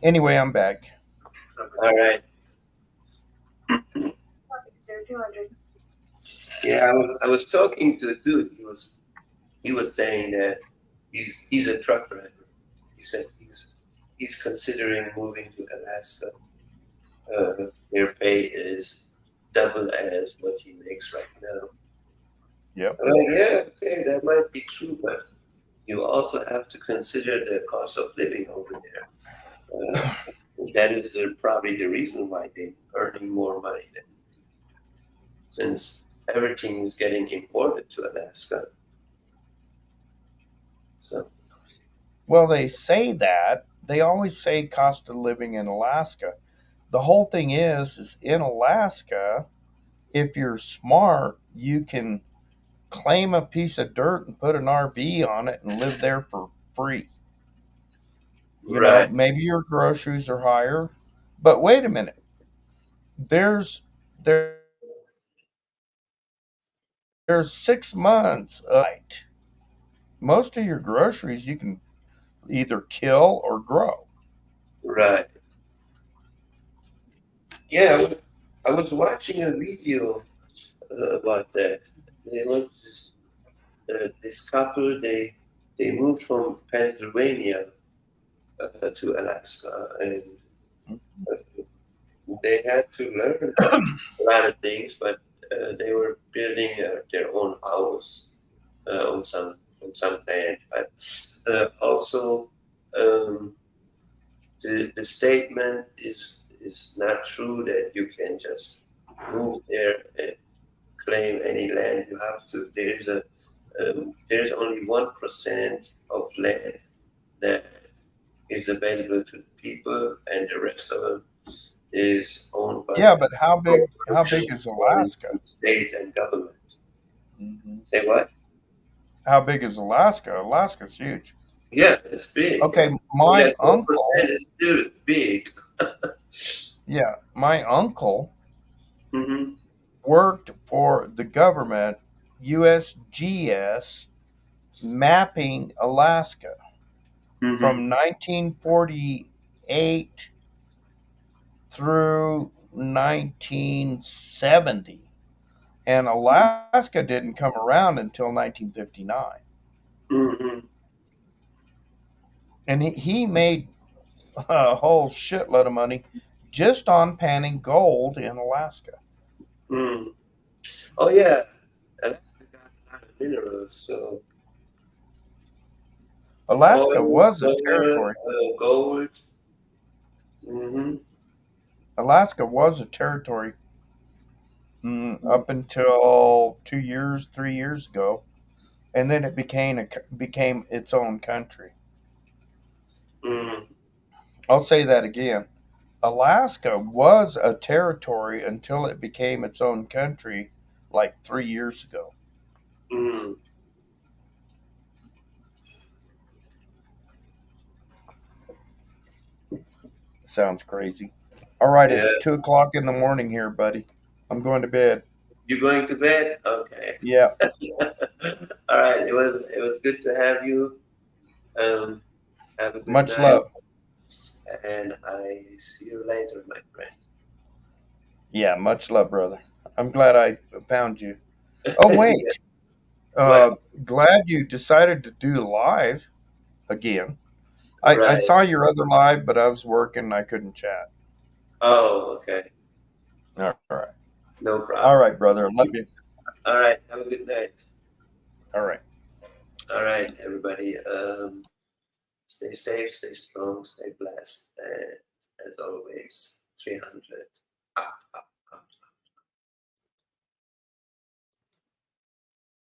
B: Anyway, I'm back.
A: All right. Yeah, I was talking to a dude. He was saying that he's a truck driver. He said he's considering moving to Alaska. Their pay is double as what he makes right now.
B: Yep.
A: I'm like, yeah, okay, that might be true, but you also have to consider the cost of living over there. That is probably the reason why they're earning more money than since everything is getting imported to Alaska. So
B: Well, they say that. They always say cost of living in Alaska. The whole thing is in Alaska, if you're smart, you can claim a piece of dirt and put an RV on it and live there for free.
A: right,
B: Maybe your groceries are higher, but wait a minute. There's 6 months of light. Most of your groceries you can either kill or grow.
A: right. Yeah, I was watching a video about that. There was this couple. They moved from Pennsylvania to Alaska, and uh, they had to learn a lot of things. But they were building their own house on some land. But also, um, the statement is not true that you can just move there and claim any land. You have to. There's only 1% of land that is available to the people, and the rest of them is owned by
B: Yeah, but how big
A: corporations
B: is
A: or
B: Alaska?
A: state and government.
B: Hmm.
A: Say what?
B: How big is Alaska? Alaska's huge.
A: Yeah, it's big.
B: Okay,
A: Only
B: my
A: at
B: uncle,
A: 1% is still big.
B: yeah, my uncle
A: Mm-hmm.
B: worked for the government, USGS, mapping Alaska
A: Mm-hmm.
B: from 1948 through 1970. And Alaska didn't come around until 1959.
A: Mm-hmm.
B: And he made a whole shitload of money just on panning gold in Alaska.
A: Mm. Oh yeah, Alaska got a lot of minerals. So
B: Alaska
A: oil,
B: was a
A: silver,
B: territory.
A: gold. Mm-hmm.
B: Alaska was a territory up until 2 years, 3 years ago, and then it became its own country.
A: Mm.
B: I'll say that again. Alaska was a territory until it became its own country, like 3 years ago.
A: Mm.
B: Sounds crazy. All right,
A: Yeah.
B: it's 2 o'clock in the morning here, buddy. I'm going to bed.
A: You going to bed? Okay.
B: Yeah,
A: All right. It was good to have you. Um, have a good
B: much
A: night,
B: love.
A: and I see you later, my friend.
B: Yeah, much love, brother. I'm glad I found you. Oh,
A: Yeah.
B: wait.
A: What?
B: Uh, Glad you decided to do live again. I
A: Right.
B: saw your other live, but I was working and I couldn't chat.
A: Oh, okay.
B: All right.
A: No
B: All
A: problem.
B: right, brother. Love you.
A: All right. Have a good night.
B: All right.
A: All right, everybody. Stay safe, stay strong, stay blessed, and as always, 300.